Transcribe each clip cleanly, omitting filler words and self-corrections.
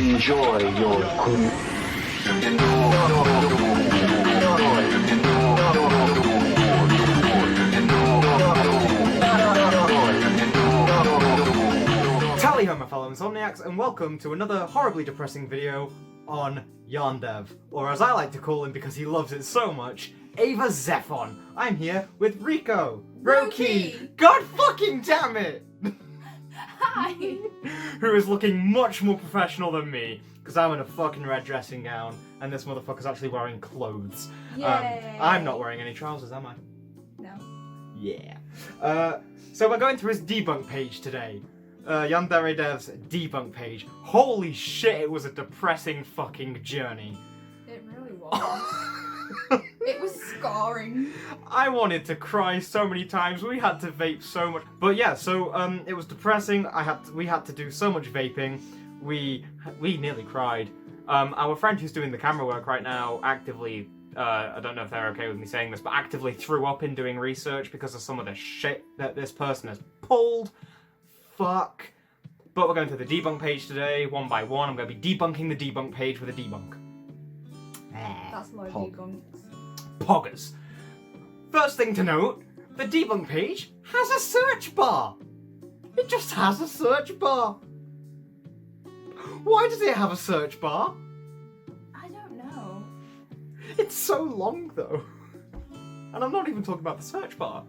enjoy your good. Tally ho, my fellow insomniacs, and welcome to another horribly depressing video on YandereDev, or as I like to call him because he loves it so much, Ava Zephon. I'm here with Rico, Roki, god fucking damn it! Hi! Who is looking much more professional than me, because I'm in a fucking red dressing gown, and this motherfucker's actually wearing clothes. Yay! I'm not wearing any trousers, am I? No. Yeah. So we're going through his debunk page today. YandereDev's debunk page. Holy shit, it was a depressing fucking journey. It really was. It was scarring. I wanted to cry so many times. We had to vape so much. But yeah, so it was depressing. We had to do so much vaping. We nearly cried. Our friend who's doing the camera work right now actively, I don't know if they're okay with me saying this, but actively threw up in doing research because of some of the shit that this person has pulled. Fuck. But we're going to the debunk page today, one by one. I'm going to be debunking the debunk page with a debunk. That's my debunks. Poggers. First thing to note, the debunk page has a search bar. It just has a search bar. Why does it have a search bar? I don't know. It's so long though. And I'm not even talking about the search bar.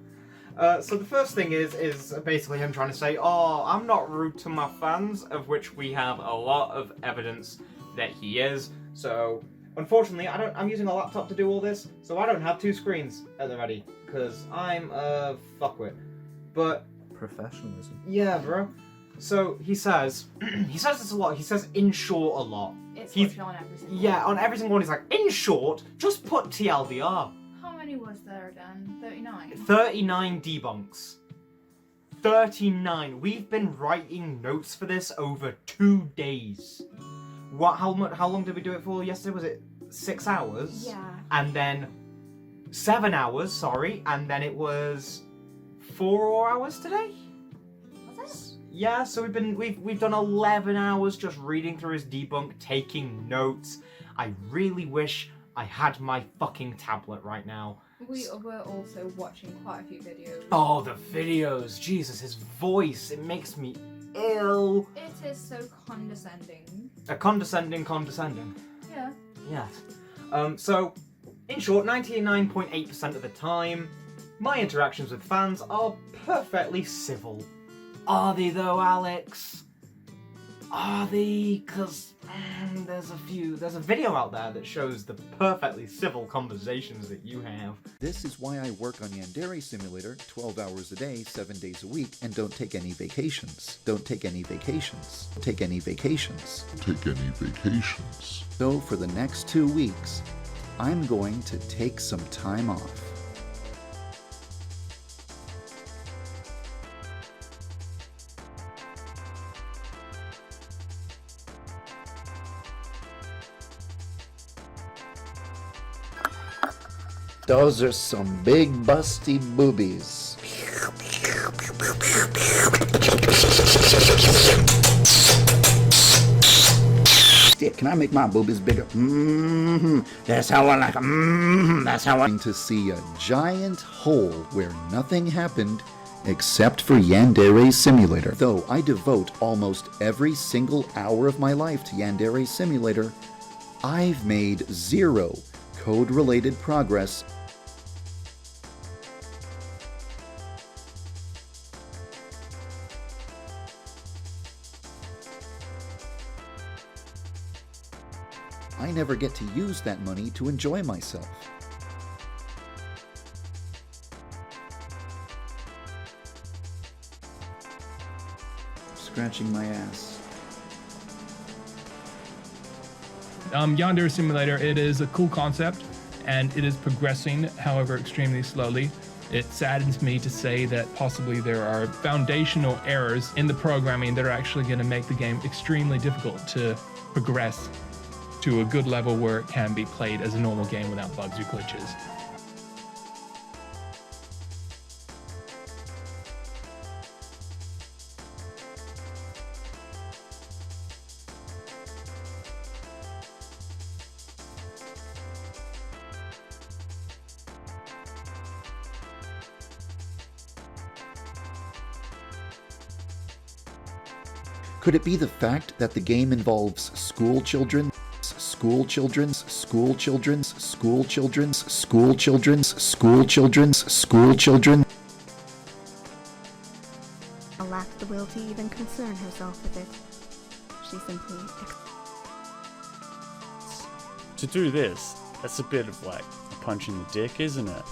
So the first thing is basically him trying to say, oh, I'm not rude to my fans, of which we have a lot of evidence that he is. So unfortunately, I'm using a laptop to do all this, so I don't have two screens at the ready, because I'm a fuckwit. But professionalism. yeah, bro. So he says, he says this a lot. He says "in short" a lot. It's He's- on every single Yeah, one. on every single one he's like, "In short, just put TLDR." How many was there again? 39? 39 debunks. 39. We've been writing notes for this over 2 days. How long did we do it for yesterday? Was it 6 hours? Yeah. And then 7 hours, sorry, and then it was 4 hours today? Was Yeah, so we've done 11 hours just reading through his debunk, taking notes. I really wish I had my fucking tablet right now. it? We were also watching quite a few videos. Oh, the videos. Jesus, his voice, it makes me ill. It is so condescending. A condescending. Yeah. Yes. So, in short, 99.8% of the time, my interactions with fans are perfectly civil. Are they though, Alex? Are they? Because there's a video out there that shows the perfectly civil conversations that you have. This is why I work on Yandere Simulator 12 hours a day, 7 days a week, and don't take any vacations. Don't take any vacations. Take any vacations. Take any vacations. So for the next 2 weeks, I'm going to take some time off. Those are some big busty boobies. Can I make my boobies bigger? That's how I like them. That's how I like to see a giant hole where nothing happened except for Yandere Simulator. Though I devote almost every single hour of my life to Yandere Simulator, I've made 0 code-related progress. I never get to use that money to enjoy myself. Scratching my ass. Yandere Simulator, it is a cool concept, and it is progressing, however, extremely slowly. It saddens me to say that possibly there are foundational errors in the programming that are actually going to make the game extremely difficult to progress to a good level where it can be played as a normal game without bugs or glitches. Could it be the fact that the game involves school children? School children's, school children's, school children's, school children's, school children's, school children? Lacked the will to even concern herself with it. She simply To do this, that's a bit of like a punch in the dick, isn't it?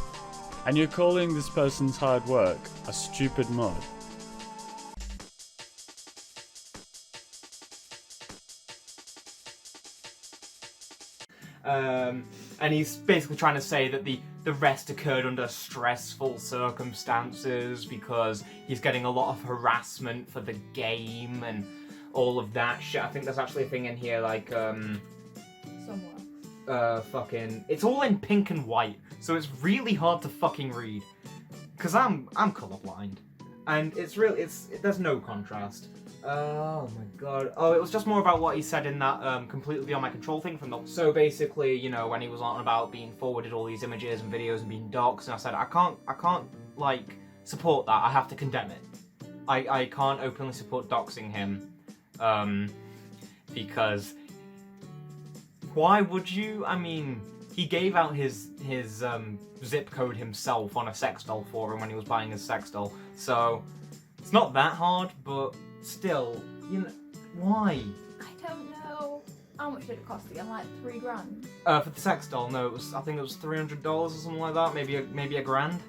And you're calling this person's hard work a stupid mod. And he's basically trying to say that the rest occurred under stressful circumstances because he's getting a lot of harassment for the game and all of that shit. I think there's actually a thing in here like, Somewhere. fucking... It's all in pink and white, so it's really hard to fucking read. Because I'm colorblind. And there's no contrast. Oh my god. Oh, it was just more about what he said in that completely beyond my control thing from the... So basically, you know, when he was on about being forwarded all these images and videos and being doxxed, and I said, I can't, like, support that. I have to condemn it. I can't openly support doxing him. Because... Why would you? I mean, he gave out his zip code himself on a sex doll forum when he was buying his sex doll. So, it's not that hard, but... Still, you know, why? I don't know. How much did it cost again? Like $3,000? For the sex doll, no, I think it was $300 or something like that, maybe a grand.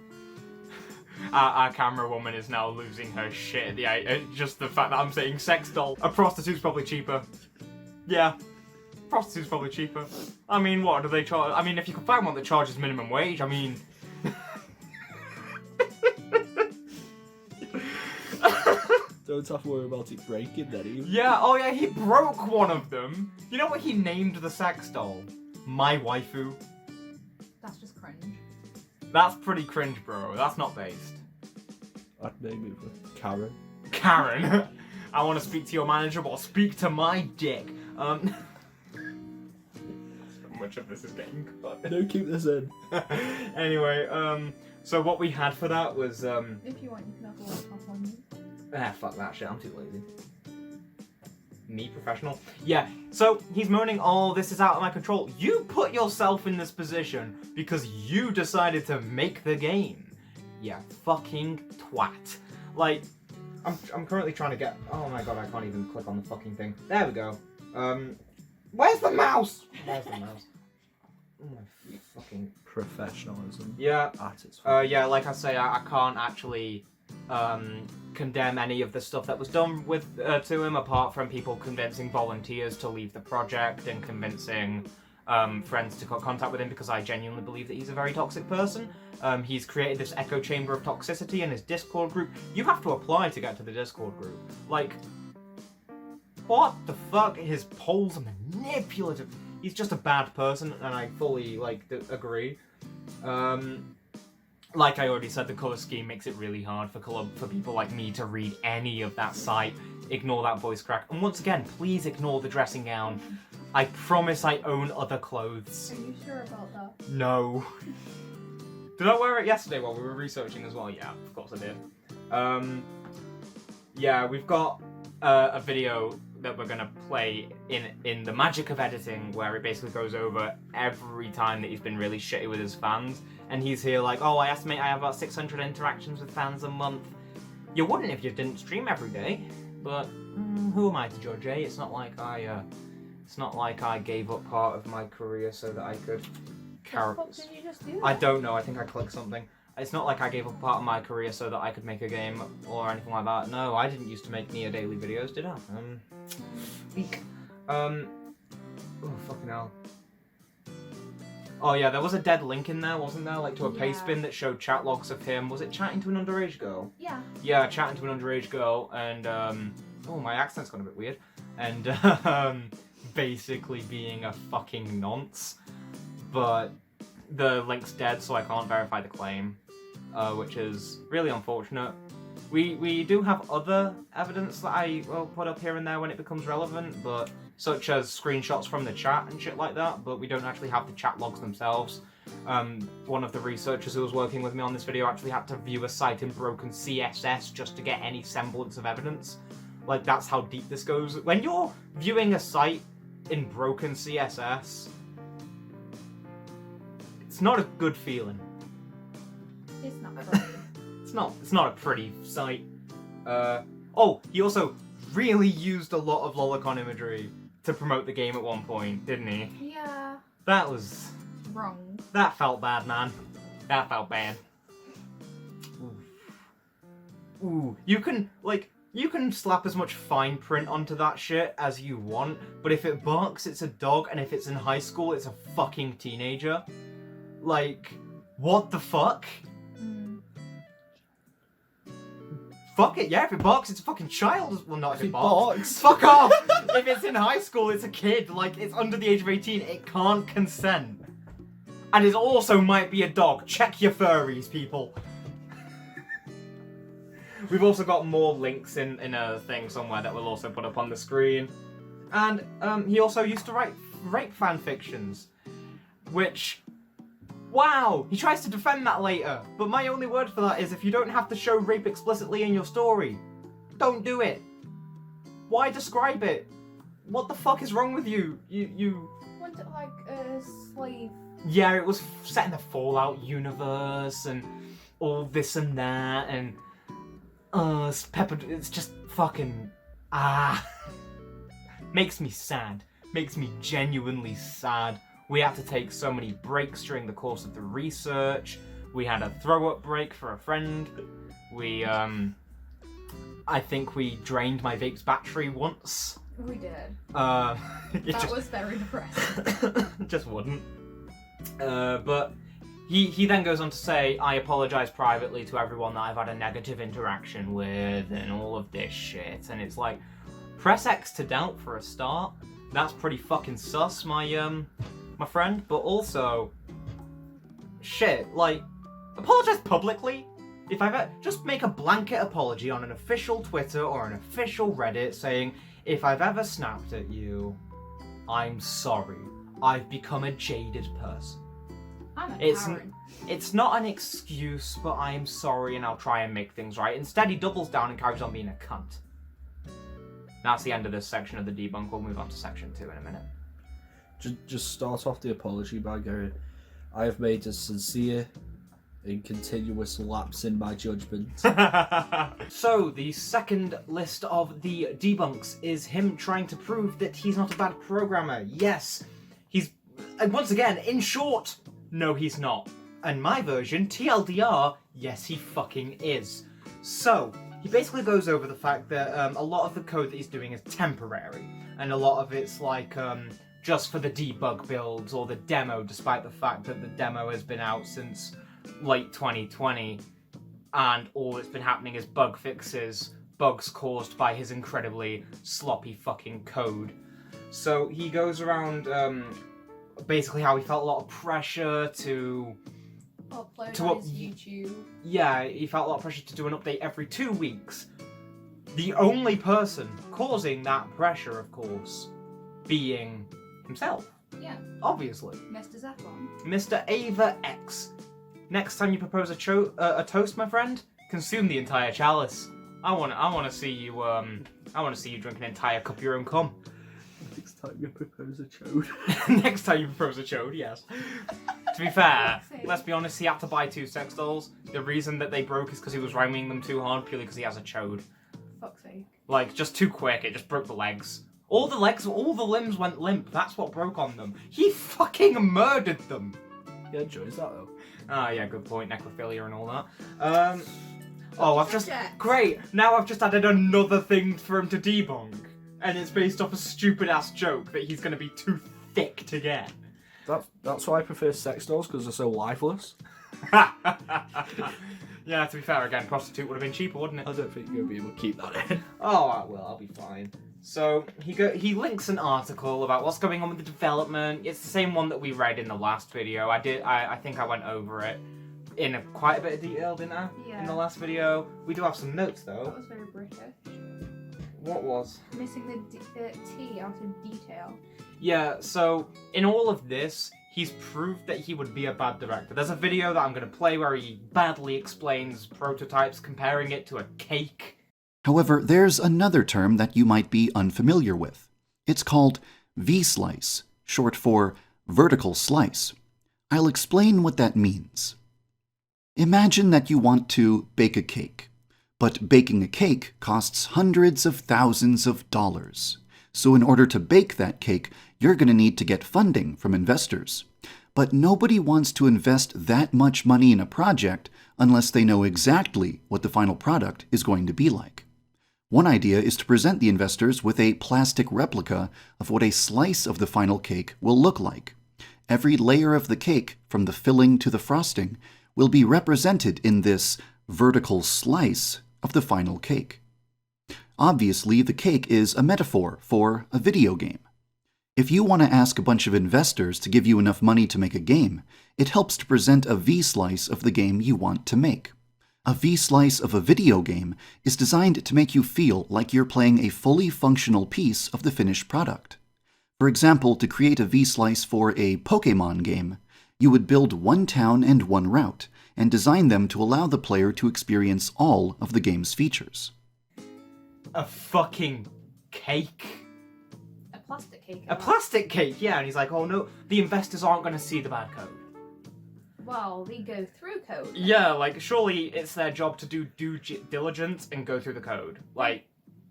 Our camera woman is now losing her shit at just the fact that I'm saying sex doll. A prostitute's probably cheaper. Yeah, prostitute's probably cheaper. I mean, what do they charge? I mean, if you can find one that charges minimum wage, I mean... Don't have to worry about it breaking then either. Yeah, oh yeah, he broke one of them. You know what he named the sex doll? My waifu. That's just cringe. That's pretty cringe, bro. That's not based. I'd name it Karen. Karen, I want to speak to your manager, but I'll speak to my dick. So much of this is getting cut. No, keep this in. Anyway, so what we had for that was, If you want, you can have a laptop on you. fuck that shit, I'm too lazy. Me, professional? Yeah, so he's moaning, oh, this is out of my control. You put yourself in this position because you decided to make the game. Yeah, fucking twat. Like, I'm currently trying to get... Oh my god, I can't even click on the fucking thing. There we go. Where's the mouse? Where's the mouse? Oh my fucking... Professionalism. Yeah. At its Yeah, like I say, I can't actually condemn any of the stuff that was done with to him, apart from people convincing volunteers to leave the project and convincing friends to contact with him, because I genuinely believe that he's a very toxic person. He's created this echo chamber of toxicity in his Discord group. You have to apply to get to the Discord group. Like, what the fuck? His polls are manipulative. He's just a bad person, and I fully, like, agree. Like I already said, the colour scheme makes it really hard for people like me to read any of that site. Ignore that voice crack. And once again, please ignore the dressing gown. I promise I own other clothes. Are you sure about that? No. Did I wear it yesterday while we were researching as well? Yeah, of course I did. Yeah, we've got a video that we're gonna play in the magic of editing, where it basically goes over every time that he's been really shitty with his fans, and he's here like, oh, I estimate I have about 600 interactions with fans a month. You wouldn't if you didn't stream every day, but who am I to judge, eh? It's not like I gave up part of my career so that I could What the fuck did you just do? I don't know, I think I clicked something. It's not like I gave up part of my career so that I could make a game or anything like that. No, I didn't used to make near daily videos, did I? Weak. Oh, fucking hell. Oh yeah, there was a dead link in there, wasn't there? Like to a paste bin that showed chat logs of him. Was it chatting to an underage girl? Yeah. Yeah, chatting to an underage girl, and oh, my accent's gone a bit weird. And basically being a fucking nonce. But the link's dead, so I can't verify the claim, which is really unfortunate. We do have other evidence that I will put up here and there when it becomes relevant, but such as screenshots from the chat and shit like that, but we don't actually have the chat logs themselves. One of the researchers who was working with me on this video actually had to view a site in broken CSS just to get any semblance of evidence. Like, that's how deep this goes. When you're viewing a site in broken CSS, it's not a good feeling. It's not pretty. It's not a pretty site. Oh, he also really used a lot of lolicon imagery to promote the game at one point, didn't he? Yeah. That was... Wrong. That felt bad, man. That felt bad. Ooh. You can slap as much fine print onto that shit as you want, but if it barks, it's a dog, and if it's in high school, it's a fucking teenager. Like, what the fuck? Fuck it, yeah, if it barks, it's a fucking child. Well, not if it barks. Fuck off! If it's in high school, it's a kid. Like, it's under the age of 18. It can't consent. And it also might be a dog. Check your furries, people. We've also got more links in a thing somewhere that we'll also put up on the screen. And he also used to write rape fanfictions. Which... Wow! He tries to defend that later, but my only word for that is if you don't have to show rape explicitly in your story, don't do it. Why describe it? What the fuck is wrong with you? You... Wasn't it like a slave? Yeah, it was set in the Fallout universe and all this and that and... it's just fucking... Makes me sad. Makes me genuinely sad. We had to take so many breaks during the course of the research. We had a throw-up break for a friend. We, I think we drained my vape's battery once. We did. That was very depressing. Just wouldn't. But he then goes on to say, I apologise privately to everyone that I've had a negative interaction with and all of this shit. And it's like, press X to doubt for a start. That's pretty fucking sus, my friend, but also, shit, like, apologise publicly. If I've just make a blanket apology on an official Twitter or an official Reddit saying, if I've ever snapped at you, I'm sorry. I've become a jaded person. I'm a Karen. It's not an excuse, but I am sorry and I'll try and make things right. Instead, he doubles down and carries on being a cunt. That's the end of this section of the debunk. We'll move on to section 2 in a minute. Just start off the apology by going, I have made a sincere and continuous lapse in my judgment. So, the second list of the debunks is him trying to prove that he's not a bad programmer. Yes, he's... And once again, in short, no he's not. And my version, TLDR, yes he fucking is. So, he basically goes over the fact that a lot of the code that he's doing is temporary. And a lot of it's like... just for the debug builds or the demo, despite the fact that the demo has been out since late 2020 and all that's been happening is bug fixes, bugs caused by his incredibly sloppy fucking code. So he goes around basically how he felt a lot of pressure to upload on his YouTube. Yeah, he felt a lot of pressure to do an update every 2 weeks. The only person causing that pressure, of course, being himself. Yeah. Obviously. Mr. Zaphon. Mr. Ava X. Next time you propose a toast, my friend, consume the entire chalice. I want to see you drink an entire cup of your own cum. Next time you propose a chode. Next time you propose a chode, yes. To be fair, let's be honest, he had to buy 2 sex dolls. The reason that they broke is because he was rhyming them too hard, purely because he has a chode. Fuck's sake. Like, just too quick, it just broke the legs. All the limbs went limp. That's what broke on them. He fucking murdered them. He enjoys that though. Ah, yeah, good point. Necrophilia and all that. Great. Now I've just added another thing for him to debunk, and it's based off a stupid ass joke that he's gonna be too thick to get. That's why I prefer sex dolls, because they're so lifeless. Yeah, to be fair, again, prostitute would have been cheaper, wouldn't it? I don't think you're gonna be able to keep that in. Oh, I will. I'll be fine. So he links an article about what's going on with the development. It's the same one that we read in the last video. I think I went over it in quite a bit of detail, didn't I? Yeah. In the last video. We do have some notes though. That was very British. What was? Missing the T out of detail. Yeah, so in all of this, he's proved that he would be a bad director. There's a video that I'm going to play where he badly explains prototypes, comparing it to a cake. However, there's another term that you might be unfamiliar with. It's called V-slice, short for vertical slice. I'll explain what that means. Imagine that you want to bake a cake, but baking a cake costs hundreds of thousands of dollars. So in order to bake that cake, you're going to need to get funding from investors. But nobody wants to invest that much money in a project unless they know exactly what the final product is going to be like. One idea is to present the investors with a plastic replica of what a slice of the final cake will look like. Every layer of the cake, from the filling to the frosting, will be represented in this vertical slice of the final cake. Obviously, the cake is a metaphor for a video game. If you want to ask a bunch of investors to give you enough money to make a game, it helps to present a V-slice of the game you want to make. A V-slice of a video game is designed to make you feel like you're playing a fully functional piece of the finished product. For example, to create a V-slice for a Pokemon game, you would build one town and one route, and design them to allow the player to experience all of the game's features. A fucking cake. A plastic cake. A plastic cake, yeah, and he's like, oh no, the investors aren't going to see the bad code. Well, they go through code. Yeah, like, surely it's their job to do due diligence and go through the code. Like,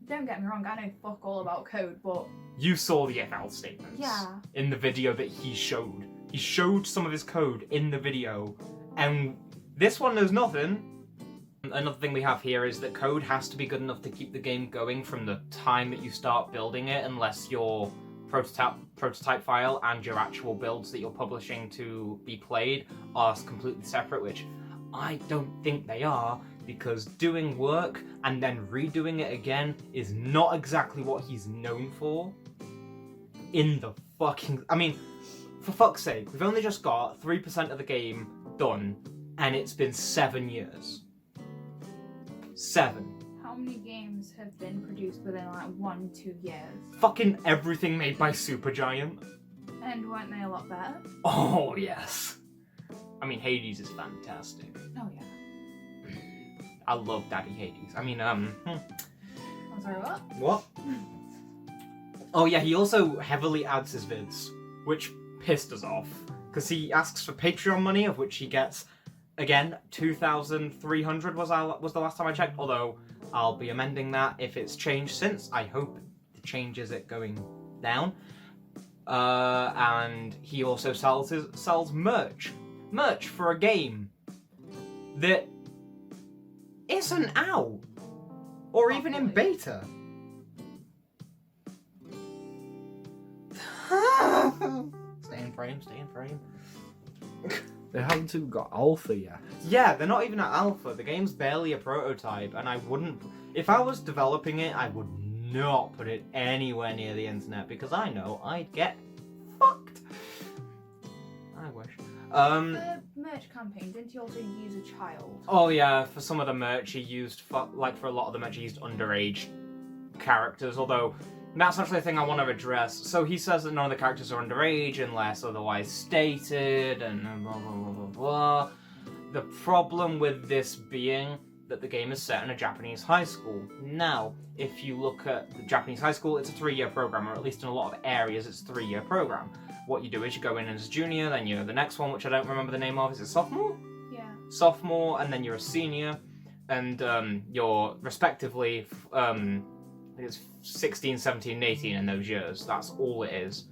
don't get me wrong, I know fuck all about code, but... You saw the if-else statements. Yeah. In the video that he showed. He showed some of his code in the video, and this one knows nothing. Another thing we have here is that code has to be good enough to keep the game going from the time that you start building it, unless your prototype file and your actual builds that you're publishing to be played are completely separate, which I don't think they are, because doing work and then redoing it again is not exactly what he's known for. In the fucking... I mean, for fuck's sake, we've only just got 3% of the game done, and it's been 7 years. 7. How many games have been produced within like 1-2 years? Fucking everything made by Supergiant. And weren't they a lot better? Oh, yes. I mean, Hades is fantastic. Oh yeah. I love Daddy Hades. I mean, I'm sorry, what? What? Oh yeah, he also heavily ads his vids, which pissed us off. Because he asks for Patreon money, of which he gets, again, 2,300 was the last time I checked, although I'll be amending that if it's changed since. I hope the change is it going down. And he also sells merch. Merch for a game that isn't out. Or even in beta. Stay in frame, stay in frame. They haven't even got alpha yet. Yeah, they're not even at alpha. The game's barely a prototype, and I wouldn't... If I was developing it, I would not put it anywhere near the internet, because I know I'd get fucked. I wish. The merch campaign, didn't you also use a child? Oh yeah, for some of the merch he used, for a lot of the merch he used underage characters, although that's actually the thing I want to address. So he says that none of the characters are underage unless otherwise stated, and blah blah blah blah blah. The problem with this being that the game is set in a Japanese high school. Now, if you look at the Japanese high school, it's a 3-year program, or at least in a lot of areas it's a 3-year program. What you do is you go in as a junior, then you're the next one, which I don't remember the name of. Is it sophomore? Yeah. Sophomore, and then you're a senior, and you're respectively, I think it's 16, 17, and 18 in those years. That's all it is.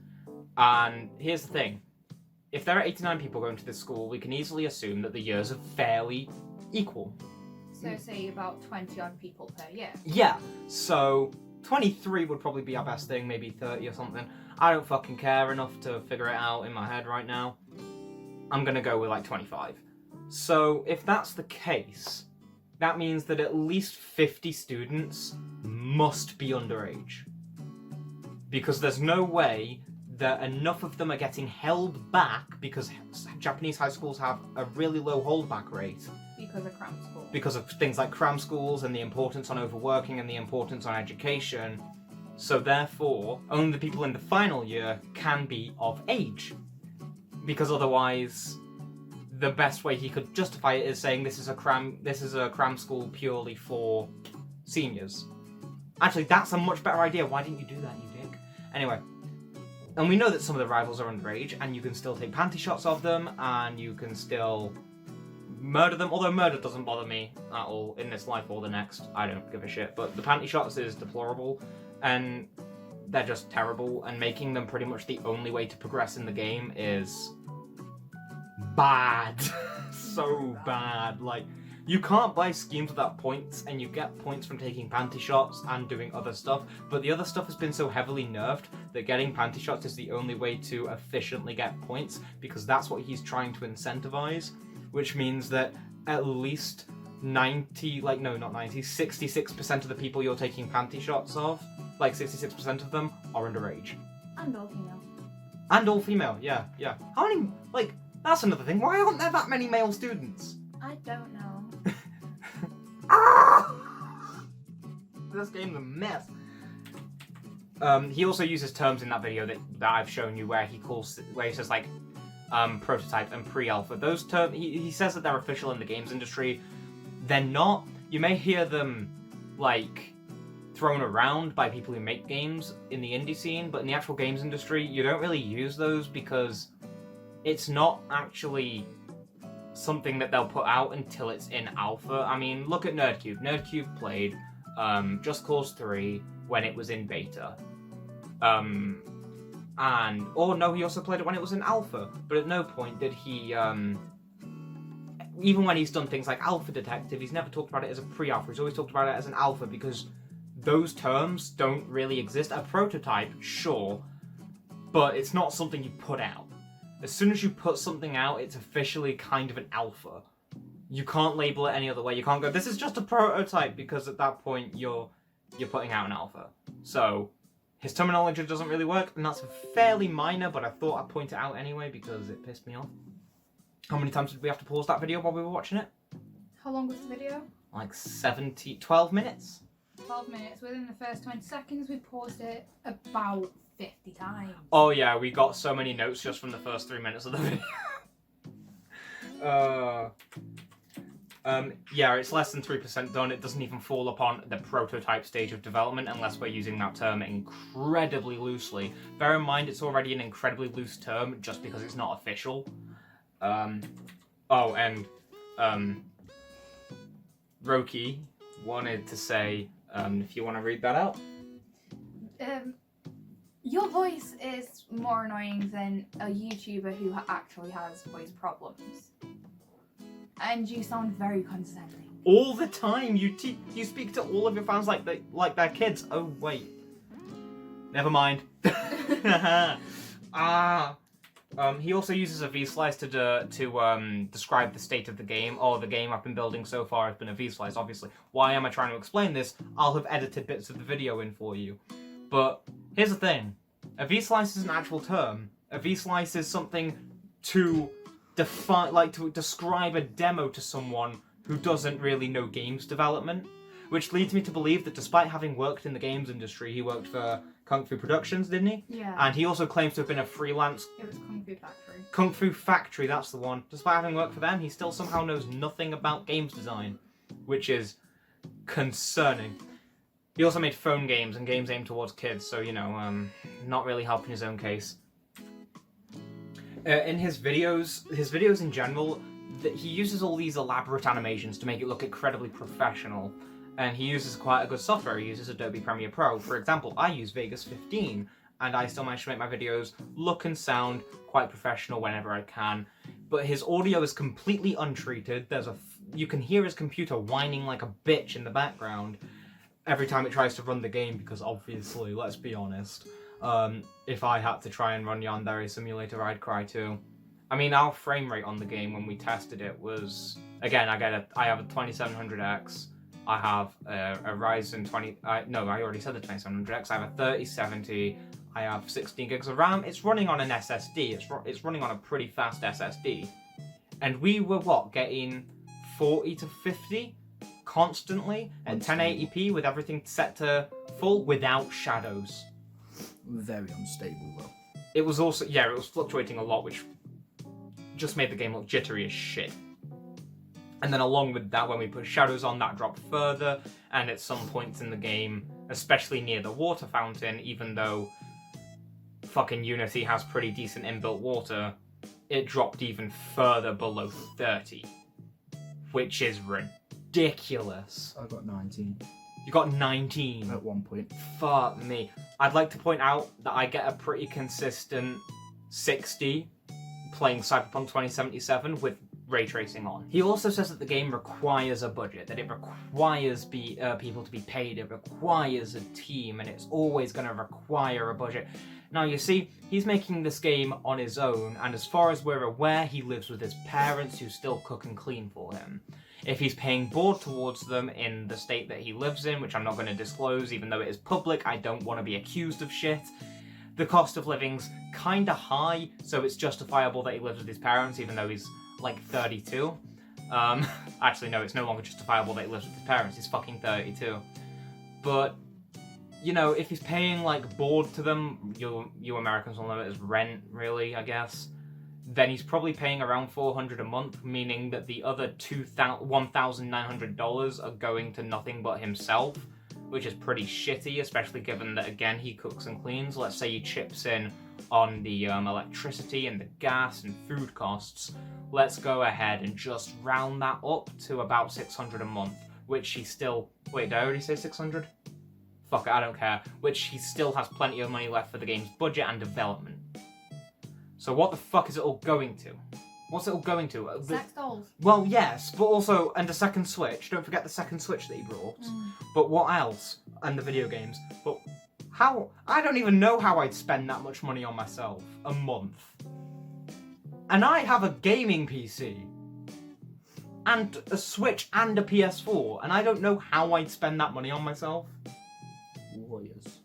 And here's the thing. If there are 89 people going to this school, we can easily assume that the years are fairly equal. So say about 20 odd people per year. Yeah, so 23 would probably be our best thing, maybe 30 or something. I don't fucking care enough to figure it out in my head right now. I'm gonna go with like 25. So if that's the case, that means that at least 50 students must be underage. Because there's no way that enough of them are getting held back, because Japanese high schools have a really low holdback rate. Because of cram school. Because of things like cram schools and the importance on overworking and the importance on education. So therefore, only the people in the final year can be of age. Because otherwise, the best way he could justify it is saying this is a cram school purely for seniors. Actually, that's a much better idea. Why didn't you do that, you dick? Anyway. And we know that some of the rivals are underage, and you can still take panty shots of them, and you can still murder them, although murder doesn't bother me at all in this life or the next. I don't give a shit. But the panty shots is deplorable, and they're just terrible, and making them pretty much the only way to progress in the game is bad. So bad. Like, you can't buy schemes without points, and you get points from taking panty shots and doing other stuff, but the other stuff has been so heavily nerfed that getting panty shots is the only way to efficiently get points, because that's what he's trying to incentivize, which means that at least 66% of the people you're taking panty shots of, like 66% of them, are underage. And all female. And all female, yeah. How many, like, that's another thing, why aren't there that many male students? I don't know. This game's a mess. He also uses terms in that video that I've shown you where he says like prototype and pre-alpha. Those terms, he says that they're official in the games industry. They're not. You may hear them like thrown around by people who make games in the indie scene, but in the actual games industry, you don't really use those because it's not actually something that they'll put out until it's in alpha. I mean, look at Nerdcube. Nerdcube played Just Cause 3 when it was in beta. He also played it when it was in alpha, but at no point did he, even when he's done things like Alpha Detective, he's never talked about it as a pre-alpha, he's always talked about it as an alpha, because those terms don't really exist. A prototype, sure, but it's not something you put out. As soon as you put something out, it's officially kind of an alpha. You can't label it any other way. You can't go, this is just a prototype, because at that point you're putting out an alpha. So his terminology doesn't really work, and that's fairly minor, but I thought I'd point it out anyway because it pissed me off. How many times did we have to pause that video while we were watching it? How long was the video? Like 12 minutes. 12 minutes. Within the first 20 seconds, we paused it about 50 times. Oh yeah, we got so many notes just from the first 3 minutes of the video. Yeah, it's less than 3% done. It doesn't even fall upon the prototype stage of development unless we're using that term incredibly loosely. Bear in mind, it's already an incredibly loose term just because it's not official. Roki wanted to say, if you want to read that out. Your voice is more annoying than a YouTuber who actually has voice problems. And you sound very condescending. All the time, you speak to all of your fans like they're kids. Oh wait, never mind. He also uses a V-slice to describe the state of the game. Oh, the game I've been building so far has been a V-slice, obviously. Why am I trying to explain this? I'll have edited bits of the video in for you. But here's the thing. A V-slice is an actual term. A V-slice is something to describe a demo to someone who doesn't really know games development. Which leads me to believe that despite having worked in the games industry, he worked for Kung Fu Productions, didn't he? Yeah. And he also claims to have been a freelance... It was Kung Fu Factory. Kung Fu Factory, that's the one. Despite having worked for them, he still somehow knows nothing about games design, which is concerning. He also made phone games and games aimed towards kids, so, you know, not really helping his own case. In his videos in general, he uses all these elaborate animations to make it look incredibly professional. And he uses quite a good software. He uses Adobe Premiere Pro. For example, I use Vegas 15, and I still manage to make my videos look and sound quite professional whenever I can. But his audio is completely untreated. You can hear his computer whining like a bitch in the background every time it tries to run the game, because obviously, let's be honest, if I had to try and run Yandere Simulator, I'd cry too. I mean, our frame rate on the game when we tested it was, again, I have a 2700X. I have a Ryzen I already said the 2700X. I have a 3070. I have 16 gigs of RAM. It's running on an SSD. It's running on a pretty fast SSD. And we were, getting 40 to 50 constantly at 1080p with everything set to full without shadows. Very unstable, though. It was also, it was fluctuating a lot, which just made the game look jittery as shit. And then along with that, when we put shadows on, that dropped further. and at some points in the game, especially near the water fountain, even though fucking Unity has pretty decent inbuilt water, it dropped even further below 30, which is ridiculous. I got 19 You got 19. at one point. Fuck me. I'd like to point out that I get a pretty consistent 60 playing Cyberpunk 2077 with ray tracing on. He also says that the game requires a budget, that it requires people to be paid, it requires a team, and it's always going to require a budget. Now, you see, he's making this game on his own, and as far as we're aware, he lives with his parents who still cook and clean for him. If he's paying board towards them in the state that he lives in, which I'm not going to disclose, even though it is public, I don't want to be accused of shit, the cost of living's kinda high, so it's justifiable that he lives with his parents, even though he's like 32. Actually, no, it's no longer justifiable that he lives with his parents, he's fucking 32. But, you know, if he's paying, like, board to them, you Americans will know it as rent, really, I guess, then he's probably paying around $400 a month, meaning that the other $1,900 are going to nothing but himself, which is pretty shitty, especially given that, again, he cooks and cleans. Let's say he chips in on the electricity and the gas and food costs. Let's go ahead and just round that up to about $600 a month, which he still... Wait, did I already say 600? Fuck it, I don't care. Which he still has plenty of money left for the game's budget and development. So what the fuck is it all going to? What's it all going to? Sex dolls. Well, yes, but also, and the second Switch. Don't forget the second Switch that he brought. But what else? And the video games. But how? I don't even know how I'd spend that much money on myself a month. And I have a gaming PC. And a Switch and a PS4. And I don't know how I'd spend that money on myself. Lawyers.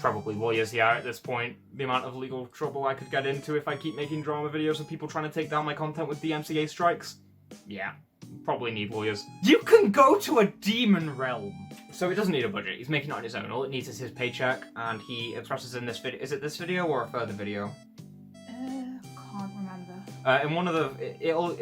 Probably lawyers, yeah, at this point. The amount of legal trouble I could get into if I keep making drama videos of people trying to take down my content with DMCA strikes. Yeah, probably need lawyers. You can go to a demon realm! So he doesn't need a budget, he's making it on his own. All it needs is his paycheck, and he expresses in this video... Is it this video or a further video? Can't remember. In one of the... It'll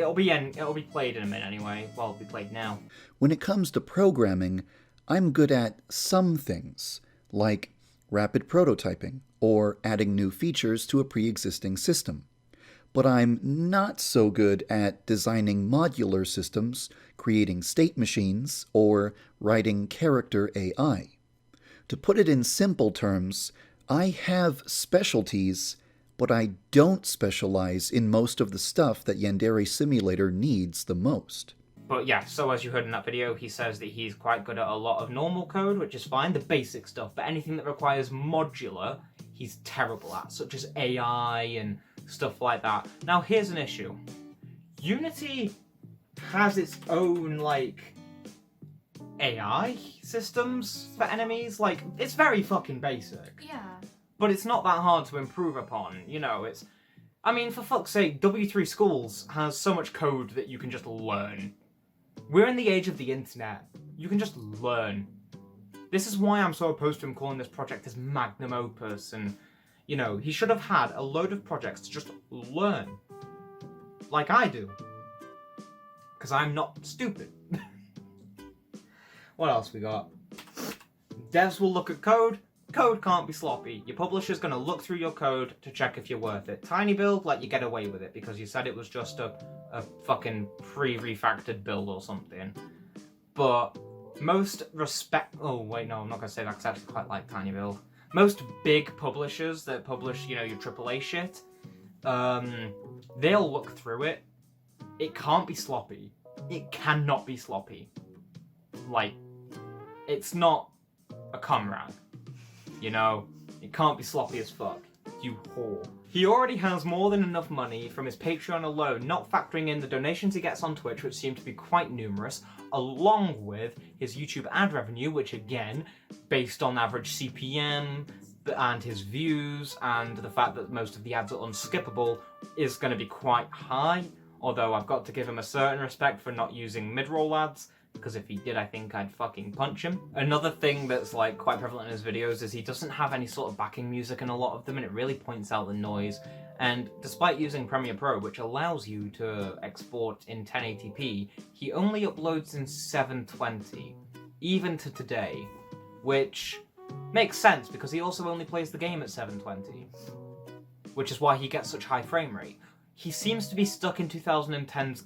be played in a minute anyway. Well, it'll be played now. When it comes to programming, I'm good at some things, like rapid prototyping, or adding new features to a pre-existing system. But I'm not so good at designing modular systems, creating state machines, or writing character AI. To put it in simple terms, I have specialties, but I don't specialize in most of the stuff that Yandere Simulator needs the most. But yeah, so as you heard in that video, he says that he's quite good at a lot of normal code, which is fine, the basic stuff, but anything that requires modular, he's terrible at, such as AI and stuff like that. Now, here's an issue. Unity has its own, like, AI systems for enemies. Like, it's very fucking basic. Yeah. But it's not that hard to improve upon, you know, it's... I mean, for fuck's sake, W3 Schools has so much code that you can just learn. We're in the age of the internet. You can just learn. This is why I'm so opposed to him calling this project his magnum opus, and, you know, he should have had a load of projects to just learn. Like I do. Because I'm not stupid. What else we got? Devs will look at code. Code can't be sloppy. Your publisher's going to look through your code to check if you're worth it. tinyBuild let you get away with it because you said it was just a fucking pre-refactored build or something. But most Oh, wait, no, I'm not going to say that because I actually quite like tinyBuild. Most big publishers that publish, you know, your AAA shit, they'll look through it. It can't be sloppy. It cannot be sloppy. Like, it's not a cum rag. You know, it can't be sloppy as fuck. You whore. He already has more than enough money from his Patreon alone, not factoring in the donations he gets on Twitch, which seem to be quite numerous, along with his YouTube ad revenue, which again, based on average CPM and his views and the fact that most of the ads are unskippable, is going to be quite high. Although I've got to give him a certain respect for not using mid-roll ads, because if he did, I think I'd fucking punch him. Another thing that's like quite prevalent in his videos is he doesn't have any sort of backing music in a lot of them, and it really points out the noise. And despite using Premiere Pro, which allows you to export in 1080p, he only uploads in 720. even to today, which makes sense because he also only plays the game at 720, which is why he gets such high frame rate. He seems to be stuck in 2010's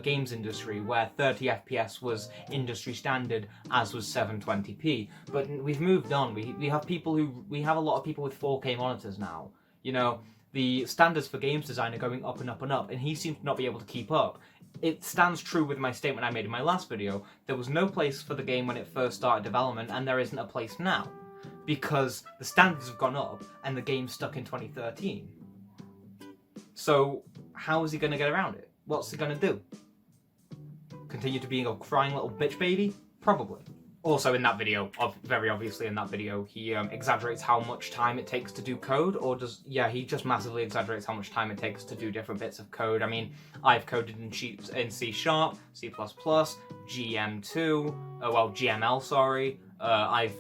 games industry, where 30 FPS was industry standard, as was 720p. But we've moved on. We have a lot of people with 4K monitors now. You know, the standards for games design are going up and up and up, and he seems to not be able to keep up. It stands true with my statement I made in my last video. There was no place for the game when it first started development, and there isn't a place now, because the standards have gone up and the game's stuck in 2013. So how is he going to get around it? What's he going to do? Continue to being a crying little bitch baby? Probably. Also in that video, very obviously in that video, he exaggerates how much time it takes to do code, or he just massively exaggerates how much time it takes to do different bits of code. I mean, I've coded in C#, C++, GML, sorry. I've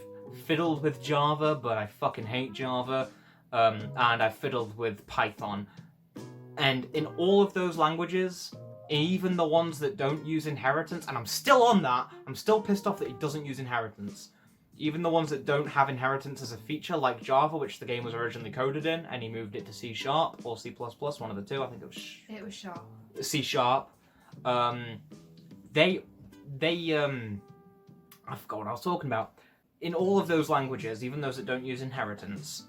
fiddled with Java, but I fucking hate Java. And I've fiddled with Python. And in all of those languages, even the ones that don't use inheritance, and I'm still on that, I'm still pissed off that he doesn't use inheritance. Even the ones that don't have inheritance as a feature, like Java, which the game was originally coded in, and he moved it to C# or C++, one of the two, I think it was Sharp. C#. I forgot what I was talking about. In all of those languages, even those that don't use inheritance,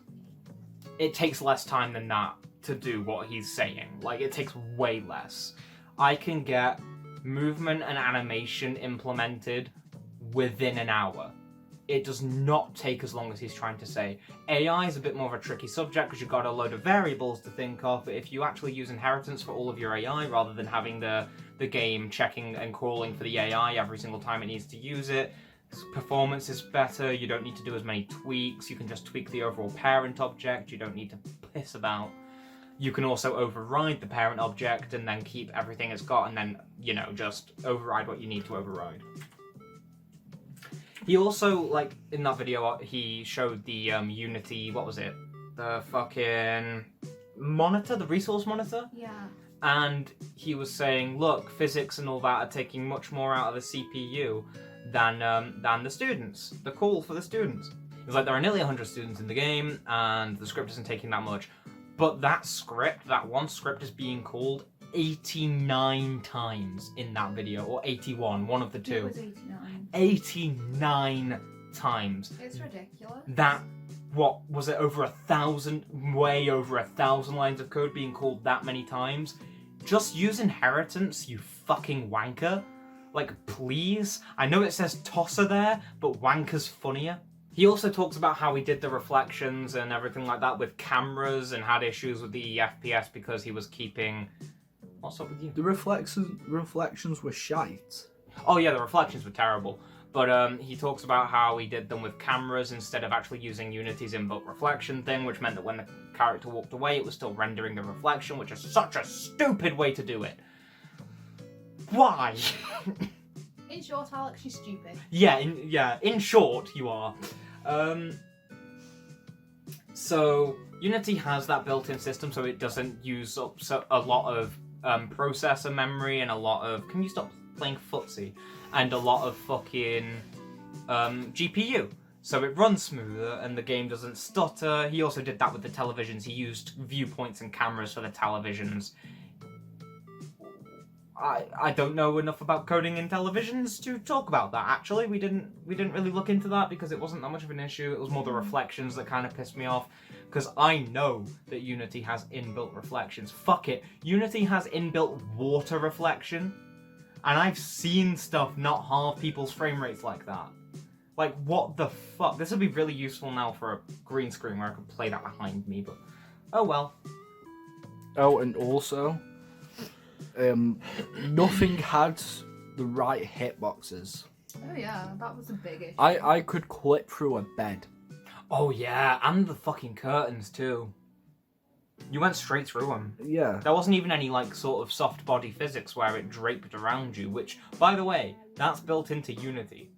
it takes less time than that to do what he's saying. Like, it takes way less. I can get movement and animation implemented within an hour. It does not take as long as he's trying to say. AI is a bit more of a tricky subject because you've got a load of variables to think of, but if you actually use inheritance for all of your AI rather than having the game checking and crawling for the AI every single time it needs to use it, performance is better, you don't need to do as many tweaks, you can just tweak the overall parent object, you don't need to piss about. You can also override the parent object and then keep everything it's got and then, you know, just override what you need to override. He also, like, in that video, he showed the Unity, what was it? The fucking monitor, the resource monitor? Yeah. And he was saying, look, physics and all that are taking much more out of the CPU than the students, the call for the students. It's like there are nearly 100 students in the game and the script isn't taking that much. But that script, that one script is being called 89 times in that video, or 81, one of the two. It was 89. 89 times. It's ridiculous. That, what, was it over 1,000, way over 1,000 lines of code being called that many times? Just use inheritance, you fucking wanker. Like, please? I know it says tosser there, but wanker's funnier. He also talks about how he did the reflections and everything like that with cameras and had issues with the FPS because he was keeping... What's up with you? The reflections were shite. Oh yeah, the reflections were terrible. But he talks about how he did them with cameras instead of actually using Unity's inbuilt reflection thing, which meant that when the character walked away, it was still rendering the reflection, which is such a stupid way to do it. Why? In short, Alex, you're stupid. In short, you are. So Unity has that built-in system, so it doesn't use up a lot of processor memory and a lot of... Can you stop playing footsie? And a lot of fucking GPU. So it runs smoother and the game doesn't stutter. He also did that with the televisions. He used viewpoints and cameras for the televisions. I don't know enough about coding in televisions to talk about that, actually. We didn't really look into that because it wasn't that much of an issue. It was more the reflections that kind of pissed me off. Because I know that Unity has inbuilt reflections. Fuck it. Unity has inbuilt water reflection. And I've seen stuff not halve people's frame rates like that. Like, what the fuck? This would be really useful now for a green screen where I could play that behind me, but... Oh well. Oh, and also... nothing had the right hitboxes. Oh yeah, that was a big issue. I could clip through a bed. Oh yeah, and the fucking curtains too. You went straight through them. Yeah. There wasn't even any, like, sort of soft body physics where it draped around you, which, by the way, that's built into Unity.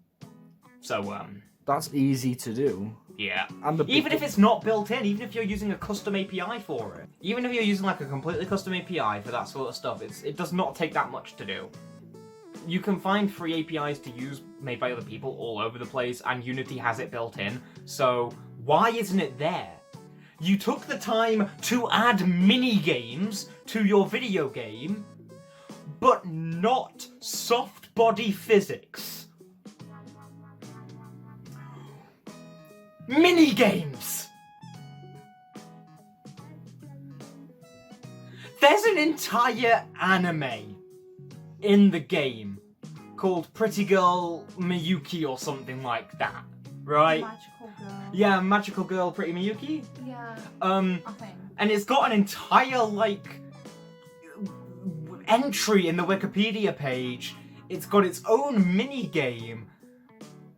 So, That's easy to do. Yeah. And even if it's not built in, even if you're using a custom API for it, even if you're using, like, a completely custom API for that sort of stuff, it does not take that much to do. you can find free APIs to use made by other people all over the place, and Unity has it built in, so why isn't it there? You took the time to add mini-games to your video game, but not soft body physics. Mini-games! There's an entire anime in the game called Pretty Girl Miyuki or something like that, right? Magical girl. Yeah, Magical Girl Pretty Miyuki. Yeah. I think. And it's got an entire like entry in the Wikipedia page. It's got its own mini game,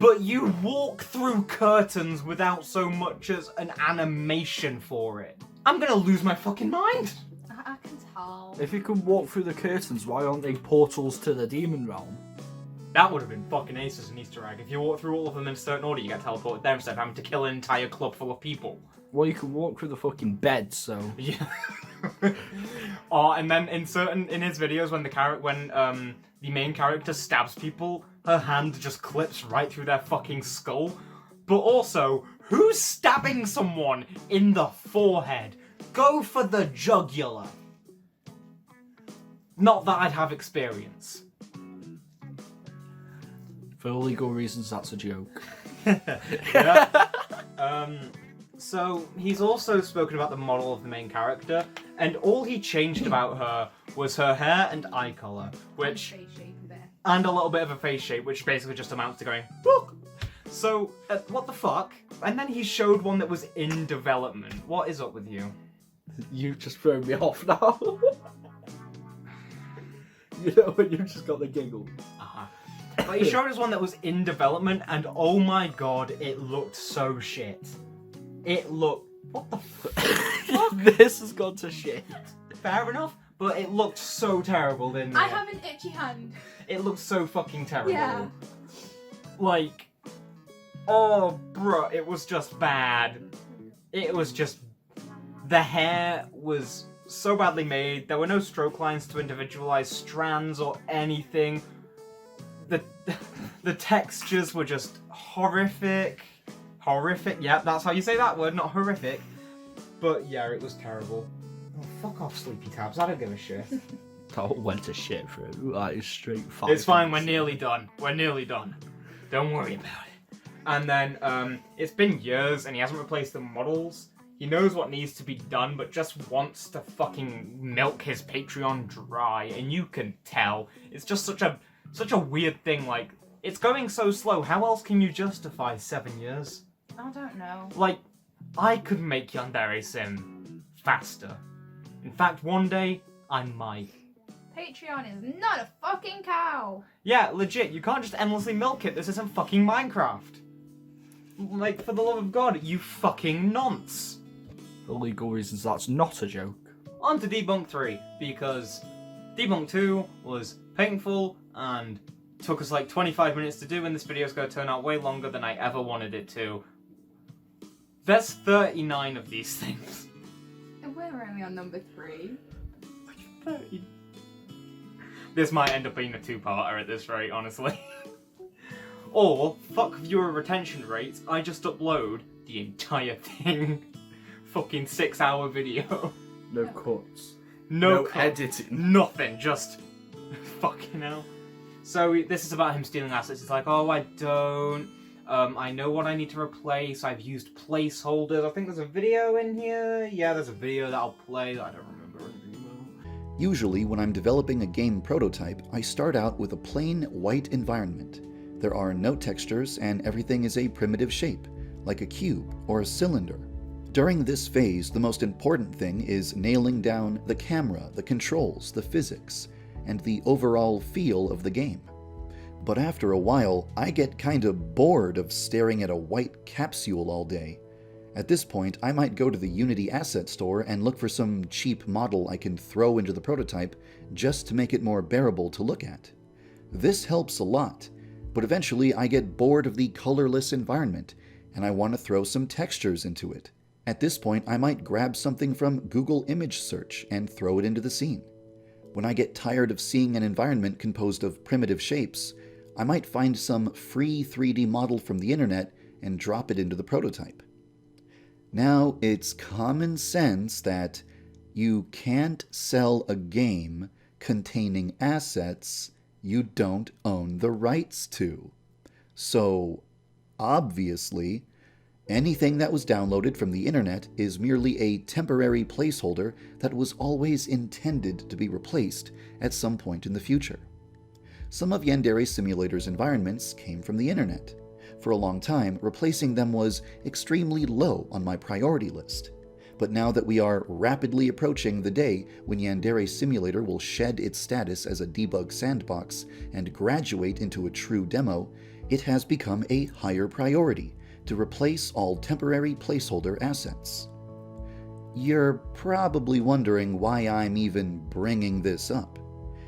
but you walk through curtains without so much as an animation for it. I'm gonna lose my fucking mind. I can tell. If you can walk through the curtains, why aren't they portals to the demon realm? That would have been fucking ace as an Easter egg. If you walk through all of them in a certain order, you get teleported there instead of having to kill an entire club full of people. Well, you can walk through the fucking bed, so... Yeah. Oh, and then in his videos, when the main character stabs people, her hand just clips right through their fucking skull. But also, who's stabbing someone in the forehead? Go for the jugular. Not that I'd have experience. For legal reasons, that's a joke. Yeah. So he's also spoken about the model of the main character, and all he changed about her was her hair and eye colour, which... And face shape a bit. And a little bit of a face shape, which basically just amounts to going, look! So, what the fuck? And then he showed one that was in development. What is up with you? You've just thrown me off now. You know when you've just got the giggle. Uh-huh. But he showed us one that was in development, and oh my god, it looked so shit. It looked... What the fuck? This has gone to shit. Fair enough, but it looked so terrible, didn't it? I have an itchy hand. It looked so fucking terrible. Yeah. Like... Oh, bruh, it was just bad. It was just... The hair was so badly made. There were no stroke lines to individualize strands or anything. The textures were just horrific. Horrific, yeah, that's how you say that word, not horrific. But yeah, it was terrible. Oh, fuck off, Sleepy Tabs, I don't give a shit. That went to shit through. That is straight fire. It's fine, we're nearly done. We're nearly done. Don't worry about it. And then, it's been years and he hasn't replaced the models. He knows what needs to be done, but just wants to fucking milk his Patreon dry, and you can tell. It's just such a weird thing, like, it's going so slow, how else can you justify 7 years? I don't know. Like, I could make Yandere Sim faster. In fact, one day, I might. Patreon is not a fucking cow. Yeah, legit, you can't just endlessly milk it, this isn't fucking Minecraft. Like, for the love of God, you fucking nonce. For legal reasons, that's not a joke. On to Debunk 3, because Debunk 2 was painful and took us like 25 minutes to do, and this video's going to turn out way longer than I ever wanted it to. There's 39 of these things. And we're only on number 3. 30. This might end up being a two-parter at this rate, honestly. Or, fuck viewer retention rates, I just upload the entire thing. Fucking 6-hour video. No cuts. No editing. Nothing, just fucking hell. So this is about him stealing assets. It's like, oh, I know what I need to replace. I've used placeholders. I think there's a video in here. Yeah, there's a video that I'll play that I don't remember anything about. Usually, when I'm developing a game prototype, I start out with a plain white environment. There are no textures, and everything is a primitive shape, like a cube or a cylinder. During this phase, the most important thing is nailing down the camera, the controls, the physics, and the overall feel of the game. But after a while, I get kinda bored of staring at a white capsule all day. At this point, I might go to the Unity asset store and look for some cheap model I can throw into the prototype just to make it more bearable to look at. This helps a lot, but eventually I get bored of the colorless environment and I want to throw some textures into it. At this point, I might grab something from Google Image Search and throw it into the scene. When I get tired of seeing an environment composed of primitive shapes, I might find some free 3D model from the internet and drop it into the prototype. Now, it's common sense that you can't sell a game containing assets you don't own the rights to. So, obviously, anything that was downloaded from the internet is merely a temporary placeholder that was always intended to be replaced at some point in the future. Some of Yandere Simulator's environments came from the internet. For a long time, replacing them was extremely low on my priority list. But now that we are rapidly approaching the day when Yandere Simulator will shed its status as a debug sandbox and graduate into a true demo, it has become a higher priority to replace all temporary placeholder assets. You're probably wondering why I'm even bringing this up.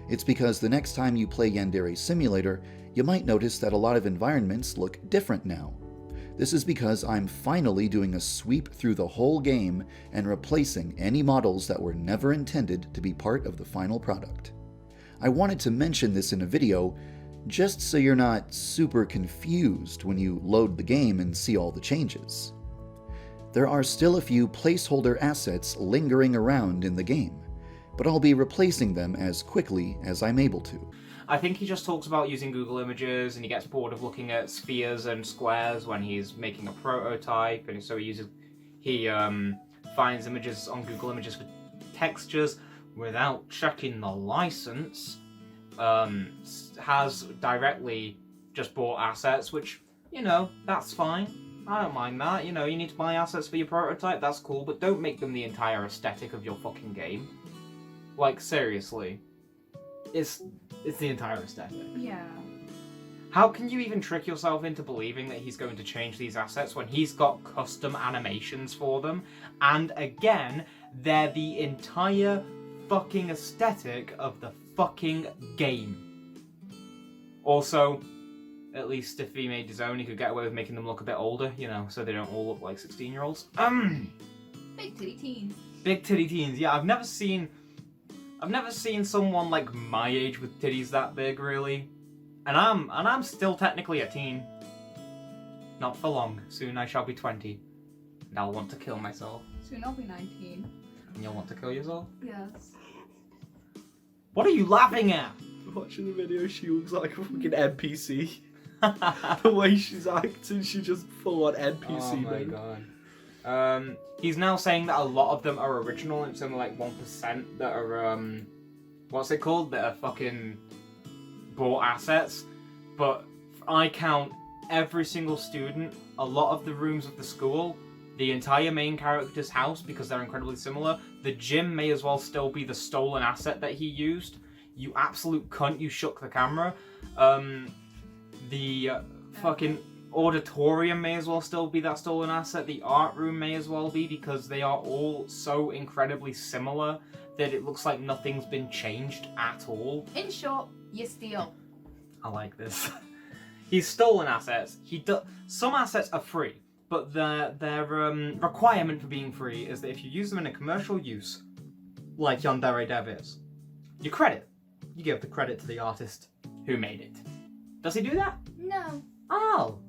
It's because the next time you play Yandere Simulator, you might notice that a lot of environments look different now. This is because I'm finally doing a sweep through the whole game and replacing any models that were never intended to be part of the final product. I wanted to mention this in a video just so you're not super confused when you load the game and see all the changes. There are still a few placeholder assets lingering around in the game, but I'll be replacing them as quickly as I'm able to. I think he just talks about using Google Images, and he gets bored of looking at spheres and squares when he's making a prototype, and so he finds images on Google Images for textures without checking the license. Has directly just bought assets, which, you know, that's fine. I don't mind that. You know, you need to buy assets for your prototype, that's cool, but don't make them the entire aesthetic of your fucking game. Like, seriously. It's the entire aesthetic. Yeah. How can you even trick yourself into believing that he's going to change these assets when he's got custom animations for them? And again, they're the entire fucking aesthetic of the fucking game. Also, at least if he made his own, he could get away with making them look a bit older, you know, so they don't all look like 16-year-olds. Big titty teens. Big titty teens, yeah, I've never seen someone like my age with titties that big, really. And I'm still technically a teen. Not for long. Soon I shall be 20. And I'll want to kill myself. Soon I'll be 19. And you'll want to kill yourself? Yes. What are you laughing at? Watching the video, she looks like a fucking NPC. The way she's acting, she just full on NPC, Oh my man. god. He's now saying that a lot of them are original, and it's only like 1% that are, what's it called? That are fucking bought assets. But I count every single student, a lot of the rooms of the school, the entire main character's house, because they're incredibly similar. The gym may as well still be the stolen asset that he used. You absolute cunt, you shook the camera. The fucking auditorium may as well still be that stolen asset. The art room may as well be, because they are all so incredibly similar that it looks like nothing's been changed at all. In short, you steal. I like this. He's stolen assets. Some assets are free, but their requirement for being free is that if you use them in a commercial use, like YandereDev is, you credit. You give the credit to the artist who made it. Does he do that? No. Oh.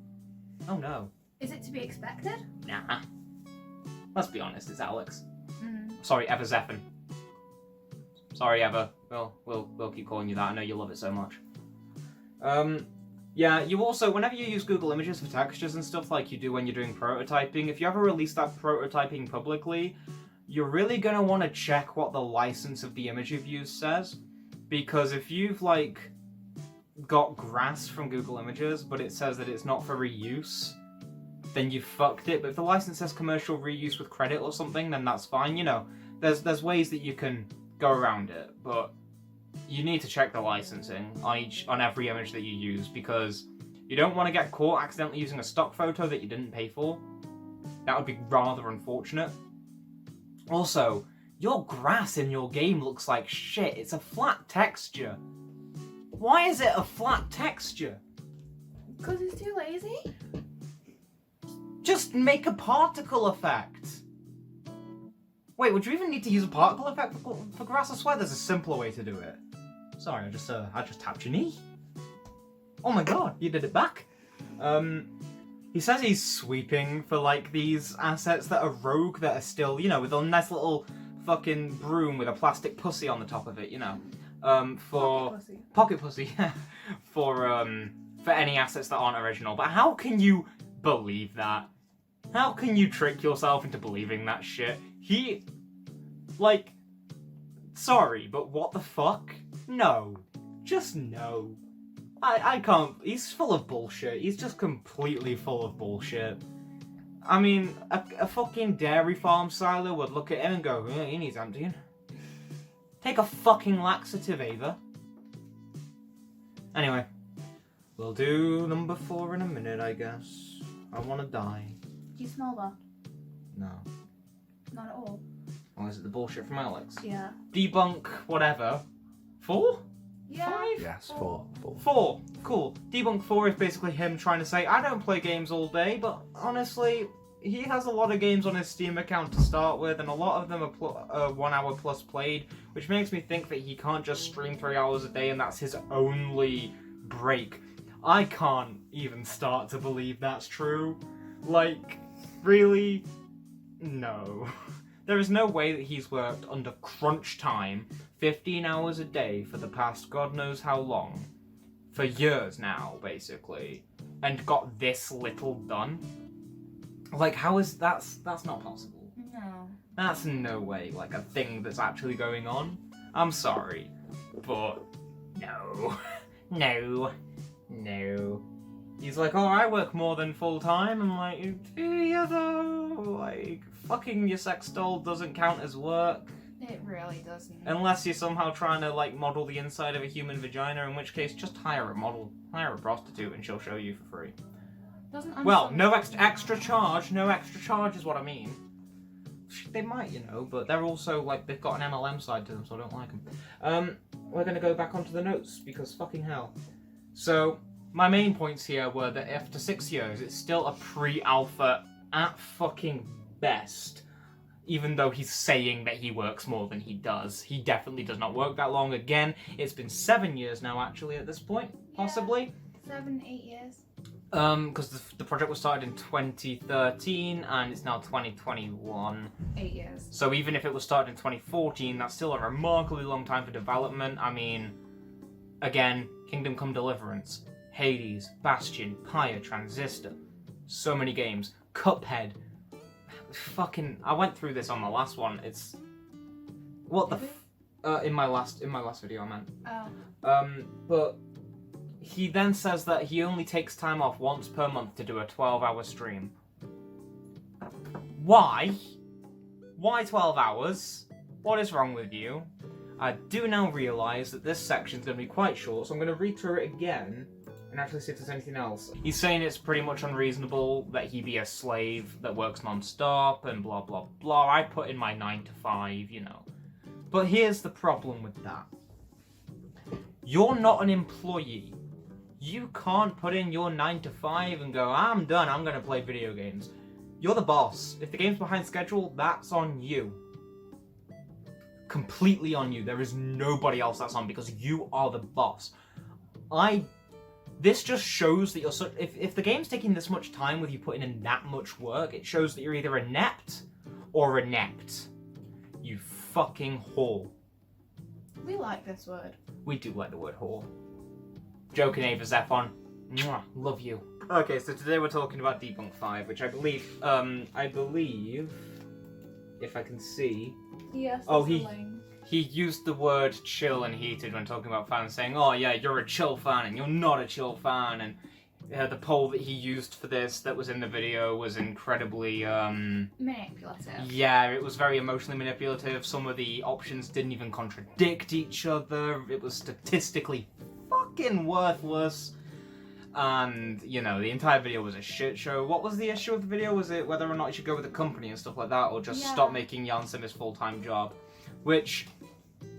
Oh no. Is it to be expected? Nah. Let's be honest, it's Alex. Mm. Sorry, Eva Zeffin. Sorry, Eva. We'll keep calling you that. I know you love it so much. Yeah, you also, whenever you use Google Images for textures and stuff like you do when you're doing prototyping, if you ever release that prototyping publicly, you're really going to want to check what the license of the image you've used says. Because if you've, like, got grass from Google Images, but it says that it's not for reuse, then you fucked it. But if the license says commercial reuse with credit or something, then that's fine. You know, there's ways that you can go around it, but you need to check the licensing on every image that you use, because you don't want to get caught accidentally using a stock photo that you didn't pay for. That would be rather unfortunate. Also, your grass in your game looks like shit. It's a flat texture. Why is it a flat texture? Because it's too lazy? Just make a particle effect. Wait, would you even need to use a particle effect for grass? I swear there's a simpler way to do it. Sorry, I just tapped your knee. Oh my god, you did it back. He says he's sweeping for like these assets that are rogue, that are still, you know, with a nice little fucking broom with a plastic pussy on the top of it, you know. For pocket pussy, for any assets that aren't original. But how can you believe that? How can you trick yourself into believing that shit? Like, sorry, but what the fuck? No. Just no. I can't. He's full of bullshit. He's just completely full of bullshit. I mean, a fucking dairy farm silo would look at him and go, oh, he needs emptying. Take a fucking laxative, Ava. Anyway, we'll do number 4 in a minute, I guess. I want to die. Do you smell that? No. Not at all. Or is it the bullshit from Alex? Yeah. Debunk, whatever. 4? Yeah. 5? Yes, 4. 4. Cool. Debunk 4 is basically him trying to say, I don't play games all day, but honestly, he has a lot of games on his Steam account to start with, and a lot of them are 1 hour plus played, which makes me think that he can't just stream 3 hours a day and that's his only break. I can't even start to believe that's true. Like, really? No. There is no way that he's worked under crunch time 15 hours a day for the past God knows how long. For years now, basically. And got this little done. Like, how is... That's not possible. No. That's no way, like, a thing that's actually going on. I'm sorry. But... no. No. No. He's like, oh, I work more than full time. I'm like, do you though? Like, fucking your sex doll doesn't count as work. It really doesn't. Unless you're somehow trying to, like, model the inside of a human vagina, in which case, just hire a model. Hire a prostitute and she'll show you for free. Well, no extra charge. No extra charge is what I mean. They might, you know, but they're also, like, they've got an MLM side to them, so I don't like them. We're gonna go back onto the notes, because fucking hell. So... my main points here were that after 6 years, it's still a pre-alpha at fucking best. Even though he's saying that he works more than he does. He definitely does not work that long. Again, it's been 7 years now, actually, at this point, possibly. 7, 8 years. Because the project was started in 2013, and it's now 2021. 8 years. So even if it was started in 2014, that's still a remarkably long time for development. I mean, again, Kingdom Come Deliverance, Hades, Bastion, Pyre, Transistor, so many games, Cuphead, fucking, I went through this on the last one, it's, what the in my last video I meant. Oh. But he then says that he only takes time off once per month to do a 12-hour stream. Why? Why 12 hours? What is wrong with you? I do now realise that this section's going to be quite short, so I'm going to read through it again and actually see if there's anything else. He's saying it's pretty much unreasonable that he be a slave that works non-stop and blah blah blah. I put in my 9 to 5, you know. But here's the problem with that. You're not an employee. You can't put in your 9 to 5 and go, I'm done, I'm going to play video games. You're the boss. If the game's behind schedule, that's on you. Completely on you. There is nobody else that's on because you are the boss. This just shows that you're such... If the game's taking this much time with you putting in that much work, it shows that you're either inept or inept. You fucking whore. We like this word. We do like the word whore. Joking, Ava Zephon. Mwah, love you. Okay, so today we're talking about Debunked 5, which I believe, if I can see... Yes, oh, he used the word chill and heated when talking about fans, saying, oh yeah, you're a chill fan and you're not a chill fan, and the poll that he used for this that was in the video was incredibly, manipulative. Yeah, it was very emotionally manipulative. Some of the options didn't even contradict each other. It was statistically fucking worthless. And, you know, the entire video was a shit show. What was the issue of the video? Was it whether or not he should go with a company and stuff like that, or just stop making Jansen his full-time job? Which,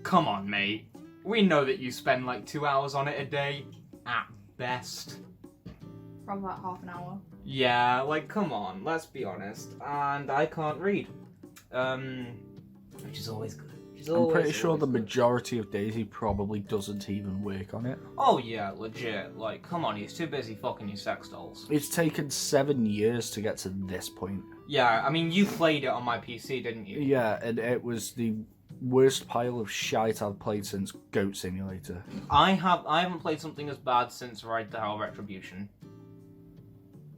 come on, mate. We know that you spend like 2 hours on it a day, at best. Probably about half an hour. Yeah, like, come on, let's be honest. And I can't read. which is always good. I'm pretty sure the majority of days he probably doesn't even work on it. Oh yeah, legit. Like, come on, he's too busy fucking your sex dolls. It's taken 7 years to get to this point. Yeah, I mean, you played it on my PC, didn't you? Yeah, and it was the worst pile of shite I've played since Goat Simulator. I haven't played something as bad since Ride to Hell Retribution.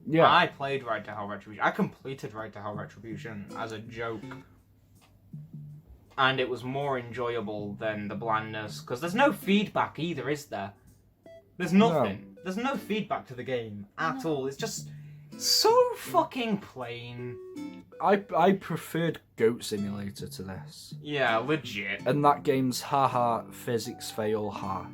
Yeah. I played Ride to Hell Retribution. I completed Ride to Hell Retribution as a joke. And it was more enjoyable than the blandness, because there's no feedback either, is there? There's nothing. No. There's no feedback to the game at all. It's just so fucking plain. I preferred Goat Simulator to this. Yeah, legit. And that game's haha, physics fail, ha.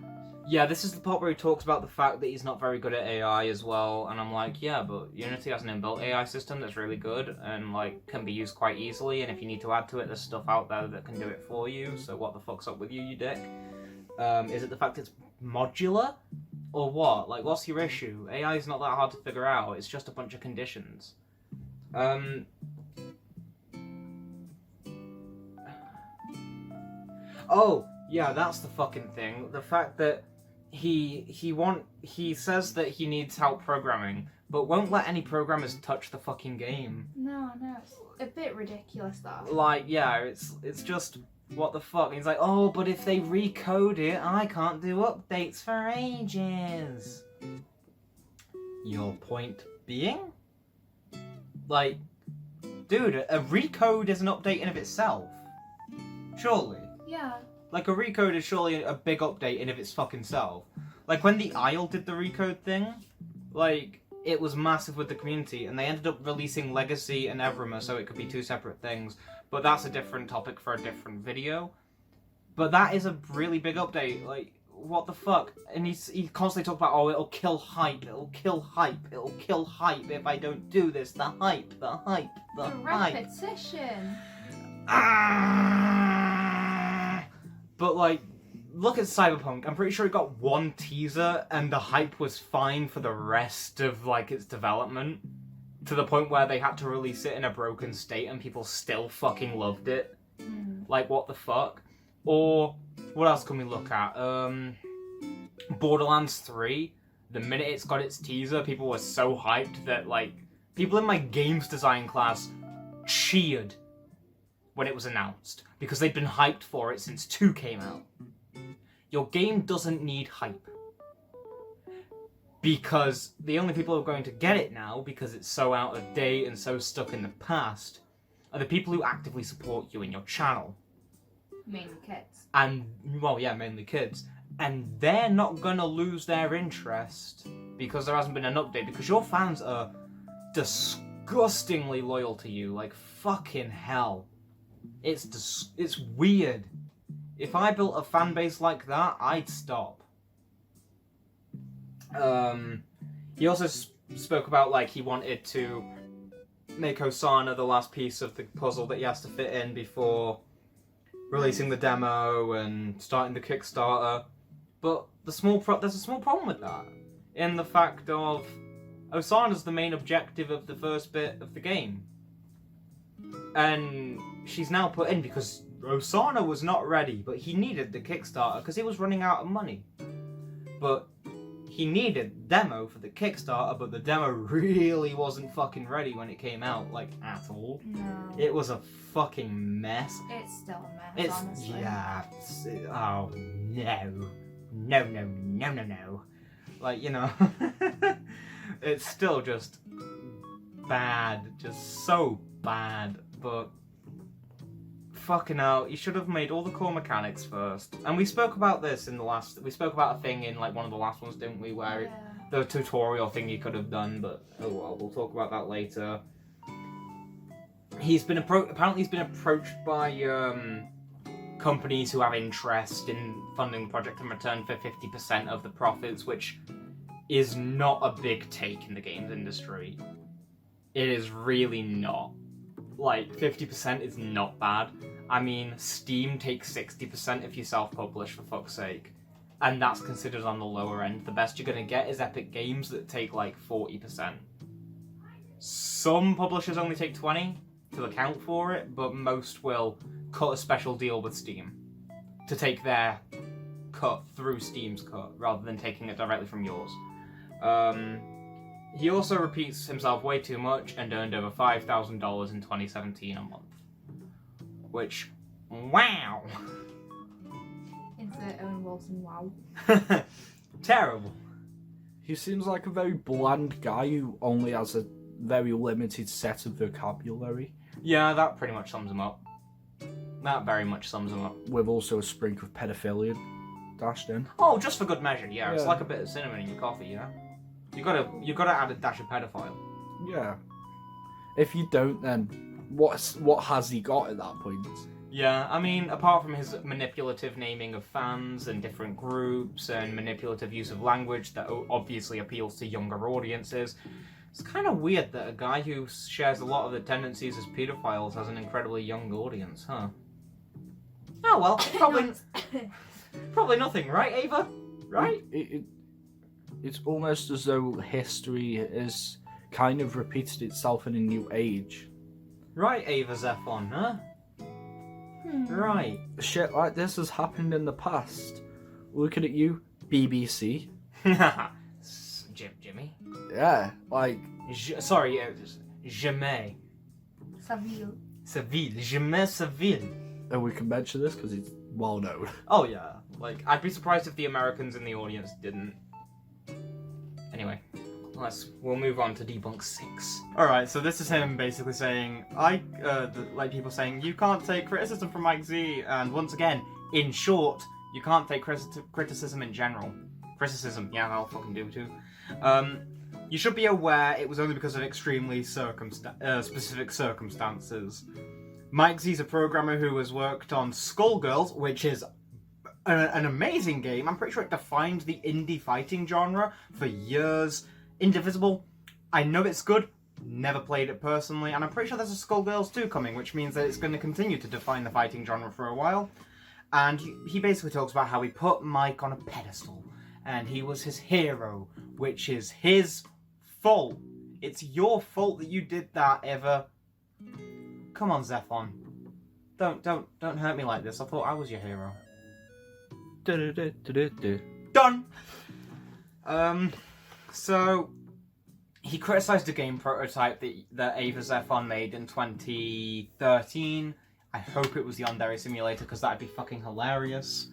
Yeah, this is the part where he talks about the fact that he's not very good at AI as well, and I'm like, yeah, but Unity has an inbuilt AI system that's really good, and, like, can be used quite easily, and if you need to add to it, there's stuff out there that can do it for you, so what the fuck's up with you, you dick? Is it the fact it's modular? Or what? Like, what's your issue? AI is not that hard to figure out, it's just a bunch of conditions. Oh, yeah, that's the fucking thing. The fact that he says that he needs help programming, but won't let any programmers touch the fucking game. No, it's a bit ridiculous, that. Like, yeah, it's just, what the fuck? He's like, oh, but if they recode it, I can't do updates for ages. Your point being? Like, dude, a recode is an update in of itself. Surely. Yeah. Like, a recode is surely a big update in of its fucking self. Like, when the Isle did the recode thing, like, it was massive with the community, and they ended up releasing Legacy and Evrima, so it could be two separate things. But that's a different topic for a different video. But that is a really big update, like, what the fuck? And he constantly talks about, oh, it'll kill hype, it'll kill hype, it'll kill hype if I don't do this, the hype, the hype, the hype. Repetition. But, like, look at Cyberpunk. I'm pretty sure it got one teaser, and the hype was fine for the rest of, like, its development. To the point where they had to release it in a broken state, and people still fucking loved it. Like, what the fuck? Or, what else can we look at? Borderlands 3. The minute it's got its teaser, people were so hyped that, like, people in my games design class cheered when it was announced, because they'd been hyped for it since 2 came out. Your game doesn't need hype. Because the only people who are going to get it now, because it's so out of date and so stuck in the past, are the people who actively support you in your channel. Mainly kids. And, well, yeah, mainly kids. And they're not gonna lose their interest because there hasn't been an update, because your fans are disgustingly loyal to you, like fucking hell. It's weird. If I built a fan base like that, I'd stop. He also spoke about, like, he wanted to make Hosanna the last piece of the puzzle that he has to fit in before releasing the demo and starting the Kickstarter. But there's a small problem with that, in the fact of Hosanna's the main objective of the first bit of the game. And she's now put in because Hosanna was not ready, but he needed the Kickstarter because he was running out of money. But he needed demo for the Kickstarter, but the demo really wasn't fucking ready when it came out, like, at all. No. It was a fucking mess. It's still a mess, honestly. Yeah. Oh, no. No. Like, you know. It's still just bad. Just so bad. But fucking hell, you should have made all the core mechanics first. And we spoke about this in the last... We spoke about a thing in, like, one of the last ones, didn't we? Where the tutorial thing you could have done, but oh well, we'll talk about that later. Apparently he's been approached by companies who have interest in funding the project in return for 50% of the profits, which is not a big take in the games industry. It is really not. Like, 50% is not bad. I mean, Steam takes 60% if you self-publish, for fuck's sake. And that's considered on the lower end. The best you're gonna get is Epic Games that take, like, 40%. Some publishers only take 20. to account for it, but most will cut a special deal with Steam to take their cut through Steam's cut rather than taking it directly from yours. He also repeats himself way too much and earned over $5,000 in 2017 a month. Which, wow! Insert Owen Wilson, wow. Terrible. He seems like a very bland guy who only has a very limited set of vocabulary, Yeah, that pretty much sums him up. That very much sums him up. with also a sprinkle of pedophilia dashed in. Oh, just for good measure, yeah. It's Yeah. like a bit of cinnamon in your coffee, you know? You gotta add a dash of pedophile. Yeah. If you don't, then what has he got at that point? Yeah, I mean, apart from his manipulative naming of fans and different groups and manipulative use of language that obviously appeals to younger audiences, it's kind of weird that a guy who shares a lot of the tendencies as pedophiles has an incredibly young audience, huh? Oh well, probably nothing, right, Ava? Right? It's almost as though history has kind of repeated itself in a new age. Right, Ava Zephon, huh? Right. Shit like this has happened in the past. Looking at you, BBC. Jimmy? Yeah, like... Sorry, jamais. Saville. Seville. Jamais Seville. And we can mention this because it's well known. Oh yeah. Like, I'd be surprised if the Americans in the audience didn't. Anyway, we'll move on to Debunk 6. Alright, so this is him basically saying, like people saying, you can't take criticism from Mike Z, and once again, in short, you can't take criticism in general. Criticism, yeah, I'll fucking do too. You should be aware it was only because of extremely specific circumstances. Mike Z's a programmer who has worked on Skullgirls, which is an amazing game. I'm pretty sure it defined the indie fighting genre for years. Indivisible, I know it's good, never played it personally, and I'm pretty sure there's a Skullgirls 2 coming, which means that it's going to continue to define the fighting genre for a while. And he basically talks about how he put Mike on a pedestal, and he was his hero, which is his fault. It's your fault that you did that, Eva. Come on, Zephon. Don't hurt me like this. I thought I was your hero. Done! So, he criticised a game prototype that Ava Zephon made in 2013. I hope it was Yandere Simulator, because that'd be fucking hilarious.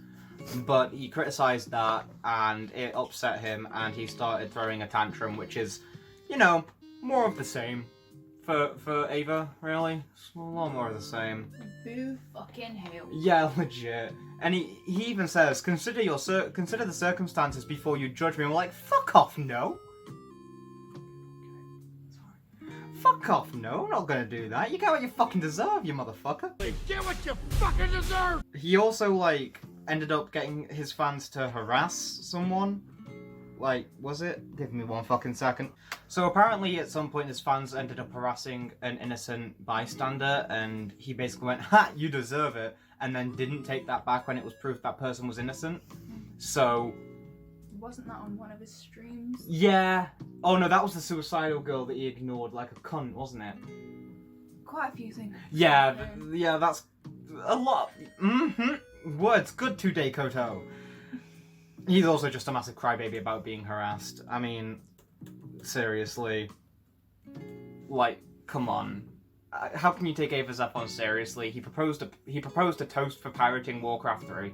But he criticised that, and it upset him, and he started throwing a tantrum, which is, you know, more of the same for Ava, really. It's a lot more of the same. Boo fucking hell. Yeah, legit. And he even says, consider the circumstances before you judge me. And we're like, fuck off, no. Fuck off, no. I'm not gonna do that. You get what you fucking deserve, you motherfucker. Get what you fucking deserve! He also, like, ended up getting his fans to harass someone. Like, was it? Give me one fucking second. So apparently at some point his fans ended up harassing an innocent bystander, and he basically went, ha, you deserve it, and then didn't take that back when it was proved that person was innocent. So... Wasn't that on one of his streams? Yeah. Oh no, that was the suicidal girl that he ignored like a cunt, wasn't it? Quite a few things. Yeah, yeah, that's a lot. Words, good today, Koto. He's also just a massive crybaby about being harassed. I mean, seriously. Like, come on. How can you take Ava Zephon seriously? He proposed a toast for pirating Warcraft 3.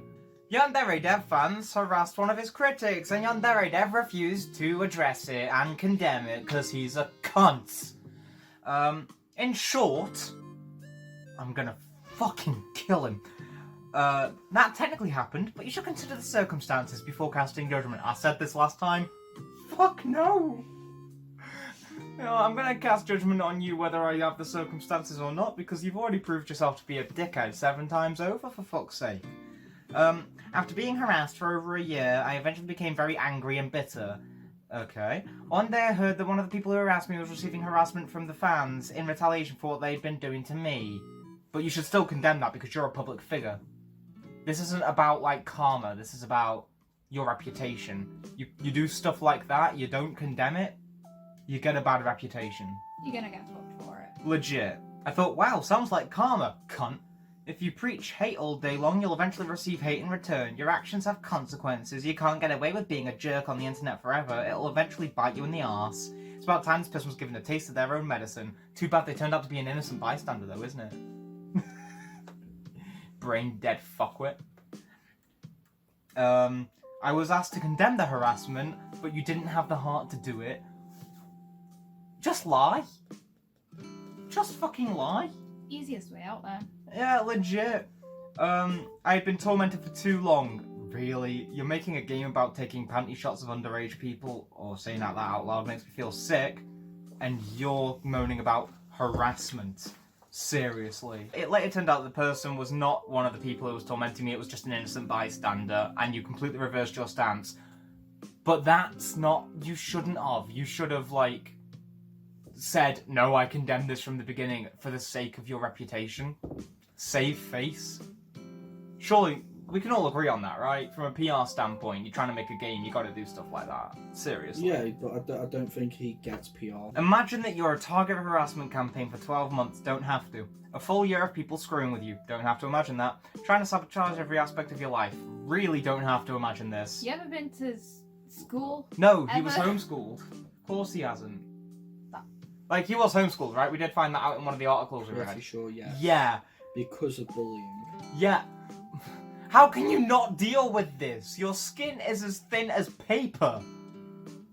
YandereDev fans harassed one of his critics, and YandereDev refused to address it and condemn it because he's a cunt. In short, I'm gonna fucking kill him. That technically happened, but you should consider the circumstances before casting judgment. I said this last time. Fuck no! You know, I'm gonna cast judgment on you whether I have the circumstances or not, because you've already proved yourself to be a dickhead 7 times over, for fuck's sake. After being harassed for over a year, I eventually became very angry and bitter. Okay. One day I heard that one of the people who harassed me was receiving harassment from the fans in retaliation for what they'd been doing to me. But you should still condemn that because you're a public figure. This isn't about, like, karma. This is about your reputation. You do stuff like that, you don't condemn it, you get a bad reputation. You're gonna get fucked for it. Legit. I thought, wow, sounds like karma, cunt. If you preach hate all day long, you'll eventually receive hate in return. Your actions have consequences. You can't get away with being a jerk on the internet forever. It'll eventually bite you in the arse. It's about time this person was given a taste of their own medicine. Too bad they turned out to be an innocent bystander, though, isn't it? Brain dead fuckwit. I was asked to condemn the harassment, but you didn't have the heart to do it. Just lie. Just fucking lie. Easiest way out there. Yeah, legit. I'd been tormented for too long. Really? You're making a game about taking panty shots of underage people, or saying that out loud makes me feel sick, and you're moaning about harassment. Seriously. It later turned out the person was not one of the people who was tormenting me, it was just an innocent bystander, and you completely reversed your stance. But that's not... You shouldn't have. You should have, like, said, no, I condemn this from the beginning for the sake of your reputation. Save face. Surely, we can all agree on that, right? From a PR standpoint, you're trying to make a game, you gotta do stuff like that. Seriously. Yeah, but I don't think he gets PR. Imagine that you're a target harassment campaign for 12 months, don't have to. A full year of people screwing with you, don't have to imagine that. Trying to sabotage every aspect of your life, really don't have to imagine this. You ever been to school? No, he ever? was homeschooled. Of course he hasn't. Like, he was homeschooled, right? We did find that out in one of the articles we read. Pretty sure, yeah. Yeah. Because of bullying. Yeah. How can you not deal with this? Your skin is as thin as paper.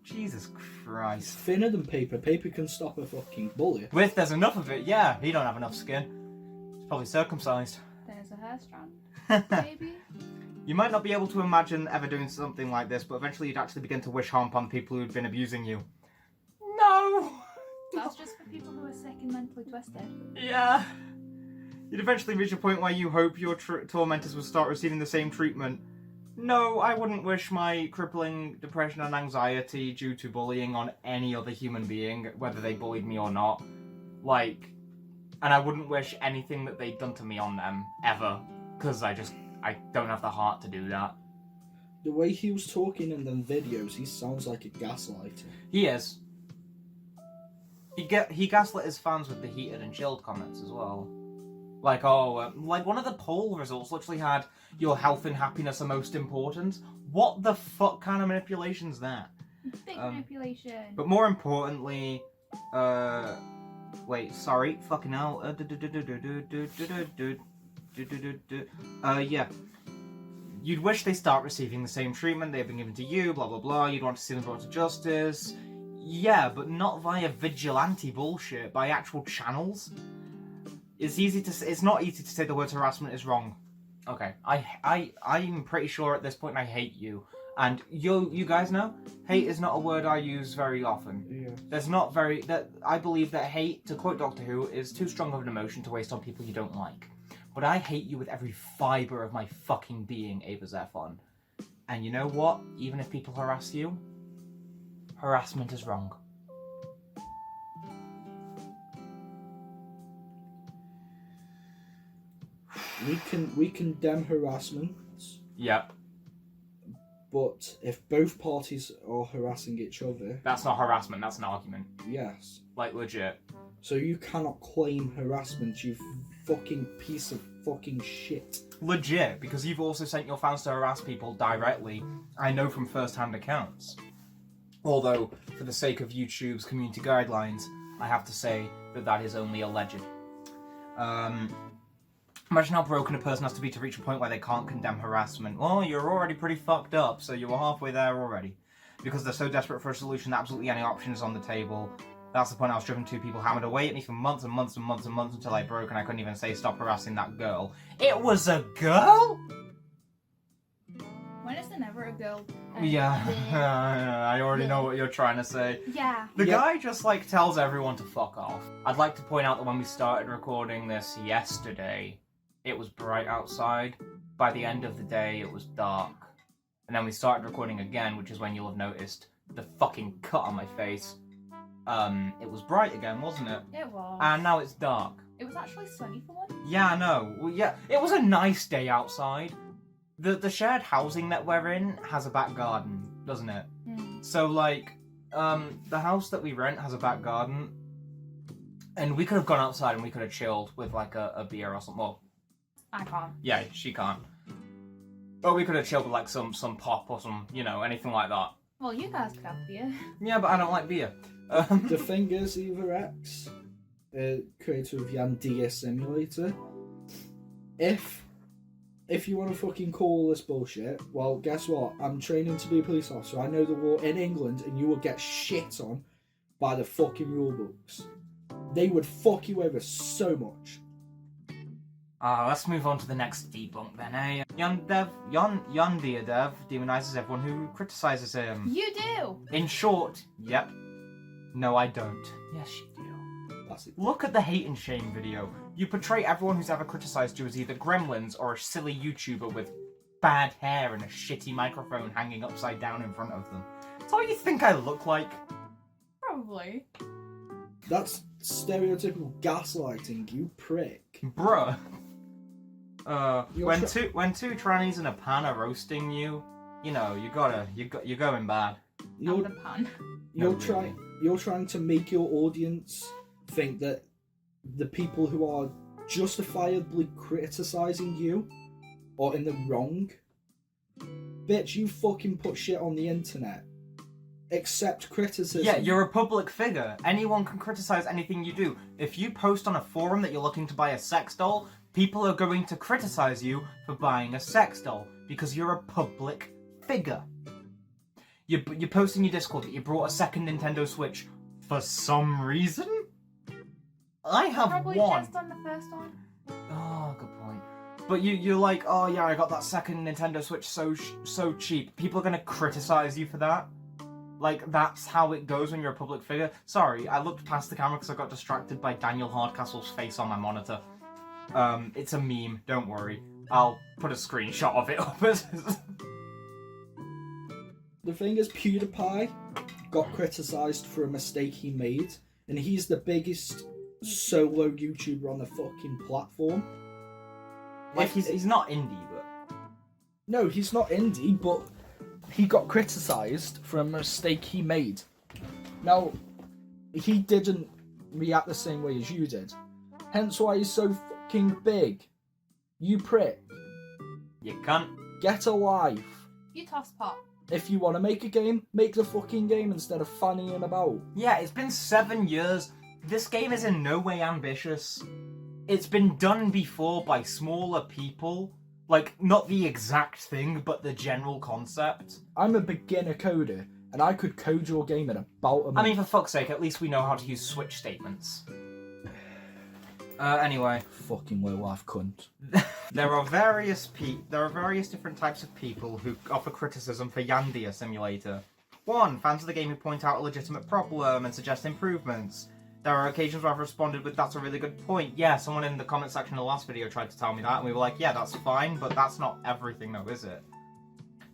Jesus Christ. It's thinner than paper. Paper can stop a fucking bully. If there's enough of it, yeah. He don't have enough skin. He's probably circumcised. There's a hair strand. Maybe. You might not be able to imagine ever doing something like this, but eventually you'd actually begin to wish harm upon people who'd been abusing you. No! That's just for people who are sick and mentally twisted. Yeah. You'd eventually reach a point where you hope your tormentors would start receiving the same treatment. No, I wouldn't wish my crippling depression and anxiety due to bullying on any other human being, whether they bullied me or not. Like, and I wouldn't wish anything that they'd done to me on them, ever. Because I don't have the heart to do that. The way he was talking in them videos, he sounds like a gaslighter. He is. He gaslit his fans with the heated and chilled comments as well. Like, like one of the poll results literally had, your health and happiness are most important. What the fuck kind of manipulation's that? Big manipulation. But more importantly, wait, sorry, fucking hell. Yeah. You'd wish they start receiving the same treatment they've been given to you, blah blah blah. You'd want to see them brought to justice. Yeah, but not via vigilante bullshit, by actual channels. It's not easy to say the word harassment is wrong. Okay, I'm pretty sure at this point I hate you. And you guys know, hate is not a word I use very often. Yeah. I believe that hate, to quote Doctor Who, is too strong of an emotion to waste on people you don't like. But I hate you with every fibre of my fucking being, Ava Zephon. And you know what? Even if people harass you, harassment is wrong. We condemn harassment. Yep. But if both parties are harassing each other... That's not harassment, that's an argument. Yes. Like, legit. So you cannot claim harassment, you fucking piece of fucking shit. Legit, because you've also sent your fans to harass people directly, I know from first-hand accounts. Although, for the sake of YouTube's community guidelines, I have to say that that is only alleged. Imagine how broken a person has to be to reach a point where they can't condemn harassment. Well, you're already pretty fucked up, so you were halfway there already. Because they're so desperate for a solution that absolutely any option is on the table. That's the point I was driven to. People hammered away at me for months and months and months and months until I broke and I couldn't even say stop harassing that girl. It was a girl?! When is there never a girl? Yeah, I already know what you're trying to say. Yeah. The guy just, like, tells everyone to fuck off. I'd like to point out that when we started recording this yesterday, it was bright outside. By the end of the day, it was dark. And then we started recording again, which is when you'll have noticed the fucking cut on my face. It was bright again, wasn't it? It was. And now it's dark. It was actually sunny for once. Yeah, I know. Well, yeah, it was a nice day outside. The shared housing that we're in has a back garden, doesn't it? So, like, the house that we rent has a back garden. And we could have gone outside and we could have chilled with like a beer or something. Well, I can't. yeah, she can't. But we could have chilled with like some pop or some, you know, anything like that. Well, you guys could have beer. Yeah, but I don't like beer. The thing is, Eva X, creator of Yandere Simulator, if you want to fucking call this bullshit, well, guess what? I'm training to be a police officer. I know the law in England, and you will get shit on by the fucking rule books. They would fuck you over so much. Let's move on to the next debunk then, eh? YandereDev demonizes everyone who criticizes him. You do! In short, yep. No, I don't. Yes, you do. Look at the hate and shame video. You portray everyone who's ever criticized you as either gremlins or a silly YouTuber with bad hair and a shitty microphone hanging upside down in front of them. That's all you think I look like? Probably. That's stereotypical gaslighting, you prick. Bruh. When two trannies and a pan are roasting you, you know, you're going bad. I'm the pan. You're trying to make your audience think that the people who are justifiably criticizing you are in the wrong. Bitch, you fucking put shit on the internet. Accept criticism. Yeah, you're a public figure. Anyone can criticize anything you do. If you post on a forum that you're looking to buy a sex doll, people are going to criticize you for buying a sex doll because you're a public figure. You post in your Discord that you brought a second Nintendo Switch for some reason? I have Probably one. just on the first one. Oh, good point. But you're like, oh yeah, I got that second Nintendo Switch so cheap. People are gonna criticize you for that. Like, that's how it goes when you're a public figure. Sorry, I looked past the camera because I got distracted by Daniel Hardcastle's face on my monitor. It's a meme, don't worry. I'll put a screenshot of it up. The thing is, PewDiePie got criticised for a mistake he made, and he's the biggest solo YouTuber on the fucking platform. Like, he's not indie, but... No, he's not indie, but he got criticised for a mistake he made. Now, he didn't react the same way as you did. Hence why he's so fucking big. You prick. You can't. Get a life. You toss pot. If you want to make a game, make the fucking game instead of fannying about. Yeah, it's been 7 years. This game is in no way ambitious. It's been done before by smaller people. Like, not the exact thing, but the general concept. I'm a beginner coder, and I could code your game in about a month. I mean, for fuck's sake, at least we know how to use switch statements. Anyway. Fucking low-life cunt. There are various different types of people who offer criticism for Yandere Simulator. 1. Fans of the game who point out a legitimate problem and suggest improvements. There are occasions where I've responded with, that's a really good point. Yeah, someone in the comment section of the last video tried to tell me that, and we were like, yeah, that's fine, but that's not everything though, is it?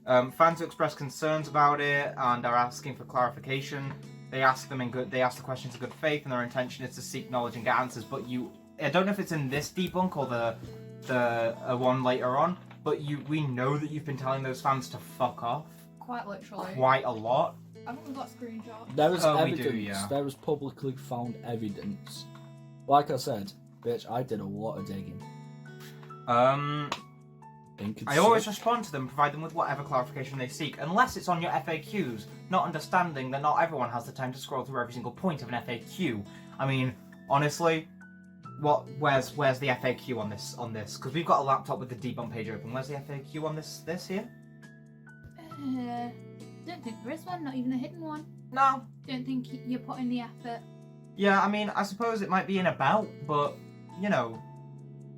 Fans who express concerns about it and are asking for clarification. They ask the questions in good faith, and their intention is to seek knowledge and get answers, but I don't know if it's in this debunk or the one later on, but we know that you've been telling those fans to fuck off. Quite literally. Quite a lot. I've only got screenshots. There is evidence. We do, yeah. There is publicly found evidence. Like I said, bitch, I did a lot of digging. I always respond to them, provide them with whatever clarification they seek, unless it's on your FAQs, not understanding that not everyone has the time to scroll through every single point of an FAQ. I mean, honestly, where's the FAQ on this? Because we've got a laptop with the debunk page open. Where's the FAQ on this here? Don't think there is one, not even a hidden one. No. Don't think you're putting the effort. Yeah, I mean, I suppose it might be in about, but, you know,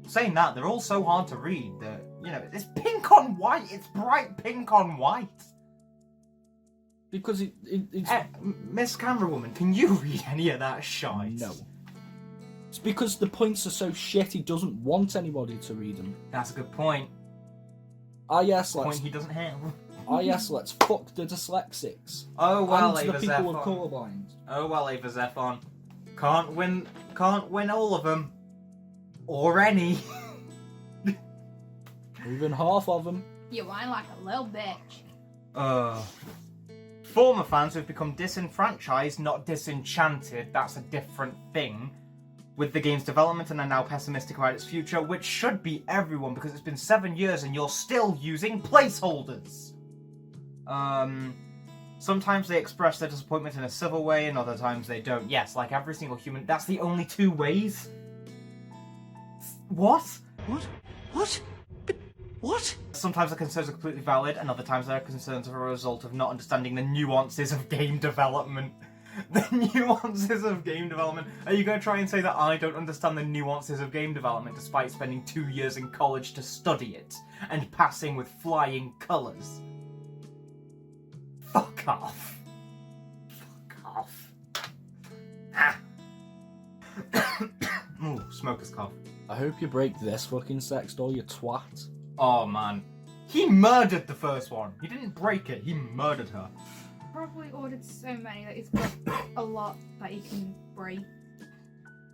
saying that, they're all so hard to read that, you know, it's pink on white. It's bright pink on white. Because it's... Miss Camera Woman, can you read any of that shite? No. It's because the points are so shit he doesn't want anybody to read them. That's a good point. Point he doesn't have. Let's fuck the dyslexics. Oh well, and Ava the people with Zephon. colourblind. Oh well, Ava Zephon. Can't win all of them. Or any. Even half of them. You whine like a little bitch. Former fans who've become disenfranchised, not disenchanted, that's a different thing, with the game's development and are now pessimistic about its future, which should be everyone because it's been 7 years and you're still using placeholders. Sometimes they express their disappointment in a civil way and other times they don't. Yes, like every single human. That's the only 2 ways? What? What? But what? Sometimes the concerns are completely valid and other times their concerns are a result of not understanding the nuances of game development. The nuances of game development. Are you going to try and say that I don't understand the nuances of game development despite spending 2 years in college to study it and passing with flying colours? Fuck off. Fuck off. Ah. Ooh, smoker's cough. I hope you break this fucking sex doll, you twat. Oh man. He murdered the first one. He didn't break it, he murdered her. Probably ordered so many that he's got a lot that he can break.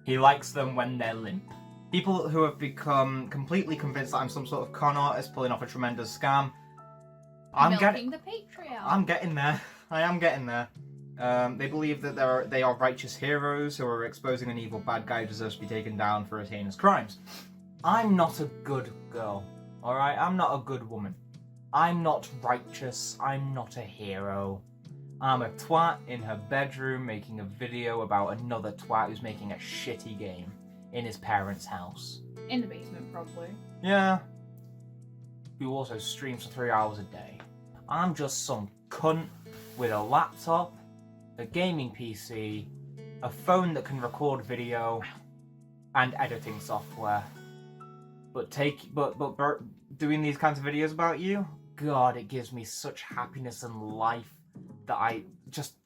He likes them when they're limp. People who have become completely convinced that I'm some sort of con artist pulling off a tremendous scam. Milking the Patreon. I'm getting there. I am getting there. They believe that they are righteous heroes who are exposing an evil bad guy who deserves to be taken down for his heinous crimes. I'm not a good girl, alright? I'm not a good woman. I'm not righteous. I'm not a hero. I'm a twat in her bedroom making a video about another twat who's making a shitty game in his parents' house. In the basement, probably. Yeah. Who also streams for 3 hours a day. I'm just some cunt with a laptop, a gaming PC, a phone that can record video, and editing software. But doing these kinds of videos about you, God, it gives me such happiness and life that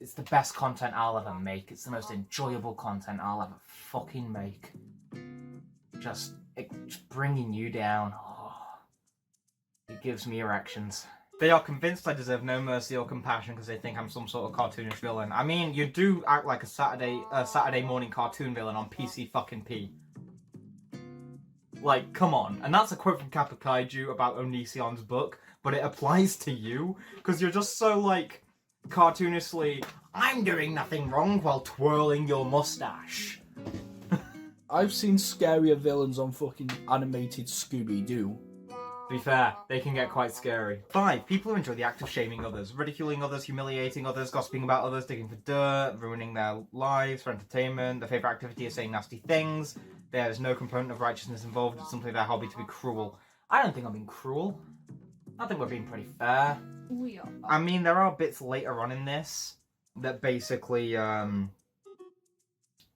it's the best content I'll ever make. It's the most enjoyable content I'll ever fucking make. Just bringing you down. Oh, it gives me erections. They are convinced I deserve no mercy or compassion because they think I'm some sort of cartoonish villain. I mean, you do act like a Saturday morning cartoon villain on PC fucking P. Like, come on. And that's a quote from Kappa Kaiju about Onision's book, but it applies to you because you're just so, like, cartoonishly, I'm doing nothing wrong while twirling your mustache. I've seen scarier villains on fucking animated Scooby-Doo. To be fair, they can get quite scary. 5. People who enjoy the act of shaming others, ridiculing others, humiliating others, gossiping about others, digging for dirt, ruining their lives for entertainment. Their favourite activity is saying nasty things. There is no component of righteousness involved. It's simply their hobby to be cruel. I don't think I'm being cruel. I think we're being pretty fair. We are. I mean, there are bits later on in this that basically,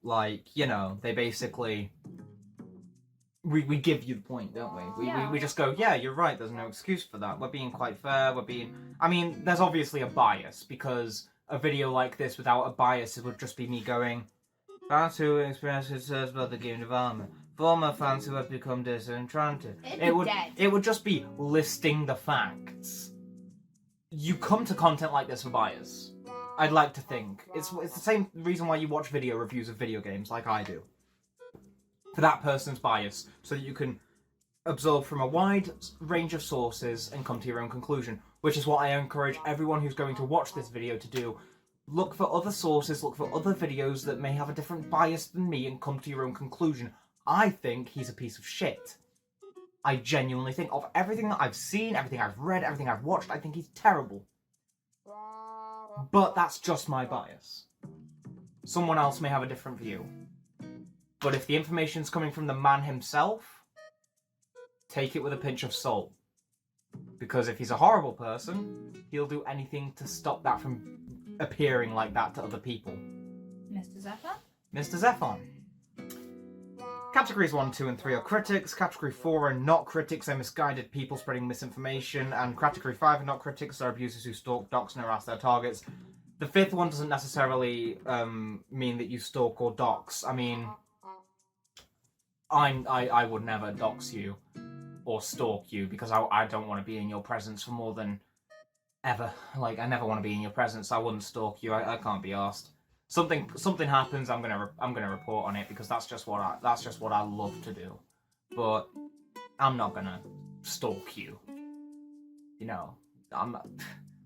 like, you know, they basically... We give you the point, don't we? We just go, yeah, you're right, there's no excuse for that. We're being quite fair, I mean, there's obviously a bias, because a video like this without a bias, it would just be me going, fans who express concerns about the game development, former fans who have become disenchanted. It would just be listing the facts. You come to content like this for bias. I'd like to think. It's the same reason why you watch video reviews of video games, like I do. For that person's bias, so that you can absorb from a wide range of sources and come to your own conclusion, which is what I encourage everyone who's going to watch this video to do. Look for other sources, look for other videos that may have a different bias than me and come to your own conclusion. I think he's a piece of shit. I genuinely think, of everything that I've seen, everything I've read, everything I've watched, I think he's terrible. But that's just my bias. Someone else may have a different view. But if the information's coming from the man himself, take it with a pinch of salt. Because if he's a horrible person, he'll do anything to stop that from appearing like that to other people. Mr. Zephon? Mr. Zephon. Categories 1, 2, and 3 are critics. Category 4 are not critics, they're misguided people spreading misinformation. And Category 5 are not critics, they're abusers who stalk, dox, and harass their targets. The 5th one doesn't necessarily mean that you stalk or dox. I mean... I would never dox you or stalk you because I don't want to be in your presence for more than ever. Like, I never want to be in your presence. I wouldn't stalk you. I can't be asked. Something happens, I'm gonna report on it because that's just what I love to do. But I'm not gonna stalk you. You know,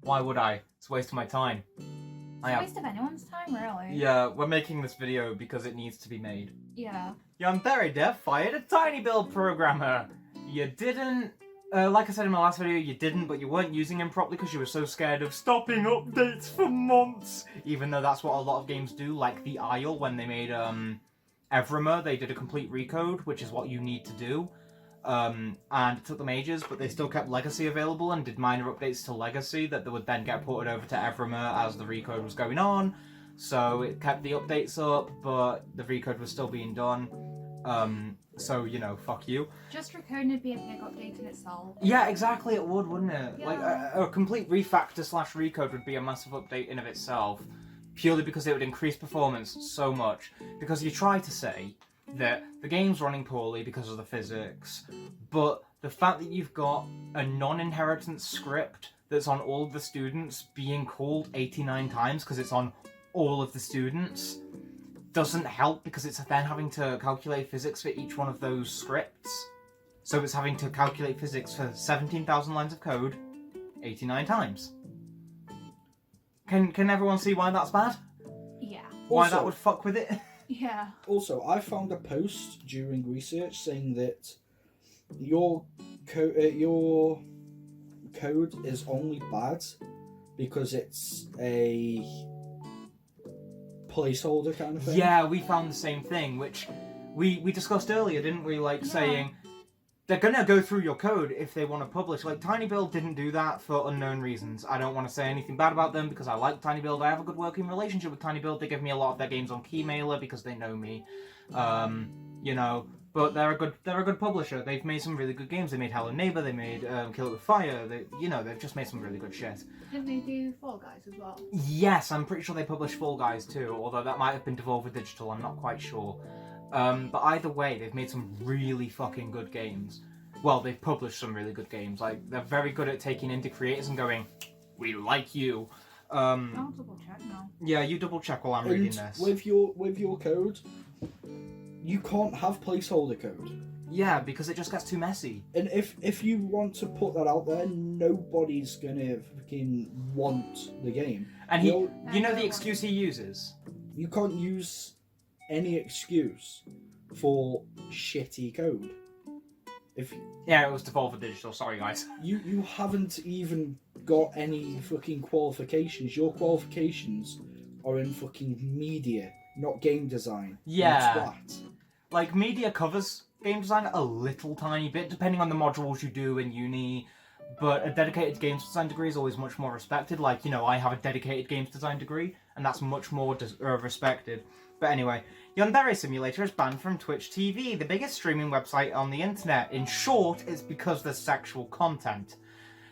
why would I? It's a waste of my time. It's a waste of anyone's time, really. Yeah, we're making this video because it needs to be made. Yeah. YandereDev fired a tinyBuild programmer. You didn't, like I said in my last video, you didn't, but you weren't using him properly because you were so scared of stopping updates for months. Even though that's what a lot of games do, like The Isle, when they made Evremer, they did a complete recode, which is what you need to do. And it took them ages, but they still kept Legacy available and did minor updates to Legacy that would then get ported over to Evremer as the recode was going on. So it kept the updates up, but the recode was still being done. So, you know, fuck you. Just recoding would be a big update in itself. Yeah, exactly, it would, wouldn't it? Yeah. Like, a complete refactor / recode would be a massive update in of itself, purely because it would increase performance so much. Because you try to say that the game's running poorly because of the physics, but the fact that you've got a non-inheritance script that's on all of the students being called 89 times because it's on all of the students doesn't help, because it's then having to calculate physics for each one of those scripts. So it's having to calculate physics for 17,000 lines of code 89 times. Can everyone see why that's bad? Yeah. Why Also- that would fuck with it? Yeah. Also, I found a post during research saying that your code is only bad because it's a placeholder kind of thing. Yeah, we found the same thing, which we discussed earlier, didn't we? Like, saying they're gonna go through your code if they want to publish. Like, tinyBuild didn't do that for unknown reasons. I don't want to say anything bad about them because I like tinyBuild. I have a good working relationship with tinyBuild. They give me a lot of their games on Keymailer because they know me. You know, but they're a good publisher. They've made some really good games. They made Hello Neighbor. They made Kill It With Fire. They've just made some really good shit. Didn't they do Fall Guys as well? Yes, I'm pretty sure they published Fall Guys too, although that might have been Devolver Digital, I'm not quite sure. But either way, they've made some really fucking good games. Well, they've published some really good games. Like, they're very good at taking indie creators and going, we like you. I'll double check now. Yeah, you double check while I'm reading this. With your code, you can't have placeholder code. Yeah, because it just gets too messy. And if you want to put that out there, nobody's gonna fucking want the game. And you know the excuse he uses? You can't use any excuse for shitty code. Yeah, it was Devolver Digital, sorry guys. You haven't even got any fucking qualifications. Your qualifications are in fucking media, not game design. Yeah. Twat. Like, media covers game design a little tiny bit, depending on the modules you do in uni, but a dedicated games design degree is always much more respected. Like, you know, I have a dedicated games design degree, and that's much more respected. But anyway, Yandere Simulator is banned from Twitch TV, the biggest streaming website on the internet. In short, it's because there's sexual content.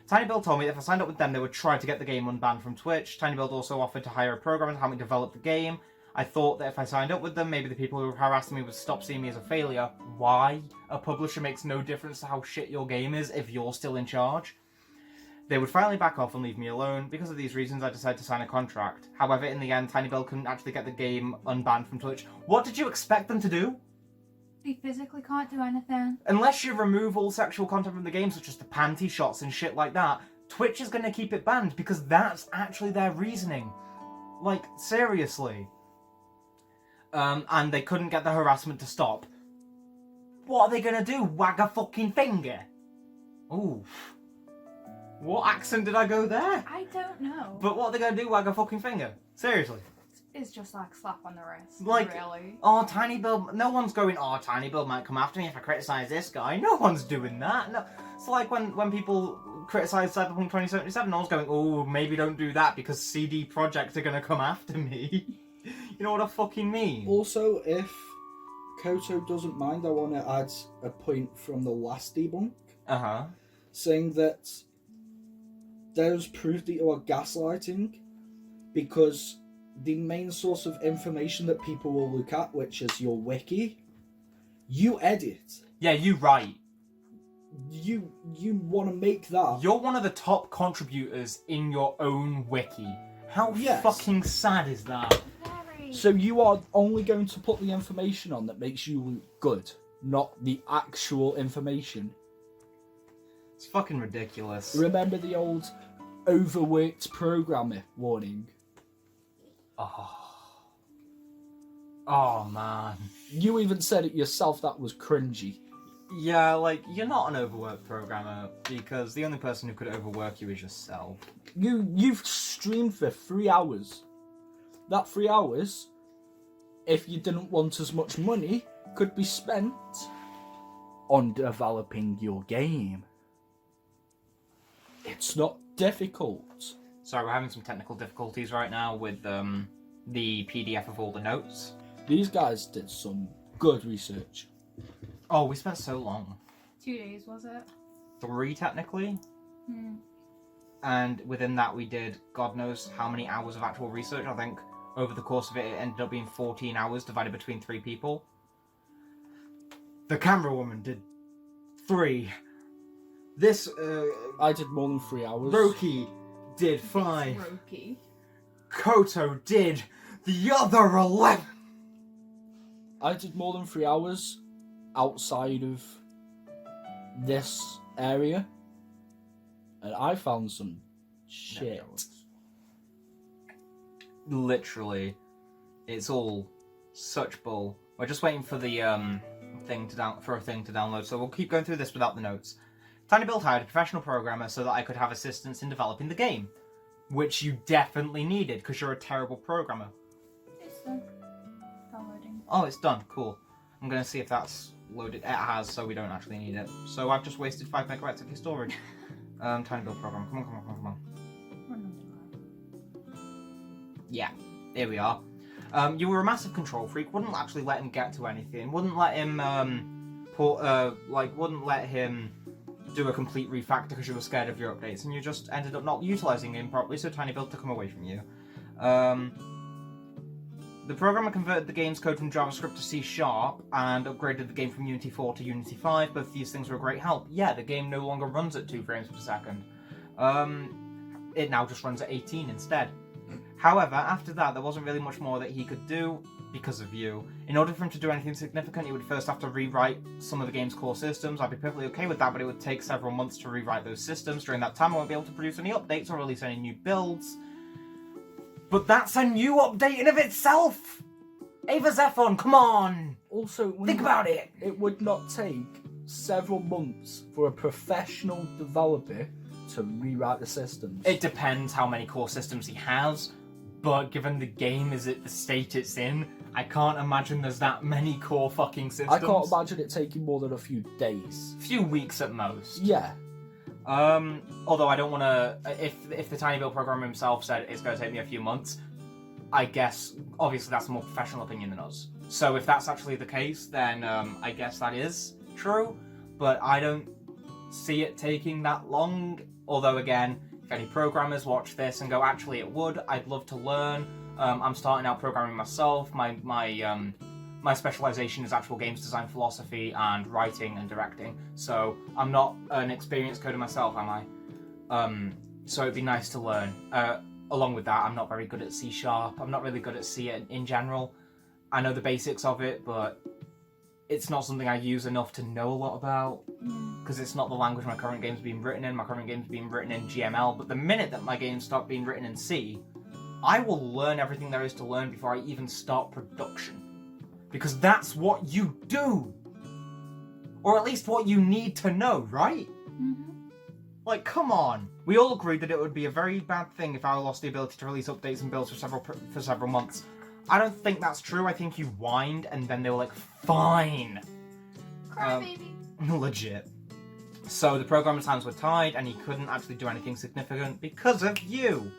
tinyBuild told me that if I signed up with them, they would try to get the game unbanned from Twitch. tinyBuild also offered to hire a programmer to help me develop the game. I thought that if I signed up with them, maybe the people who were harassing me would stop seeing me as a failure. Why? A publisher makes no difference to how shit your game is if you're still in charge. They would finally back off and leave me alone. Because of these reasons, I decided to sign a contract. However, in the end, tinyBuild couldn't actually get the game unbanned from Twitch. What did you expect them to do? They physically can't do anything. Unless you remove all sexual content from the game, such as the panty shots and shit like that, Twitch is going to keep it banned because that's actually their reasoning. Like, seriously. And they couldn't get the harassment to stop. What are they gonna do? Wag a fucking finger? Ooh. What accent did I go there? I don't know. But what are they gonna do? Wag a fucking finger? Seriously. It's just like slap on the wrist. Like, really. oh, tinyBuild. No one's going, oh, tinyBuild might come after me if I criticise this guy. No one's doing that. No. It's like when people criticise Cyberpunk 2077, no one's going, oh, maybe don't do that because CD Projekt are gonna come after me. You know what I fucking mean? Also, if Koto doesn't mind, I want to add a point from the last debunk. Uh-huh. Saying that there's proof that you are gaslighting because the main source of information that people will look at, which is your wiki, you edit. Yeah, you write. You want to make that. You're one of the top contributors in your own wiki. How Yes. fucking sad is that? Very. So you are only going to put the information on that makes you look good, not the actual information. It's fucking ridiculous. Remember the old overworked programmer warning? Oh man. You even said it yourself, that was cringy. Yeah, like, you're not an overworked programmer, because the only person who could overwork you is yourself. You've streamed for 3 hours. That 3 hours, if you didn't want as much money, could be spent on developing your game. It's not difficult. Sorry, we're having some technical difficulties right now with the PDF of all the notes. These guys did some good research. Oh, we spent so long. 2 days, was it? 3 technically. Hmm. And within that we did God knows how many hours of actual research. I think over the course of it, it ended up being 14 hours divided between 3 people. The camera woman did 3. This, I did more than 3 hours. Roki did 5. Roki. Koto did the other 11. I did more than 3 hours outside of this area. And I found some shit. Literally, it's all such bull. We're just waiting for the thing to download, so we'll keep going through this without the notes. tinyBuild hired a professional programmer so that I could have assistance in developing the game, which you definitely needed because you're a terrible programmer. It's done. Downloading. Oh, it's done. Cool. I'm gonna see if that's loaded. It has, so we don't actually need it. So I've just wasted 5 megabytes of your storage. tinyBuild program. Come on. Yeah, here we are. You were a massive control freak. Wouldn't actually let him get to anything. Wouldn't let him wouldn't let him do a complete refactor because you were scared of your updates, and you just ended up not utilizing him properly. So tinyBuild took him away from you. The programmer converted the game's code from JavaScript to C# and upgraded the game from Unity 4 to Unity 5. Both of these things were a great help. Yeah, the game no longer runs at 2 frames per second. It now just runs at 18 instead. However, after that, there wasn't really much more that he could do because of you. In order for him to do anything significant, he would first have to rewrite some of the game's core systems. I'd be perfectly okay with that, but it would take several months to rewrite those systems. During that time, I won't be able to produce any updates or release any new builds. But that's a new update in of itself! Ava Zephon, come on! Also, think about it! It would not take several months for a professional developer to rewrite the systems. It depends how many core systems he has, but given the game is at the state it's in, I can't imagine there's that many core fucking systems. I can't imagine it taking more than a few days. Few weeks at most. Yeah. Although I don't want to... If the tinyBuild programmer himself said it's going to take me a few months, I guess, obviously that's a more professional opinion than us. So if that's actually the case, then I guess that is true, but I don't see it taking that long. Although again, if any programmers watch this and go, actually it would, I'd love to learn. I'm starting out programming myself. My specialization is actual games design philosophy and writing and directing. So I'm not an experienced coder myself, am I? So it'd be nice to learn. Along with that, I'm not very good at C#. I'm not really good at C in general. I know the basics of it, but it's not something I use enough to know a lot about, because it's not the language my current game's being written in. My current game's being written in GML, but the minute that my game stopped being written in C, I will learn everything there is to learn before I even start production. Because that's what you do! Or at least what you need to know, right? Mm-hmm. Like, come on! We all agreed that it would be a very bad thing if I lost the ability to release updates and builds for several months. I don't think that's true. I think you whined and then they were like, fine! Crybaby. Legit. So the programmer's hands were tied and he couldn't actually do anything significant because of you!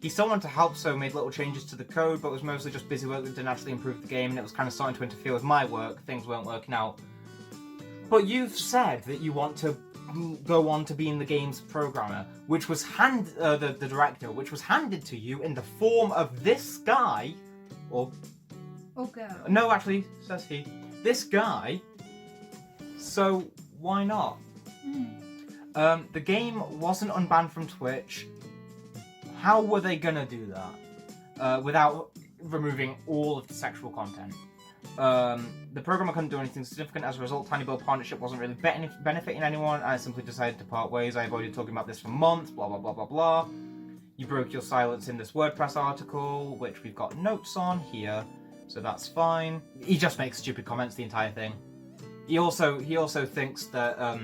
He still wanted to help, so made little changes to the code, but was mostly just busy work that didn't actually improve the game, and it was kind of starting to interfere with my work. Things weren't working out. But you've said that you want to go on to being the game's programmer, which was the director, which was handed to you in the form of this guy, or... Oh, go. No, actually, says he. This guy. So, why not? The game wasn't unbanned from Twitch. How were they gonna do that without removing all of the sexual content? The programmer couldn't do anything significant. As a result, tinyBuild partnership wasn't really benefiting anyone, and I simply decided to part ways. I avoided talking about this for months, blah blah blah blah blah. You broke your silence in this WordPress article, which we've got notes on here. so that's fine. He just makes stupid comments the entire thing. He also thinks that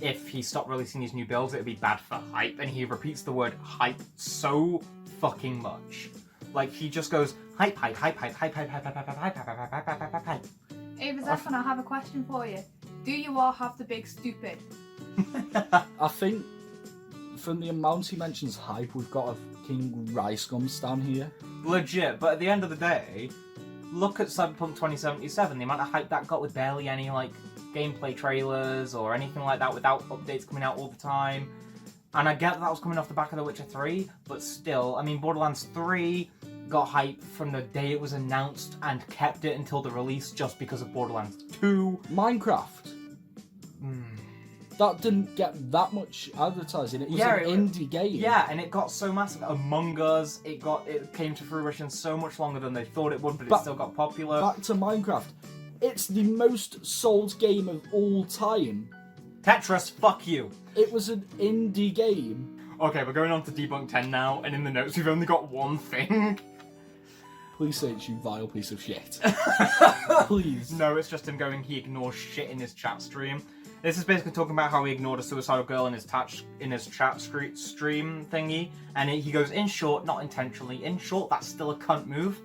if he stopped releasing these new builds, it would be bad for hype, and he repeats the word hype so fucking much. Like, he just goes, hype, hype, hype, hype, hype, hype, hype, hype, hype, hype, hype, hype, hype, hype, hype, hype. Ava Zephan, I have a question for you. Do you all have the big stupid? I think from the amount he mentions hype, we've got a fucking rice gum stand here. Legit, but at the end of the day, look at Cyberpunk 2077, the amount of hype that got with barely any, like, gameplay trailers or anything like that, without updates coming out all the time. And I get that was coming off the back of The Witcher 3, but still, I mean, Borderlands 3 got hype from the day it was announced and kept it until the release just because of Borderlands 2. Minecraft. That didn't get that much advertising. It was an indie game. Yeah, and it got so massive. Among Us, it came to fruition so much longer than they thought it would, but it still got popular. Back to Minecraft. It's the most sold game of all time. Tetris, fuck you. It was an indie game. Okay, we're going on to Debunk 10 now, and in the notes we've only got one thing. Please say it's you vile piece of shit. Please. No, it's just him going, he ignores shit in his chat stream. This is basically talking about how he ignored a suicidal girl in his chat stream thingy, and he goes, in short, not intentionally. In short, that's still a cunt move.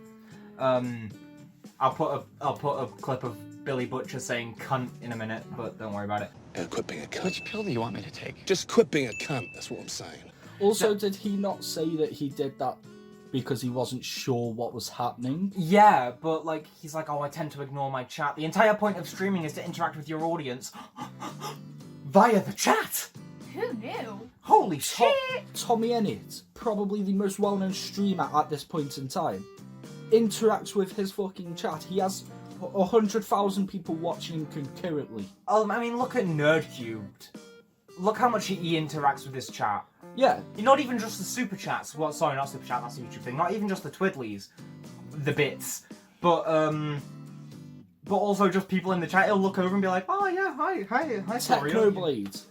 I'll put a clip of Billy Butcher saying cunt in a minute, but don't worry about it. Quit being a cunt. Which pill do you want me to take? Just quit being a cunt, that's what I'm saying. Also, did he not say that he did that because he wasn't sure what was happening? Yeah, but like, he's like, oh, I tend to ignore my chat. The entire point of streaming is to interact with your audience via the chat! Who knew? Holy shit! Tommy Ennett, probably the most well-known streamer at this point in time, interacts with his fucking chat. He has 100,000 people watching concurrently. I mean, look at Nerdcubed. Look how much he interacts with his chat. Yeah. Not even just the super chats. Well, sorry, not super chat. That's a YouTube thing. Not even just the twiddlies, the bits, but also just people in the chat. He'll look over and be like, "Oh yeah, hi, sorry." Technoblade.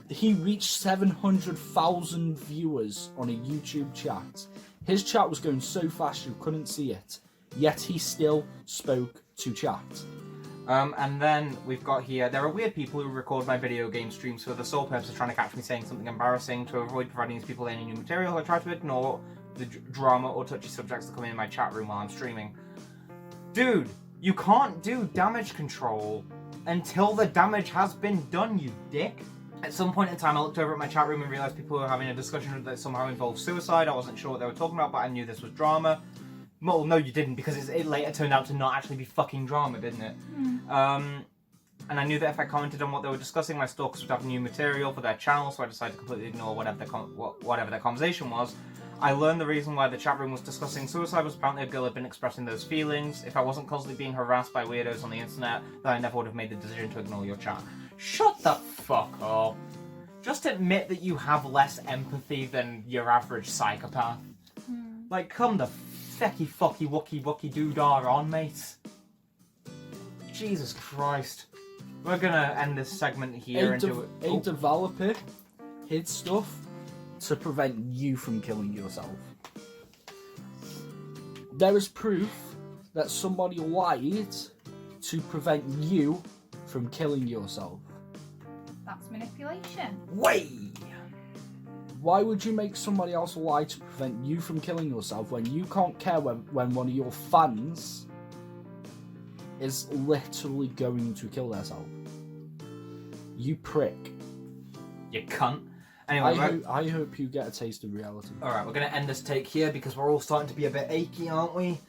He reached 700,000 viewers on a YouTube chat. His chat was going so fast you couldn't see it, yet he still spoke to chat. And then we've got here, there are weird people who record my video game streams for the sole purpose of trying to catch me saying something embarrassing. To avoid providing these people any new material, I try to ignore the drama or touchy subjects that come in my chat room while I'm streaming. Dude, you can't do damage control until the damage has been done, you dick. At some point in time, I looked over at my chat room and realised people were having a discussion that somehow involved suicide. I wasn't sure what they were talking about, but I knew this was drama. Well, no, you didn't, because it later turned out to not actually be fucking drama, didn't it? And I knew that if I commented on what they were discussing, my stalkers would have new material for their channel, so I decided to completely ignore whatever their conversation was. I learned the reason why the chat room was discussing suicide was apparently a girl had been expressing those feelings. If I wasn't constantly being harassed by weirdos on the internet, then I never would have made the decision to ignore your chat. Shut the fuck up. Just admit that you have less empathy than your average psychopath. Like, come the fecky fucky wookie wookie doodah on, mate. Jesus Christ. We're gonna end this segment here and do it. A developer hid stuff to prevent you from killing yourself. There is proof that somebody lied to prevent you from killing yourself. That's manipulation. Way! Why would you make somebody else lie to prevent you from killing yourself when you can't care when one of your fans is literally going to kill themselves? You prick. You cunt. Anyway, I hope you get a taste of reality. Alright, we're going to end this take here because we're all starting to be a bit achy, aren't we?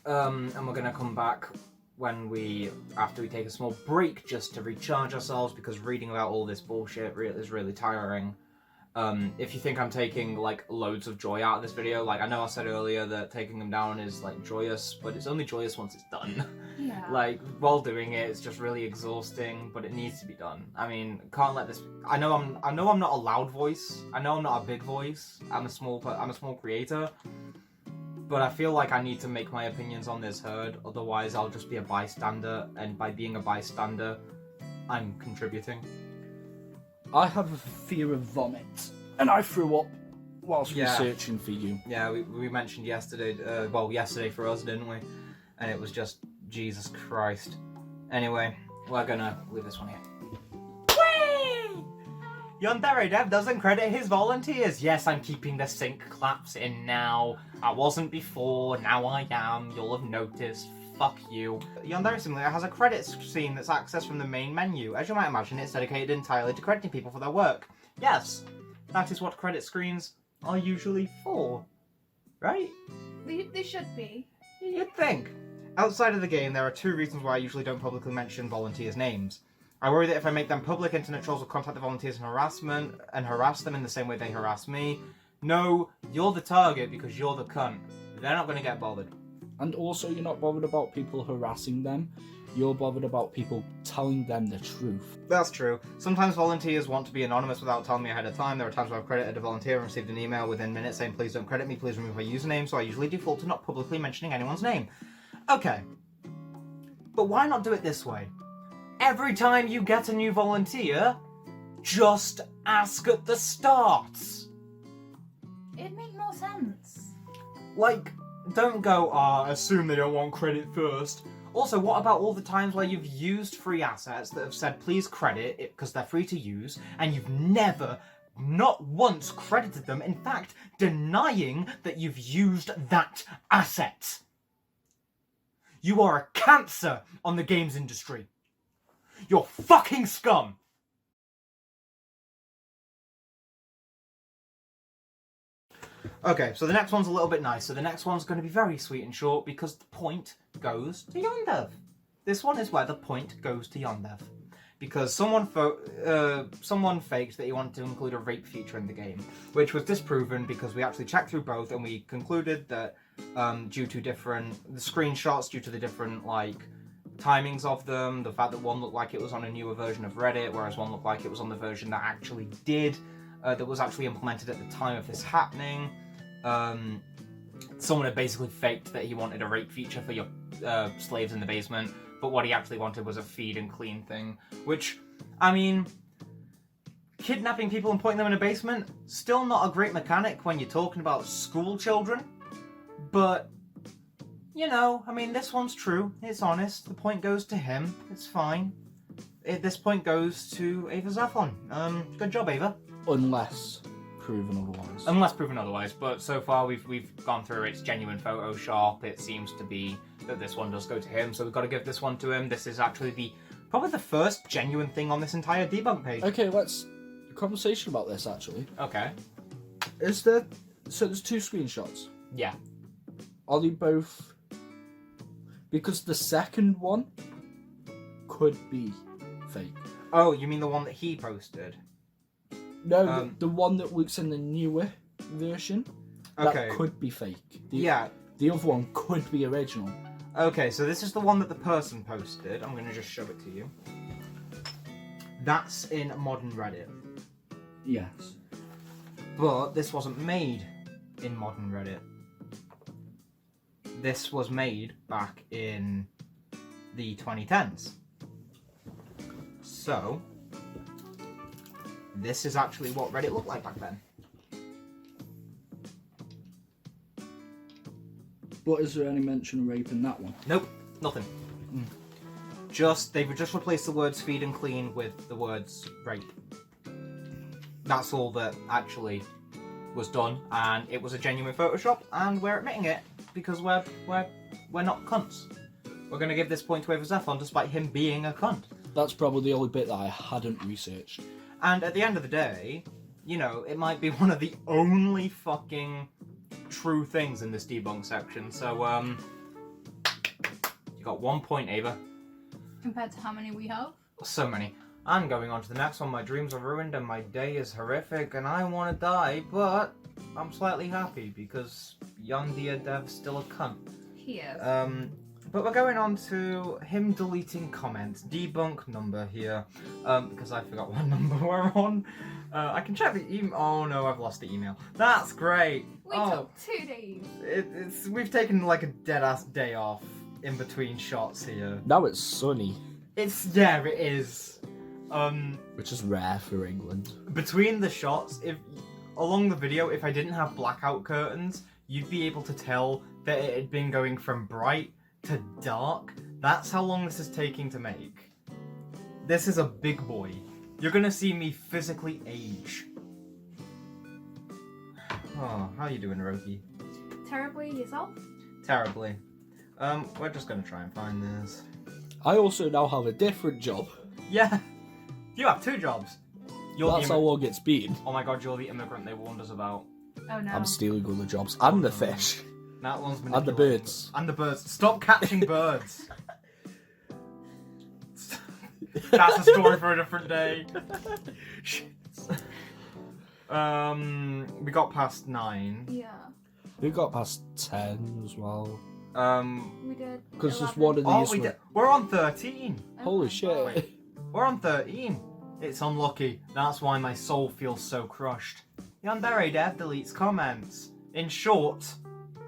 And we're going to come back after we take a small break just to recharge ourselves, because reading about all this bullshit is really tiring. If you think I'm taking like loads of joy out of this video, like I know I said earlier that taking them down is like joyous, but it's only joyous once it's done. Yeah. Like while doing it, it's just really exhausting, but it needs to be done. I mean, can't let this. I know I'm not a loud voice. I know I'm not a big voice. I'm a small creator. But I feel like I need to make my opinions on this heard, otherwise I'll just be a bystander, and by being a bystander, I'm contributing. I have a fear of vomit, and I threw up whilst Yeah. researching for you. Yeah, we mentioned yesterday, yesterday for us, didn't we? And it was just, Jesus Christ. Anyway, we're gonna leave this one here. Whee! YandereDev doesn't credit his volunteers. Yes, I'm keeping the sync claps in now. I wasn't before, now I am. You'll have noticed. Fuck you. Yandere Simulator has a credit screen that's accessed from the main menu. As you might imagine, it's dedicated entirely to crediting people for their work. Yes, that is what credit screens are usually for. Right? They should be. You'd think. Outside of the game, there are 2 reasons why I usually don't publicly mention volunteers' names. I worry that if I make them public, internet trolls will contact the volunteers and harass them in the same way they harass me. No, you're the target because you're the cunt. They're not going to get bothered. And also, you're not bothered about people harassing them. You're bothered about people telling them the truth. That's true. Sometimes volunteers want to be anonymous without telling me ahead of time. There are times where I've credited a volunteer and received an email within minutes saying please don't credit me, please remove my username, so I usually default to not publicly mentioning anyone's name. Okay. But why not do it this way? Every time you get a new volunteer, just ask at the start. It'd make more sense. Like, don't go, assume they don't want credit first. Also, what about all the times where you've used free assets that have said please credit it because they're free to use, and you've never, not once credited them, in fact, denying that you've used that asset? You are a cancer on the games industry. You're fucking scum! Okay, so the next one's a little bit nicer. The next one's going to be very sweet and short because the point goes to YandereDev. This one is where the point goes to YandereDev. Because someone faked that he wanted to include a rape feature in the game, which was disproven because we actually checked through both and we concluded that due to the screenshots, due to the different timings of them, the fact that one looked like it was on a newer version of Reddit, whereas one looked like it was on the version that actually did, that was actually implemented at the time of this happening. Someone had basically faked that he wanted a rape feature for your slaves in the basement, but what he actually wanted was a feed and clean thing, which, I mean, kidnapping people and putting them in a basement, still not a great mechanic when you're talking about school children, but, you know, I mean, this one's true, it's honest, the point goes to him, it's fine. This point goes to Ava Zaphon. Good job, Ava. Unless proven otherwise. Unless proven otherwise, but so far we've gone through its genuine Photoshop. It seems to be that this one does go to him, so we've got to give this one to him. This is actually probably the first genuine thing on this entire debunk page. Okay, let's conversation about this actually. Okay. So there's 2 screenshots. Yeah. Are they both? Because the second one could be fake. Oh, you mean the one that he posted? No, the one that looks in the newer version, okay, that could be fake. Yeah. The other one could be original. Okay, so this is the one that the person posted. I'm going to just show it to you. That's in modern Reddit. Yes. But this wasn't made in modern Reddit. This was made back in the 2010s. So, this is actually what Reddit looked like back then. But is there any mention of rape in that one? Nope, nothing. They've just replaced the words feed and clean with the words rape. That's all that actually was done, and it was a genuine Photoshop, and we're admitting it because we're not cunts. We're going to give this point to Ava Zaphon despite him being a cunt. That's probably the only bit that I hadn't researched. And at the end of the day, you know, it might be one of the only fucking true things in this debunk section. So, you got 1 point, Ava. Compared to how many we have? So many. And going on to the next one, my dreams are ruined and my day is horrific and I want to die, but I'm slightly happy because YandereDev's still a cunt. He is. But we're going on to him deleting comments. Debunk number here, because I forgot what number we're on. I can check the email. Oh no, I've lost the email. That's great. We took 2 days. We've taken like a dead ass day off in between shots here. Now it's sunny. It is. Which is rare for England. Between the shots, along the video, if I didn't have blackout curtains, you'd be able to tell that it had been going from bright to dark. That's how long this is taking to make. This is a big boy. You're gonna see me physically age. Oh, how you doing, Roki? Terribly, yourself? Terribly. We're just gonna try and find this. I also now have a different job. Yeah, you have 2 jobs. That's how long it's been. Oh my god, you're the immigrant they warned us about. Oh no. I'm stealing all the jobs. And the fish. That one's And the manipulating birds. And the birds. Stop catching birds. That's a story for a different day. We got past 9. Yeah. We got past 10 as well. We did. Because there's 11. one of Oh, these. we're on 13. Oh Holy my shit. God. We're on 13. It's unlucky. That's why my soul feels so crushed. YandereDev deletes comments. In short,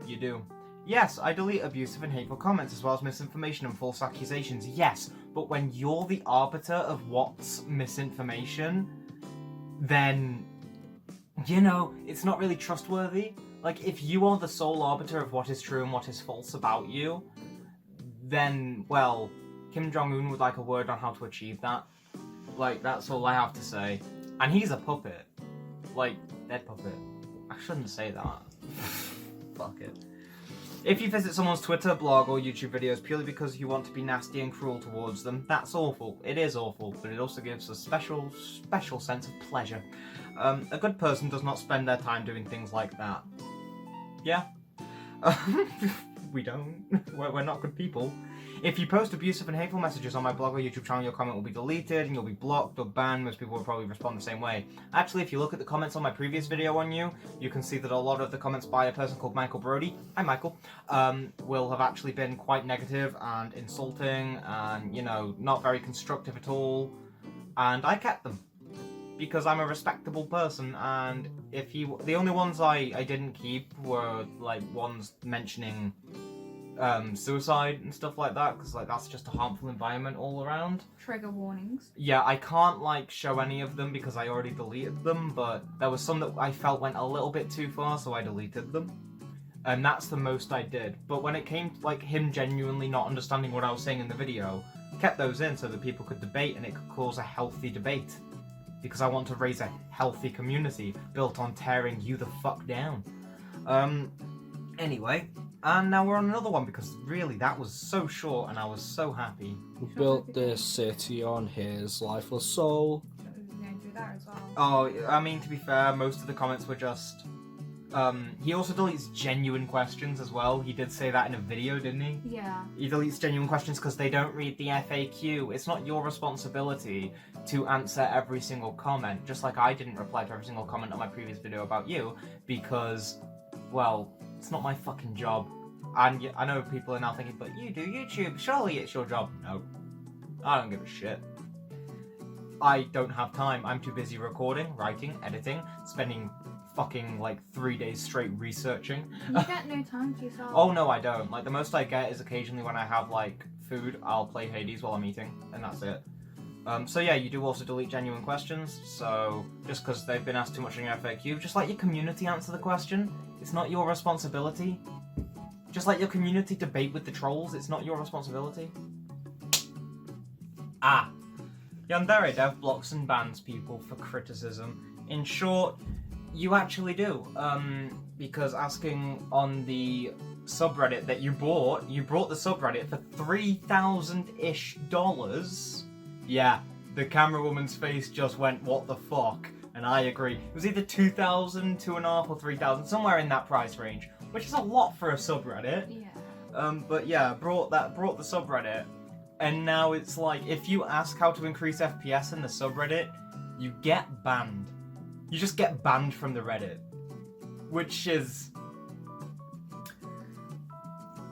you do. Yes, I delete abusive and hateful comments as well as misinformation and false accusations. Yes, but when you're the arbiter of what's misinformation, then, you know, it's not really trustworthy. Like, if you are the sole arbiter of what is true and what is false about you, then, well, Kim Jong-un would like a word on how to achieve that. Like, that's all I have to say. And he's a puppet. Like, dead puppet. I shouldn't say that. Fuck it. If you visit someone's Twitter, blog, or YouTube videos purely because you want to be nasty and cruel towards them, that's awful. It is awful, but it also gives a special sense of pleasure. A good person does not spend their time doing things like that. Yeah? We don't. We're not good people. If you post abusive and hateful messages on my blog or YouTube channel, your comment will be deleted and you'll be blocked or banned. Most people will probably respond the same way. Actually, if you look at the comments on my previous video on you, you can see that a lot of the comments by a person called Michael Brody, hi Michael, will have actually been quite negative and insulting and, you know, not very constructive at all. And I kept them. Because I'm a respectable person, and the only ones I didn't keep were like ones mentioning suicide and stuff like that, because like that's just a harmful environment all around. Trigger warnings. Yeah, I can't like show any of them because I already deleted them, but there was some that I felt went a little bit too far, so I deleted them. And that's the most I did. But when it came to like him genuinely not understanding what I was saying in the video, I kept those in so that people could debate and it could cause a healthy debate. Because I want to raise a healthy community built on tearing you the fuck down. Anyway, and now we're on another one because really that was so short and I was so happy. We built this city on his lifeless soul. We're going to do that as well. Oh, I mean, to be fair, most of the comments were just... he also deletes genuine questions as well. He did say that in a video, didn't he? Yeah. He deletes genuine questions because they don't read the FAQ. It's not your responsibility to answer every single comment, just like I didn't reply to every single comment on my previous video about you, because, well, it's not my fucking job. And I know people are now thinking, but you do YouTube, surely it's your job. No, I don't give a shit. I don't have time. I'm too busy recording, writing, editing, spending fucking like 3 days straight researching. You get no time to yourself. Oh no, I don't. Like the most I get is occasionally when I have like food, I'll play Hades while I'm eating, and that's it. So yeah, you do also delete genuine questions, so just because they've been asked too much in your FAQ, just let your community answer the question. It's not your responsibility. Just let your community debate with the trolls, it's not your responsibility. Ah. YandereDev blocks and bans people for criticism. In short, you actually do. Because asking on the subreddit that you brought the subreddit for $3,000-ish. Yeah, the camera woman's face just went, what the fuck? And I agree. It was either 2,000, 2,500 or 3,000, somewhere in that price range, which is a lot for a subreddit. Yeah. But yeah, brought the subreddit, and now it's like, if you ask how to increase FPS in the subreddit, you get banned. You just get banned from the Reddit, which is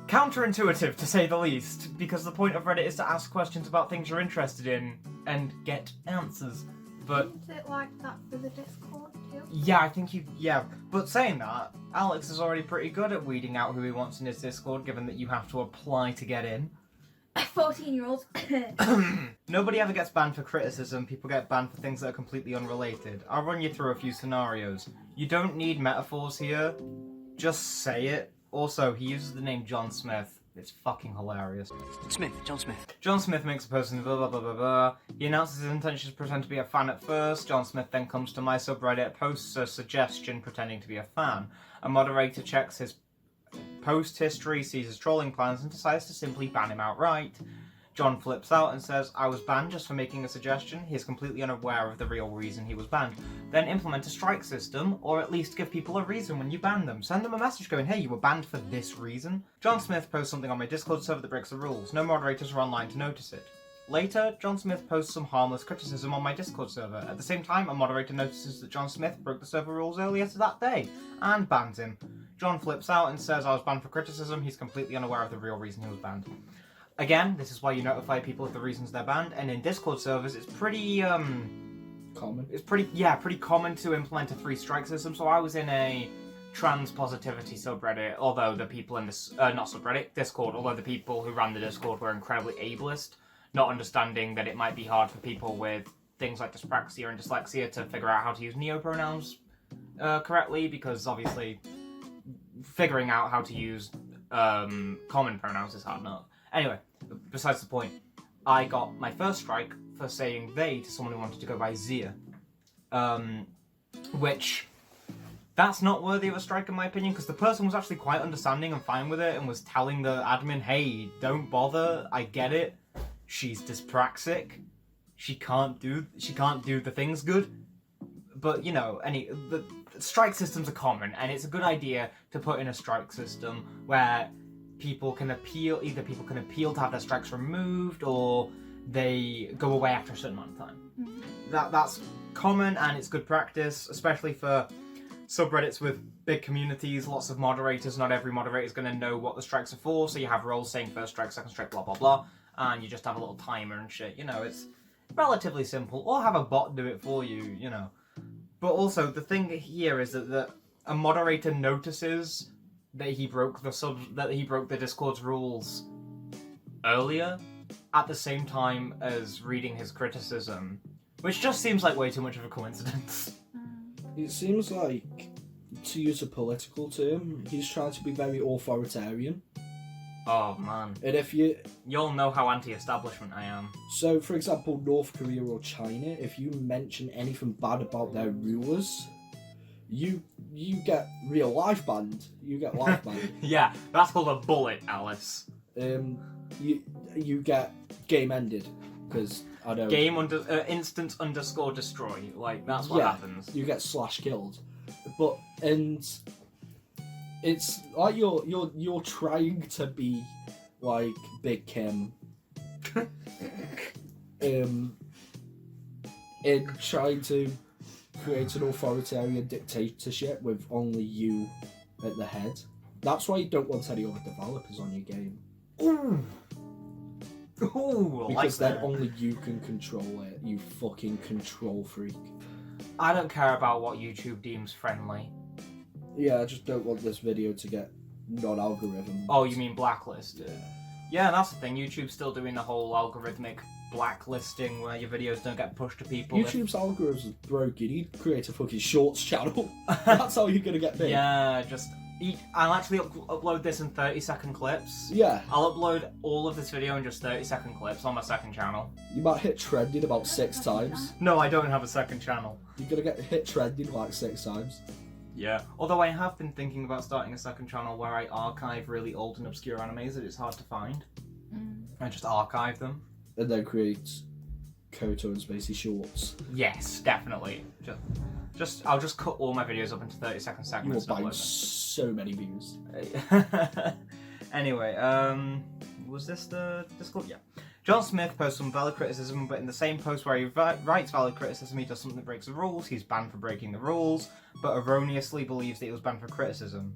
counterintuitive to say the least, because the point of Reddit is to ask questions about things you're interested in and get answers. But isn't it like that for the Discord too? yeah, I think yeah. But saying that, Alex is already pretty good at weeding out who he wants in his Discord, given that you have to apply to get in. 14-year-olds. Nobody ever gets banned for criticism, people get banned for things that are completely unrelated. I'll run you through a few scenarios. You don't need metaphors here, just say it. Also, he uses the name John Smith. It's fucking hilarious. John Smith. John Smith makes a post and blah blah blah blah blah. He announces his intention to pretend to be a fan at first. John Smith then comes to my subreddit, posts a suggestion pretending to be a fan. A moderator checks his post history, sees his trolling plans, and decides to simply ban him outright. John flips out and says, I was banned just for making a suggestion. He is completely unaware of the real reason he was banned. Then implement a strike system, or at least give people a reason when you ban them. Send them a message going, hey, you were banned for this reason. John Smith posts something on my Discord server that breaks the rules. No moderators are online to notice it. Later, John Smith posts some harmless criticism on my Discord server. At the same time, a moderator notices that John Smith broke the server rules earlier that day, and bans him. John flips out and says I was banned for criticism. He's completely unaware of the real reason he was banned. Again, this is why you notify people of the reasons they're banned, and in Discord servers, it's pretty, common. It's pretty common to implement a 3-strike system. So I was in a trans positivity subreddit, although the people in this, not subreddit, Discord, although the people who ran the Discord were incredibly ableist, not understanding that it might be hard for people with things like dyspraxia and dyslexia to figure out how to use neopronouns correctly, because obviously figuring out how to use common pronouns is hard enough. Anyway, besides the point, I got my first strike for saying they to someone who wanted to go by Zia. Which, that's not worthy of a strike in my opinion, because the person was actually quite understanding and fine with it, and was telling the admin, hey, don't bother, I get it, she's dyspraxic, she can't do the things good. But, you know, the strike systems are common, and it's a good idea to put in a strike system where people can appeal to have their strikes removed, or they go away after a certain amount of time. That's common, and it's good practice, especially for subreddits with big communities, lots of moderators. Not every moderator is going to know what the strikes are for, so you have roles saying first strike, second strike, blah blah blah, and you just have a little timer and shit. You know, it's relatively simple, or have a bot do it for you, you know. But also, the thing here is that a moderator notices that he broke the Discord's rules earlier, at the same time as reading his criticism, which just seems like way too much of a coincidence. It seems like, to use a political term, he's trying to be very authoritarian. Oh man. And if you'll know how anti-establishment I am. So, for example, North Korea or China, if you mention anything bad about their rulers, you get real life banned. You get life banned. Yeah, that's called a bullet, Alice. You get game ended, because I don't. Instance _ destroy. Like, that's what happens. You get slash killed, and it's like you're trying to be like Big Kim, in trying to create an authoritarian dictatorship with only you at the head. That's why you don't want any other developers on your game. Ooh, because then only you can control it, you fucking control freak. I don't care about what YouTube deems friendly. Yeah, I just don't want this video to get non-algorithm. Oh, you mean blacklisted? Yeah, that's the thing. YouTube's still doing the whole algorithmic blacklisting where your videos don't get pushed to people. YouTube's algorithm is broken. You need to create a fucking shorts channel. That's how you're gonna get big. Yeah, I'll actually upload this in 30-second clips. Yeah. I'll upload all of this video in just 30-second clips on my second channel. You might hit trending about 6 times. No, I don't have a second channel. You're gonna get hit trending like 6 times. Yeah. Although I have been thinking about starting a second channel where I archive really old and obscure animes that it's hard to find. I just archive them. And then create Koto and Spacey shorts. Yes, definitely. I'll just cut all my videos up into 30-second segments. You will find so many views. Anyway, was this the Discord? Yeah. John Smith posts some valid criticism, but in the same post where he writes valid criticism, he does something that breaks the rules. He's banned for breaking the rules, but erroneously believes that he was banned for criticism.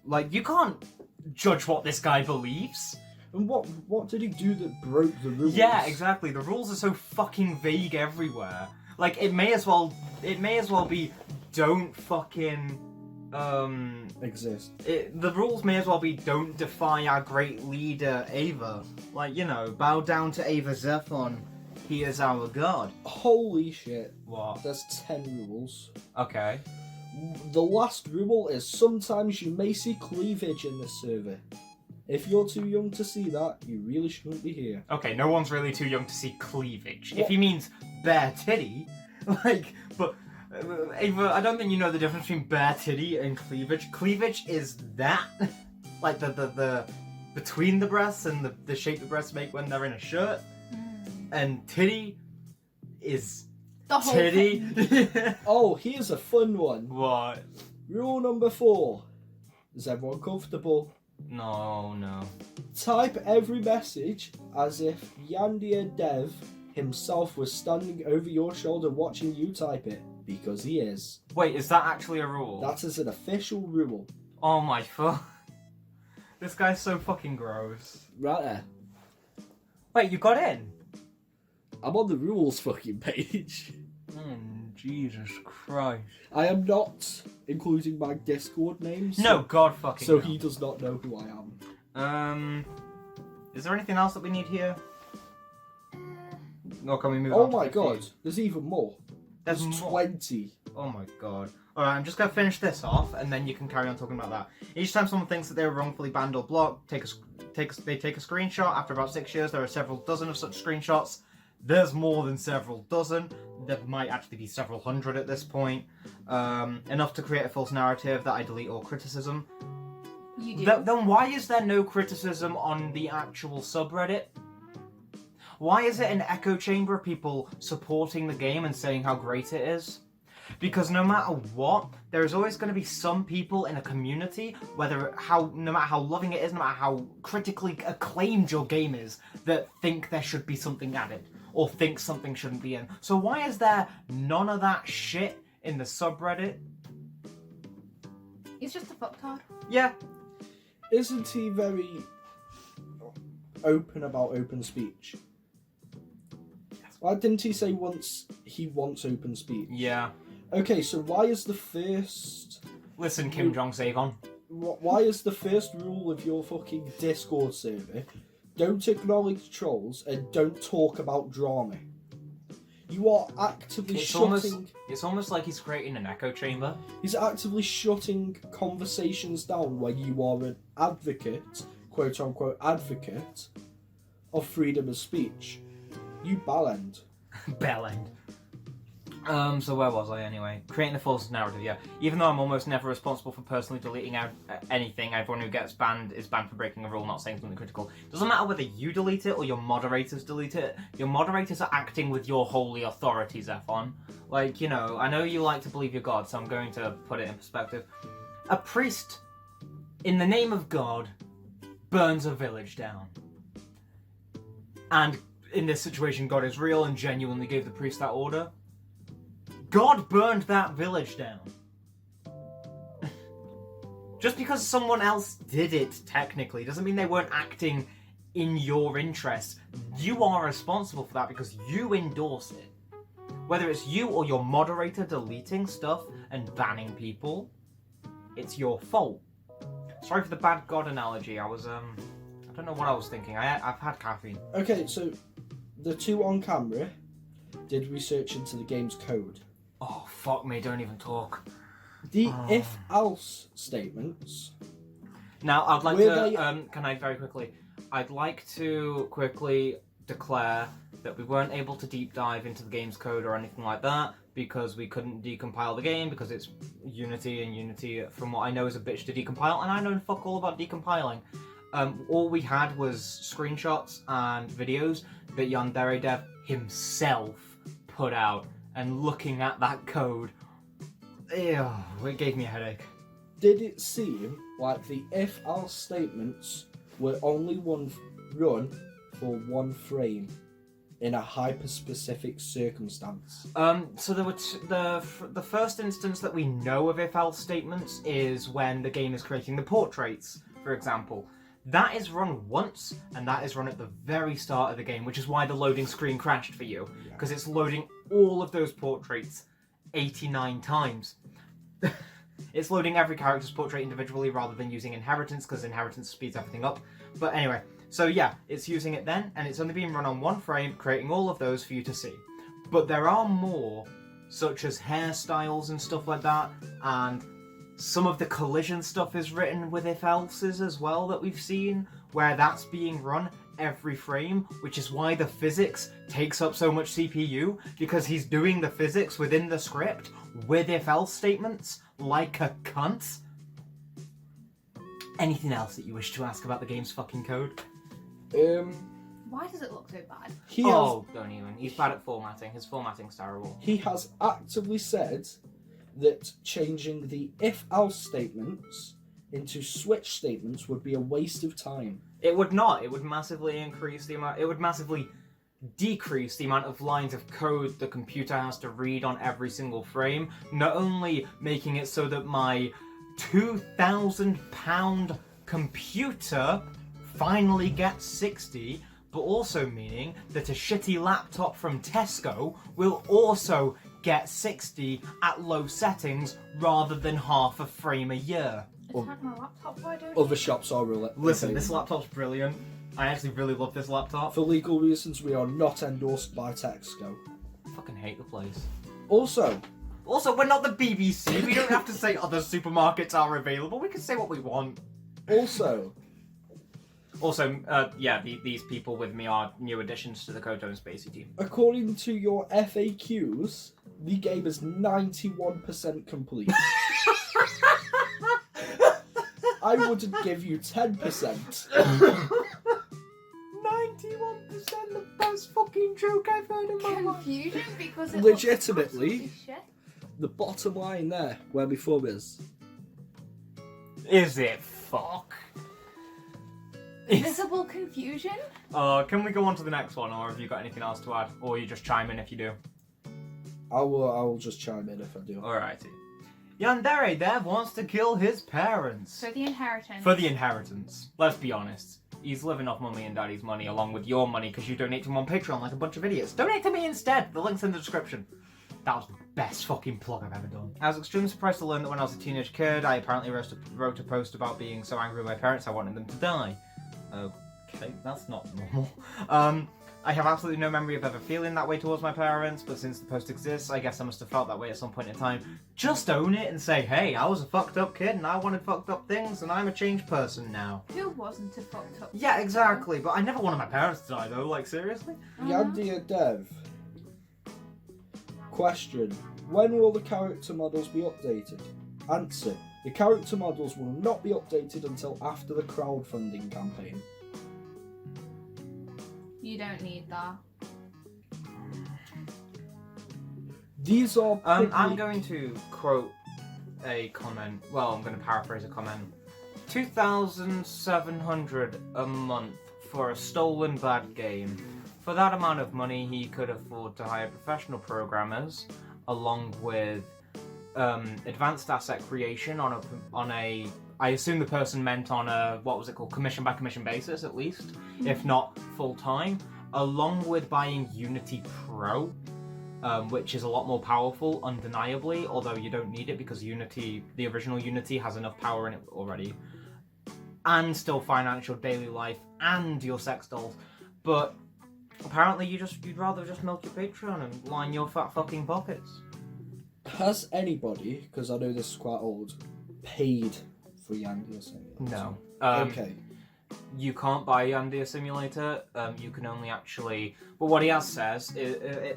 Like, you can't judge what this guy believes. And what did he do that broke the rules? Yeah, exactly. The rules are so fucking vague everywhere. Like, it may as well be don't fucking exist. The rules may as well be don't defy our great leader Ava. Like, you know, bow down to Ava Zephon. He is our god. Holy shit. What? There's 10 rules. Okay. The last rule is sometimes you may see cleavage in this server. If you're too young to see that, you really shouldn't be here. Okay, no one's really too young to see cleavage. What? If he means bare titty, like, but Ava, I don't think you know the difference between bare titty and cleavage. Cleavage is that, like the between the breasts and the shape the breasts make when they're in a shirt, and titty is The whole titty. thing. Oh, here's a fun one. What? Rule number 4. Is everyone comfortable? No. Type every message as if YandereDev himself was standing over your shoulder watching you type it, because he is. Wait, is that actually a rule? That is an official rule. Oh my fuck. This guy's so fucking gross. Right there. Wait, you got in? I'm on the rules fucking page. Jesus Christ. I am not including my Discord name. No, God fucking So no. he does not know who I am. Is there anything else that we need here? Or can we move on? Oh to my 15? god, there's even more. There's There's more. 20. Oh my god. Alright, I'm just gonna finish this off, and then you can carry on talking about that. Each time someone thinks that they were wrongfully banned or blocked, they take a screenshot. After about 6 years, there are several dozen of such screenshots. There's more than several dozen. There might actually be several hundred at this point. Enough to create a false narrative that I delete all criticism. You do. Then why is there no criticism on the actual subreddit? Why is it an echo chamber of people supporting the game and saying how great it is? Because no matter what, there is always going to be some people in a community, no matter how loving it is, no matter how critically acclaimed your game is, that think there should be something added, or think something shouldn't be in. So why is there none of that shit in the subreddit? It's just a fucktard. Yeah. Isn't he very open about open speech? Why didn't he say once he wants open speech? Yeah. Okay, so why is the first... Listen, Kim Jong-Savon. Why is the first rule of your fucking Discord server, don't acknowledge trolls and don't talk about drama? You are actively shutting... It's almost like he's creating an echo chamber. He's actively shutting conversations down when you are an advocate, quote-unquote advocate, of freedom of speech. You bellend. Bellend. So where was I anyway? Creating a false narrative, yeah. Even though I'm almost never responsible for personally deleting out anything, everyone who gets banned is banned for breaking a rule, not saying something critical. Doesn't matter whether you delete it or your moderators delete it. Your moderators are acting with your holy authority, Zephon. Like, you know, I know you like to believe you're God, so I'm going to put it in perspective. A priest, in the name of God, burns a village down. And in this situation, God is real and genuinely gave the priest that order. God burned that village down. Just because someone else did it, technically, doesn't mean they weren't acting in your interest. You are responsible for that because you endorse it. Whether it's you or your moderator deleting stuff and banning people, it's your fault. Sorry for the bad God analogy. I don't know what I was thinking. I've had caffeine. Okay, so the two on camera did research into the game's code. Oh, fuck me, don't even talk. The if-else statements... Now, I'd like Were to, can I very quickly... I'd like to quickly declare that we weren't able to deep dive into the game's code or anything like that because we couldn't decompile the game because it's Unity, and Unity, from what I know, is a bitch to decompile, and I know fuck all about decompiling. All we had was screenshots and videos that YandereDev himself put out, and looking at that code, ew, it gave me a headache. Did it seem like the if-else statements were only run for one frame in a hyper-specific circumstance? So there were the first instance that we know of if-else statements is when the game is creating the portraits, for example. That is run once, and that is run at the very start of the game, which is why the loading screen crashed for you, because it's loading all of those portraits 89 times. It's loading every character's portrait individually rather than using inheritance, because inheritance speeds everything up. But anyway, so yeah, it's using it then, and it's only being run on one frame, creating all of those for you to see. But there are more, such as hairstyles and stuff like that, and some of the collision stuff is written with if-else's as well that we've seen, where that's being run every frame, which is why the physics takes up so much CPU, because he's doing the physics within the script with if-else statements like a cunt. Anything else that you wish to ask about the game's fucking code? Why does it look so bad? Don't even. He's bad at formatting. His formatting's terrible. He has actively said that changing the if-else statements into switch statements would be a waste of time. It would not. It would massively increase the amount. It would massively decrease the amount of lines of code the computer has to read on every single frame. Not only making it so that my £2,000 computer finally gets 60, but also meaning that a shitty laptop from Tesco will also get 60 at low settings rather than half a frame a year. Attack my laptop, why don't Other you? shops are Listen, this laptop's brilliant. I actually really love this laptop. For legal reasons, we are not endorsed by Tesco. I fucking hate the place. Also, we're not the BBC. We don't have to say other supermarkets are available. We can say what we want. Also, these people with me are new additions to the Koto and Spacey team. according to your FAQs, the game is 91% complete. I wouldn't give you 10%. 91% the best fucking joke I've heard in my life. Confusion because it Legitimately. looks shit. The bottom line there, where my thumb is. Is it fuck? Visible confusion? Can we go on to the next one, or have you got anything else to add? Or you just chime in if you do? I will just chime in if I do. Alrighty. YandereDev wants to kill his parents. For the inheritance. For the inheritance. Let's be honest. He's living off mummy and daddy's money along with your money because you donate to him on Patreon like a bunch of idiots. Donate to me instead. The link's in the description. That was the best fucking plug I've ever done. I was extremely surprised to learn that when I was a teenage kid, I apparently wrote a post about being so angry with my parents I wanted them to die. Okay, that's not normal. I have absolutely no memory of ever feeling that way towards my parents, but since the post exists, I guess I must have felt that way at some point in time. Just own it and say, hey, I was a fucked up kid and I wanted fucked up things and I'm a changed person now. Who wasn't a fucked up? Yeah, exactly, but I never wanted my parents to die though, like seriously? YandereDev. Question. When will the character models be updated? Answer. The character models will not be updated until after the crowdfunding campaign. You don't need that. These are I'm going to quote a comment. Well, I'm going to paraphrase a comment. 2,700 a month for a stolen bad game. For that amount of money, he could afford to hire professional programmers, along with advanced asset creation on a. I assume the person meant on a, what was it called, commission by commission basis at least, if not full time, along with buying Unity Pro, which is a lot more powerful, undeniably, although you don't need it because Unity, the original Unity, has enough power in it already, and still financial daily life and your sex dolls. But apparently you'd rather just milk your Patreon and line your fat fucking pockets. Has anybody, because I know this is quite old, paid for Yandere Simulator? No. Okay. You can't buy Yandere Simulator. You can only actually. But what he has says,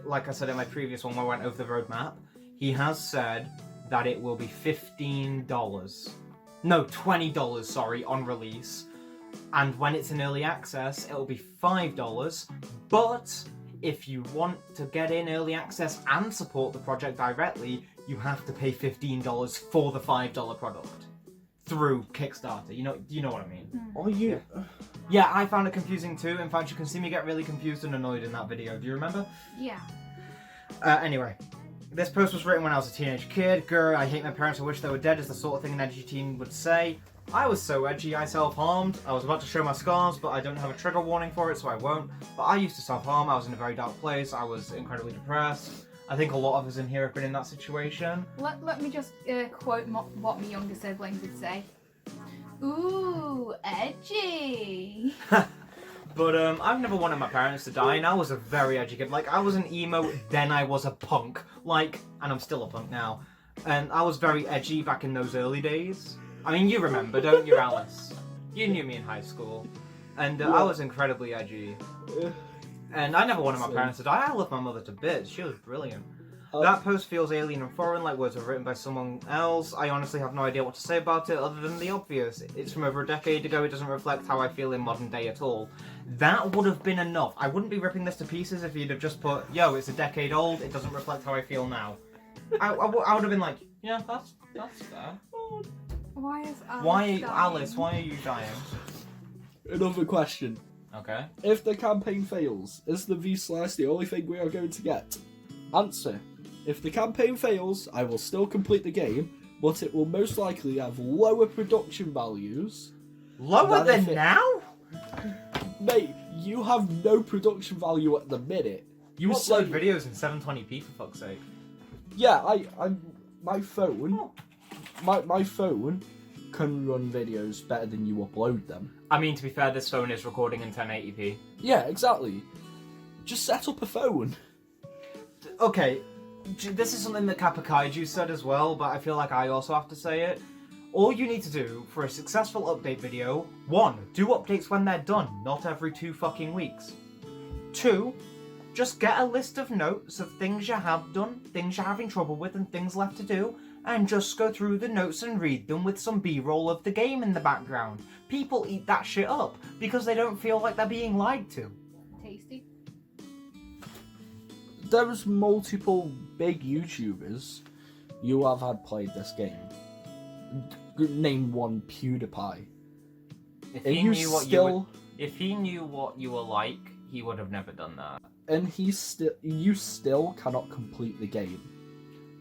like I said in my previous one where I went over the roadmap, he has said that it will be $15. No, $20. Sorry, on release. And when it's in early access, it'll be $5. But if you want to get in early access and support the project directly, you have to pay $15 for the $5 product. Through Kickstarter, you know what I mean. Are you? Yeah, I found it confusing too. In fact, you can see me get really confused and annoyed in that video. Do you remember? Yeah. Anyway, this post was written when I was a teenage kid. Grr, I hate my parents, I wish they were dead is the sort of thing an edgy teen would say. I was so edgy, I self-harmed. I was about to show my scars, but I don't have a trigger warning for it, so I won't. But I used to self-harm, I was in a very dark place, I was incredibly depressed. I think a lot of us in here have been in that situation. Let me just quote what my younger siblings would say. Ooh, edgy. But I've never wanted my parents to die, and I was a very edgy kid. Like, I was an emo, then I was a punk. Like, and I'm still a punk now. And I was very edgy back in those early days. I mean, you remember, don't you, Alice? You knew me in high school. And I was incredibly edgy. And I never wanted my parents to die. I love my mother to bits. She was brilliant. That post feels alien and foreign, like words were written by someone else. I honestly have no idea what to say about it other than the obvious. It's from over a decade ago. It doesn't reflect how I feel in modern day at all. That would have been enough. I wouldn't be ripping this to pieces if you'd have just put, yo, it's a decade old. It doesn't reflect how I feel now. I would have been like, yeah, that's fair. Why is Alice dying? Alice, why are you dying? Another question. Okay. If the campaign fails, is the V-Slice the only thing we are going to get? Answer. If the campaign fails, I will still complete the game, but it will most likely have lower production values. Lower than now? Mate, you have no production value at the minute. You upload videos in 720p for fuck's sake. Yeah, my phone can run videos better than you upload them. I mean, to be fair, this phone is recording in 1080p. Yeah, exactly. Just set up a phone. Okay, this is something that Kappa Kaiju said as well, but I feel like I also have to say it. All you need to do for a successful update video, 1, do updates when they're done, not every 2 fucking weeks. 2, just get a list of notes of things you have done, things you're having trouble with, and things left to do, and just go through the notes and read them with some B-roll of the game in the background. People eat that shit up because they don't feel like they're being lied to. Tasty. There's multiple big YouTubers you have had played this game. Name one, PewDiePie. If he knew what you were like, he would have never done that. And you still cannot complete the game.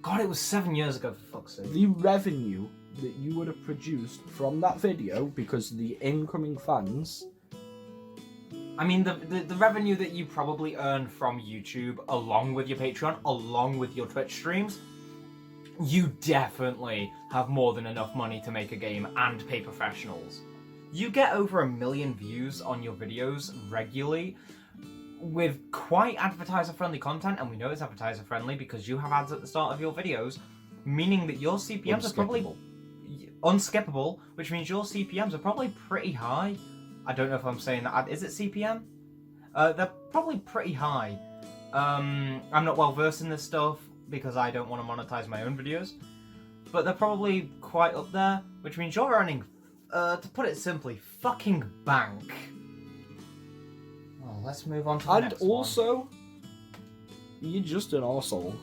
God, it was 7 years ago, for fuck's sake. The revenue that you would have produced from that video, because the incoming fans... I mean, the revenue that you probably earn from YouTube, along with your Patreon, along with your Twitch streams, you definitely have more than enough money to make a game and pay professionals. You get over 1 million views on your videos regularly, with quite advertiser-friendly content, and we know it's advertiser-friendly because you have ads at the start of your videos, meaning that your CPMs are probably unskippable, which means your CPMs are probably pretty high. I don't know if I'm saying that. Is it CPM? They're probably pretty high. I'm not well versed in this stuff because I don't want to monetize my own videos, but they're probably quite up there, which means you're earning, to put it simply, fucking bank. Well, let's move on to the next one. And also, you're just an arsehole.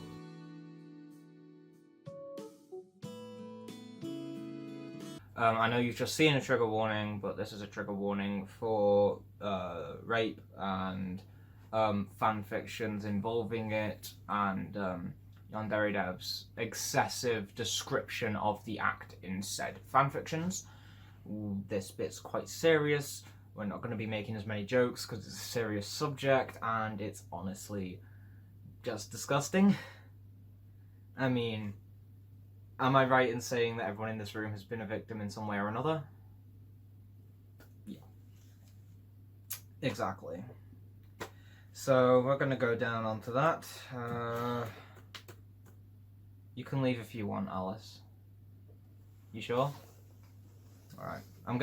I know you've just seen a trigger warning, but this is a trigger warning for rape and fan fictions involving it, and YandereDev's excessive description of the act in said fanfictions. This bit's quite serious. We're not going to be making as many jokes because it's a serious subject, and it's honestly just disgusting. I mean, am I right in saying that everyone in this room has been a victim in some way or another? Yeah. Exactly. So we're going to go down onto that. You can leave if you want, Alice. You sure? Alright. I'm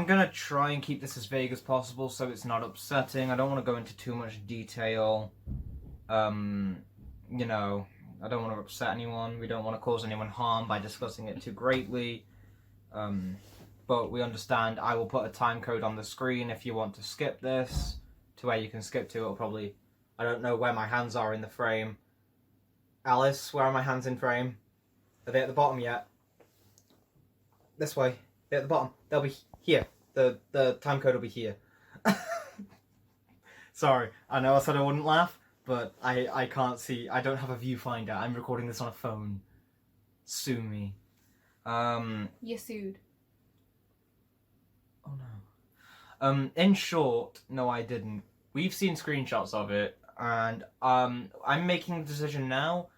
gonna try and keep this as vague as possible so it's not upsetting. I don't want to go into too much detail. You know, I don't want to upset anyone. We don't want to cause anyone harm by discussing it too greatly. But we understand. I will put a time code on the screen if you want to skip this to where you can skip to. It'll probably... I don't know where my hands are in the frame. Alice, where are my hands in frame? Are they at the bottom yet? This way. They're at the bottom. They'll be here. The time code will be here. Sorry, I know I said I wouldn't laugh, but I can't see. I don't have a viewfinder. I'm recording this on a phone. Sue me. You're sued. Oh no. In short, no I didn't. we've seen screenshots of it, and I'm making the decision now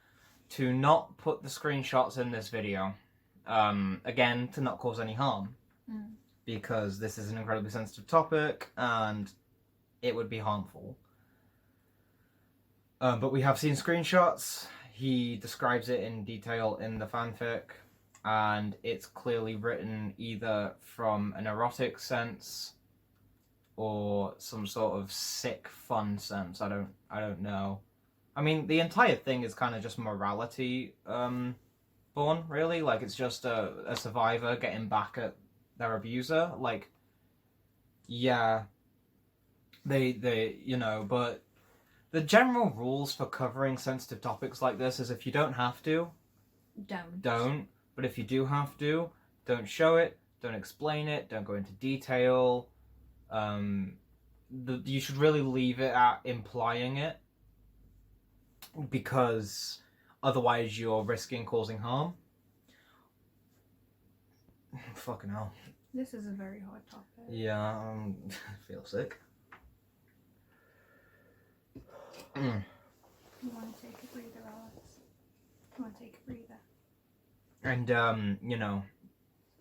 to not put the screenshots in this video. Again, to not cause any harm. Because this is an incredibly sensitive topic, and it would be harmful. But we have seen screenshots. He describes it in detail in the fanfic, and it's clearly written either from an erotic sense or some sort of sick fun sense. I don't know. I mean, the entire thing is kind of just morality born, really. Like, it's just a survivor getting back at their abuser. Like, yeah, they you know, but the general rules for covering sensitive topics like this is if you don't have to, don't. But if you do have to, don't show it, don't explain it, don't go into detail. You should really leave it at implying it, because otherwise you're risking causing harm. Fucking hell. This is a very hard topic. Yeah, I feel sick. You want to take a breather, Alex? You want to take a breather? And you know,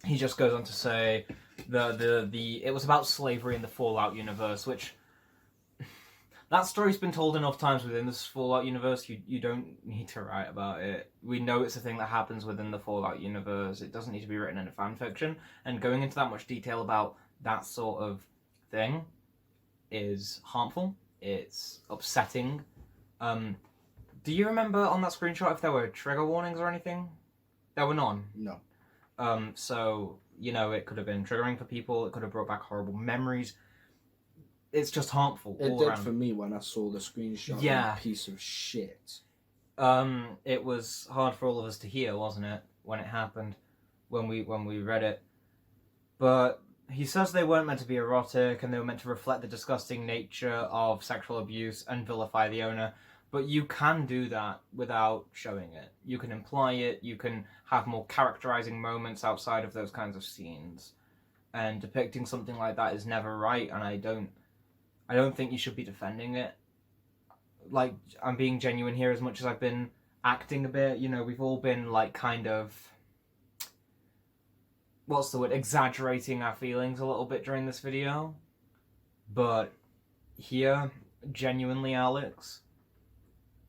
he just goes on to say it was about slavery in the Fallout universe, which that story's been told enough times within this Fallout universe. You don't need to write about it. We know it's a thing that happens within the Fallout universe. It doesn't need to be written in a fanfiction. And going into that much detail about that sort of thing is harmful. It's upsetting. Do you remember on that screenshot if there were trigger warnings or anything? There were none. No. So, you know, it could have been triggering for people. It could have brought back horrible memories. It's just harmful. It all did around. For me when I saw the screenshot. Yeah. Piece of shit. It was hard for all of us to hear, wasn't it, when it happened, when we read it. But he says they weren't meant to be erotic, and they were meant to reflect the disgusting nature of sexual abuse and vilify the owner. But you can do that without showing it. You can imply it. You can have more characterizing moments outside of those kinds of scenes. And depicting something like that is never right, and I don't think you should be defending it. Like, I'm being genuine here as much as I've been acting a bit. You know, we've all been, like, kind of... what's the word? Exaggerating our feelings a little bit during this video. But here, genuinely, Alex,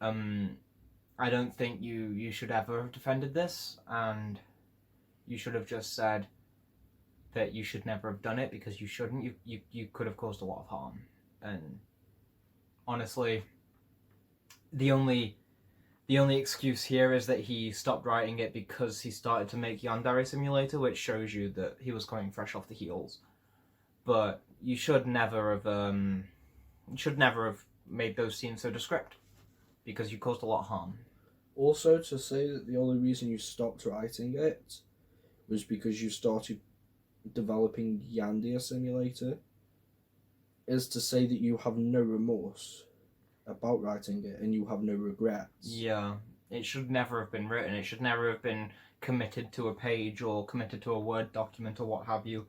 I don't think you should ever have defended this, and you should have just said that you should never have done it, because you shouldn't. You could have caused a lot of harm. And honestly, the only excuse here is that he stopped writing it because he started to make Yandere Simulator, which shows you that he was coming fresh off the heels. But you should never have made those scenes so descriptive, because you caused a lot of harm. Also, to say that the only reason you stopped writing it was because you started developing Yandere Simulator is to say that you have no remorse about writing it and you have no regrets. Yeah, it should never have been written. It should never have been committed to a page or committed to a Word document or what have you.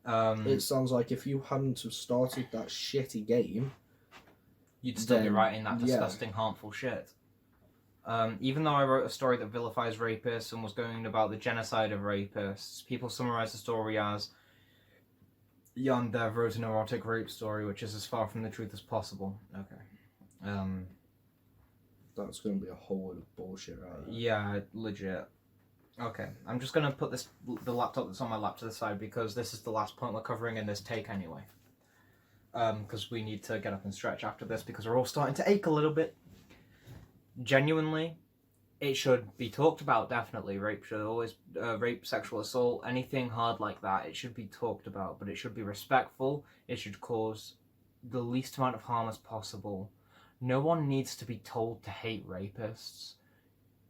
It sounds like if you hadn't have started that shitty game, you'd still be writing that disgusting, harmful shit. Even though I wrote a story that vilifies rapists and was going about the genocide of rapists, people summarize the story as YandereDev wrote an erotic rape story, which is as far from the truth as possible. Okay. That's going to be a whole lot of bullshit right there. Yeah, legit. Okay, I'm just going to put the laptop that's on my lap to the side, because this is the last point we're covering in this take anyway. Because we need to get up and stretch after this, because we're all starting to ache a little bit. Genuinely, it should be talked about, definitely. Rape should always... rape, sexual assault, anything hard like that, it should be talked about, but it should be respectful. It should cause the least amount of harm as possible. No one needs to be told to hate rapists.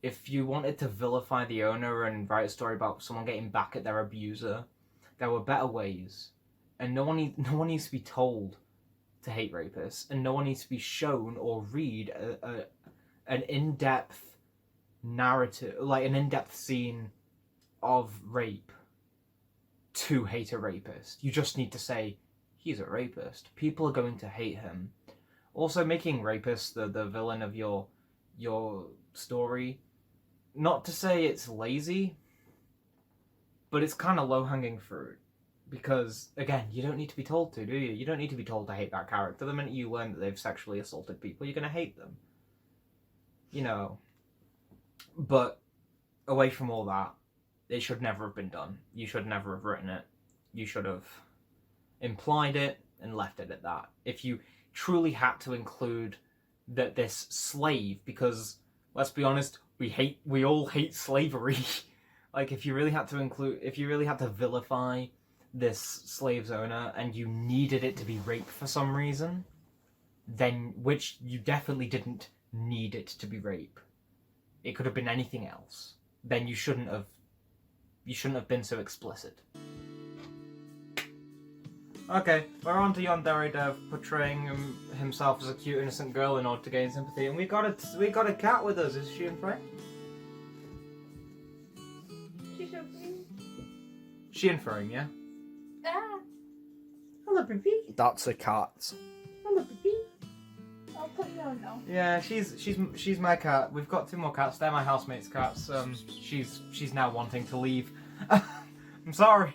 If you wanted to vilify the owner and write a story about someone getting back at their abuser, there were better ways. And no one needs to be told to hate rapists, and no one needs to be shown or read an in-depth narrative, like an in-depth scene of rape to hate a rapist. You just need to say, he's a rapist. People are going to hate him. Also, making rapists the villain of your story, not to say it's lazy, but it's kind of low-hanging fruit. Because, again, you don't need to be told to, do you? You don't need to be told to hate that character. The minute you learn that they've sexually assaulted people, you're going to hate them. You know. But, away from all that, it should never have been done. You should never have written it. You should have implied it and left it at that. If you truly had to include that this slave, because, let's be honest, we all hate slavery. Like, if you really had to vilify this slave's owner, and you needed it to be rape for some reason, then, which you definitely didn't need it to be rape. It could have been anything else. Then you shouldn't have been so explicit. Okay, we're on to YandereDev portraying himself as a cute, innocent girl in order to gain sympathy, and we got a cat with us. Is she in frame? She's so pretty. She in frame, yeah. Ah. Hello, baby. That's a cat. Hello, baby. I'll put you on now. Yeah, she's my cat. We've got 2 more cats. They're my housemate's cats. She's now wanting to leave. I'm sorry.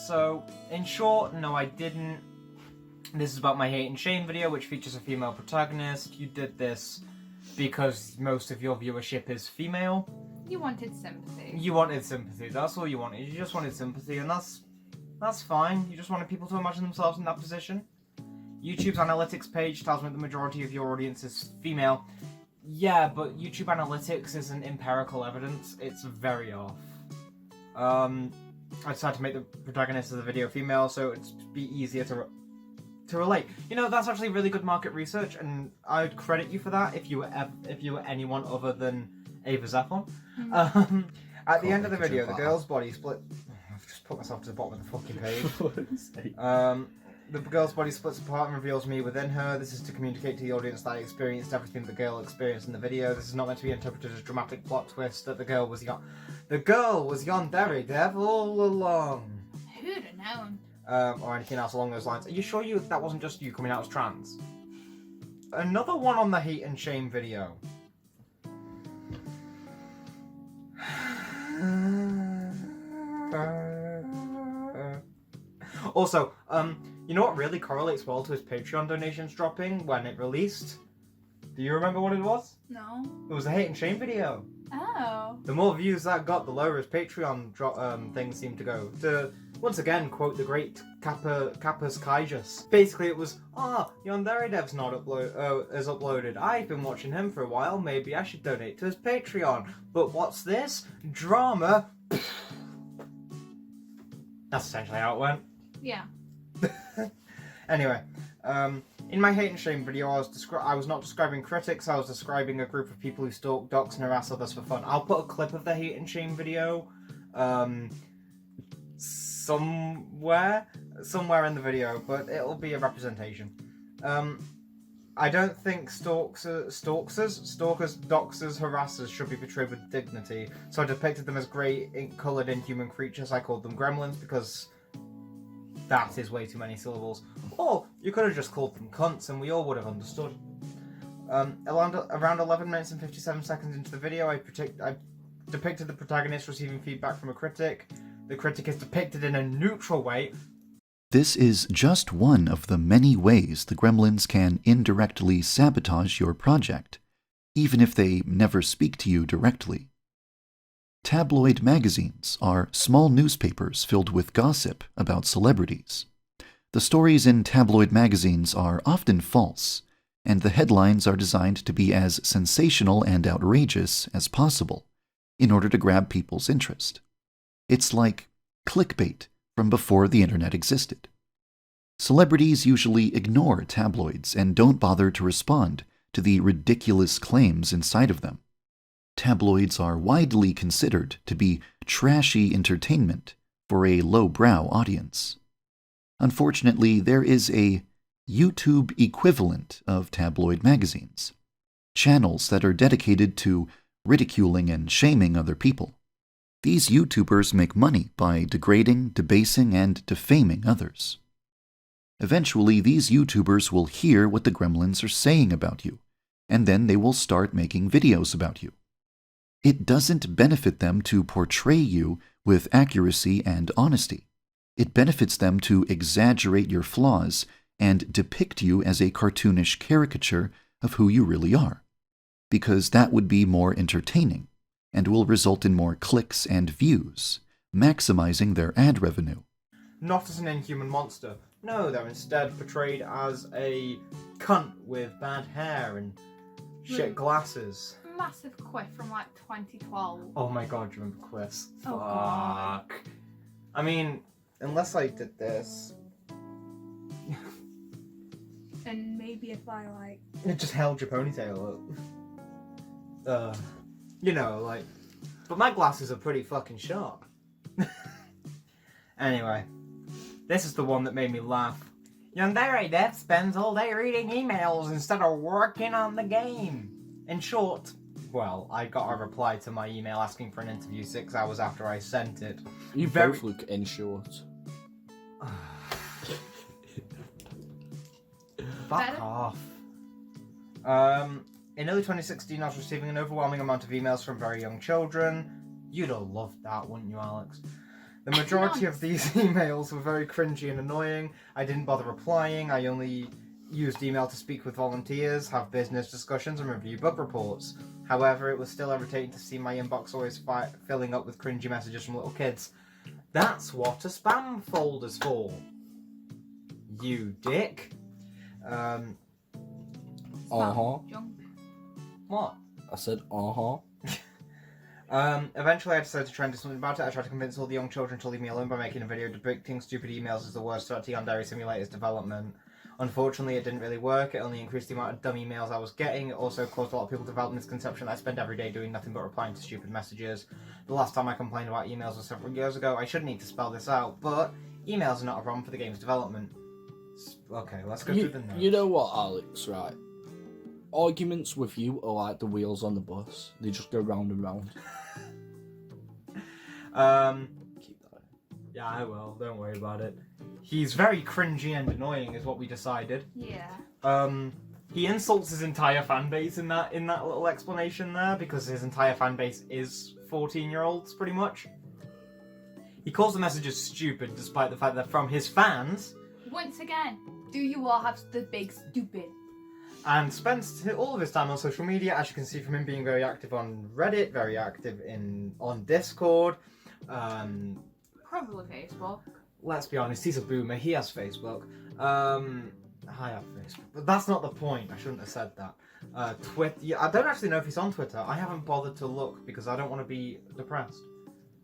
So, in short, no, I didn't. This is about my hate and shame video, which features a female protagonist. You did this because most of your viewership is female. You wanted sympathy. You wanted sympathy. That's all you wanted. You just wanted sympathy, and that's fine. You just wanted people to imagine themselves in that position. YouTube's analytics page tells me the majority of your audience is female. Yeah, but YouTube analytics isn't empirical evidence. It's very off. I decided to make the protagonist of the video female, so it'd be easier to relate. You know, that's actually really good market research, and I'd credit you for that if you were anyone other than Ava Zeppelin. At the end of the video, the girl's body split. I've just put myself to the bottom of the fucking page. The girl's body splits apart and reveals me within her. This is to communicate to the audience that I experienced everything the girl experienced in the video. This is not meant to be interpreted as a dramatic plot twist that the girl was YandereDev all along. Who'd have known? Or anything else along those lines. Are you sure that wasn't just you coming out as trans? Another one on the hate and shame video. Also, you know what really correlates well to his Patreon donations dropping when it released? Do you remember what it was? No. It was a hate and shame video. Oh. The more views that got, the lower his Patreon things seemed to go. To, once again, quote the great Kappas Kaijas. Basically, it was, YandereDev's not is uploaded. I've been watching him for a while, maybe I should donate to his Patreon. But what's this? Drama? That's essentially how it went. Yeah. Anyway, in my hate and shame video, I was not describing critics, I was describing a group of people who stalk, dox, and harass others for fun. I'll put a clip of the hate and shame video somewhere in the video, but it'll be a representation. I don't think stalkers, doxers, harassers should be portrayed with dignity, so I depicted them as grey, coloured, inhuman creatures. I called them gremlins because that is way too many syllables. Or you could have just called them cunts and we all would have understood. Around 11 minutes and 57 seconds into the video, I depicted the protagonist receiving feedback from a critic. The critic is depicted in a neutral way. This is just one of the many ways the gremlins can indirectly sabotage your project, even if they never speak to you directly. Tabloid magazines are small newspapers filled with gossip about celebrities. The stories in tabloid magazines are often false, and the headlines are designed to be as sensational and outrageous as possible, in order to grab people's interest. It's like clickbait from before the internet existed. Celebrities usually ignore tabloids and don't bother to respond to the ridiculous claims inside of them. Tabloids are widely considered to be trashy entertainment for a lowbrow audience. Unfortunately, there is a YouTube equivalent of tabloid magazines, channels that are dedicated to ridiculing and shaming other people. These YouTubers make money by degrading, debasing, and defaming others. Eventually, these YouTubers will hear what the gremlins are saying about you, and then they will start making videos about you. It doesn't benefit them to portray you with accuracy and honesty. It benefits them to exaggerate your flaws and depict you as a cartoonish caricature of who you really are, because that would be more entertaining and will result in more clicks and views, maximizing their ad revenue. Not as an inhuman monster. No, they're instead portrayed as a cunt with bad hair and shit glasses. Massive quiff from like 2012. Oh my god, do you remember Quiz? Oh god. Fuck. I mean, unless I did this. And maybe if I like... It just held your ponytail up. You know, like... But my glasses are pretty fucking sharp. Anyway. This is the one that made me laugh. YandereDev spends all day reading emails instead of working on the game. In short, well, I got a reply to my email asking for an interview 6 hours after I sent it. You both look in short. Fuck off. In early 2016, I was receiving an overwhelming amount of emails from very young children. You'd have loved that, wouldn't you, Alex? The majority of these emails were very cringy and annoying. I didn't bother replying. I only used email to speak with volunteers, have business discussions, and review bug reports. However, it was still irritating to see my inbox always filling up with cringy messages from little kids. That's what a spam folder's for. You dick. What? I said, Eventually I decided to try and do something about it. I tried to convince all the young children to leave me alone by making a video depicting stupid emails as the worst threat to Yandere Simulator's development. Unfortunately, it didn't really work. It only increased the amount of dumb emails I was getting. It also caused a lot of people to develop misconception that I spend every day doing nothing but replying to stupid messages. The last time I complained about emails was several years ago. I should need to spell this out, but emails are not a problem for the game's development. Okay, let's go through the notes. You know what, Alex, right? Arguments with you are like the wheels on the bus. They just go round and round. Keep that. Yeah, I will. Don't worry about it. He's very cringy and annoying, is what we decided. Yeah. He insults his entire fan base in that little explanation there, because his entire fan base is 14-year-olds, pretty much. He calls the messages stupid, despite the fact that from his fans. Once again, do you all have the big stupid? And spends all of his time on social media, as you can see from him being very active on Reddit, very active on Discord. Probably Facebook. Let's be honest, he's a boomer. He has Facebook. I have Facebook, but that's not the point. I shouldn't have said that. Twitter. Yeah, I don't actually know if he's on Twitter. I haven't bothered to look because I don't want to be depressed.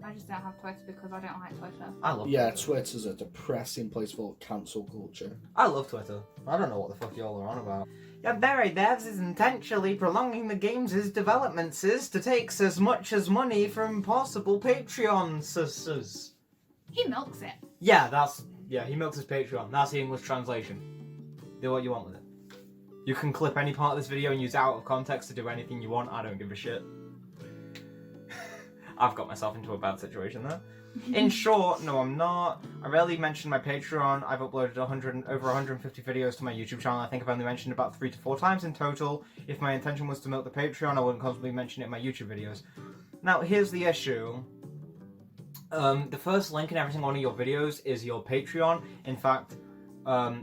I just don't have Twitter because I don't like Twitter. I love Twitter. Twitter's a depressing place for cancel culture. I love Twitter. I don't know what the fuck y'all are on about. YandereDev is intentionally prolonging the game's developments to take as much as money from possible Patreons. He milks it. Yeah, he milks his Patreon. That's the English translation. Do what you want with it. You can clip any part of this video and use it out of context to do anything you want. I don't give a shit. I've got myself into a bad situation there. In short, no I'm not. I rarely mention my Patreon. I've uploaded over 150 videos to my YouTube channel. I think I've only mentioned about 3 to 4 times in total. If my intention was to milk the Patreon, I wouldn't constantly mention it in my YouTube videos. Now, here's the issue. The first link in every single one of your videos is your Patreon. In fact,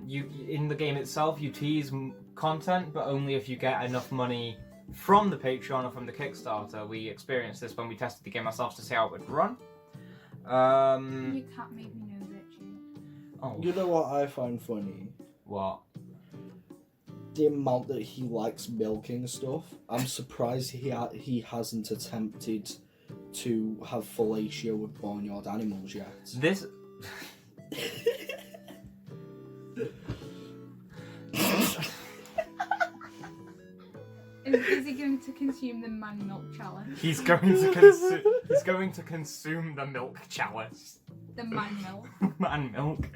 you in the game itself, you tease content, but only if you get enough money from the Patreon or from the Kickstarter. We experienced this when we tested the game ourselves to see how it would run. You can't make me know that you. Oh. You know what I find funny? What? The amount that he likes milking stuff. I'm surprised he hasn't attempted to have fellatio with barnyard animals yet. This. Is he going to consume the man milk chalice? He's going to consume the milk chalice. The man milk. Man milk.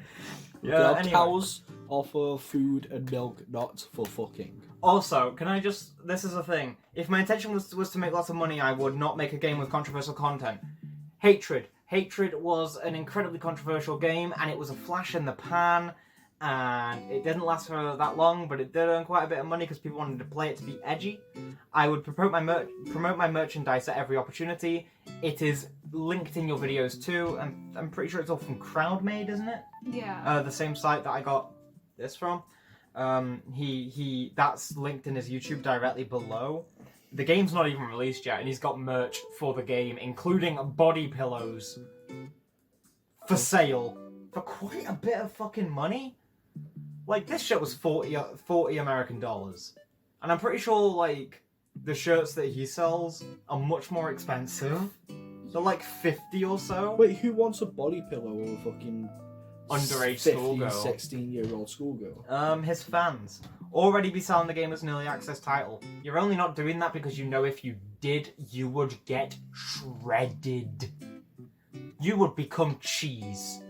Yeah. Anyway. Cows are for food and milk, not for fucking. Also, can I just... This is the thing. If my intention was to make lots of money, I would not make a game with controversial content. Hatred. Hatred was an incredibly controversial game, and it was a flash in the pan, and it didn't last for that long, but it did earn quite a bit of money because people wanted to play it to be edgy. I would promote my merchandise at every opportunity. It is linked in your videos too, and I'm pretty sure it's all from CrowdMade, isn't it? Yeah. The same site that I got this from. That's linked in his YouTube directly below. The game's not even released yet, and he's got merch for the game, including body pillows for sale for quite a bit of fucking money. Like, this shit was 40 American dollars. And I'm pretty sure, like, the shirts that he sells are much more expensive. They're like 50 or so. Wait, who wants a body pillow of a fucking underage 15, schoolgirl? 16-year-old schoolgirl? His fans. Already be selling the game as an early access title. You're only not doing that because you know if you did, you would get shredded. You would become cheese.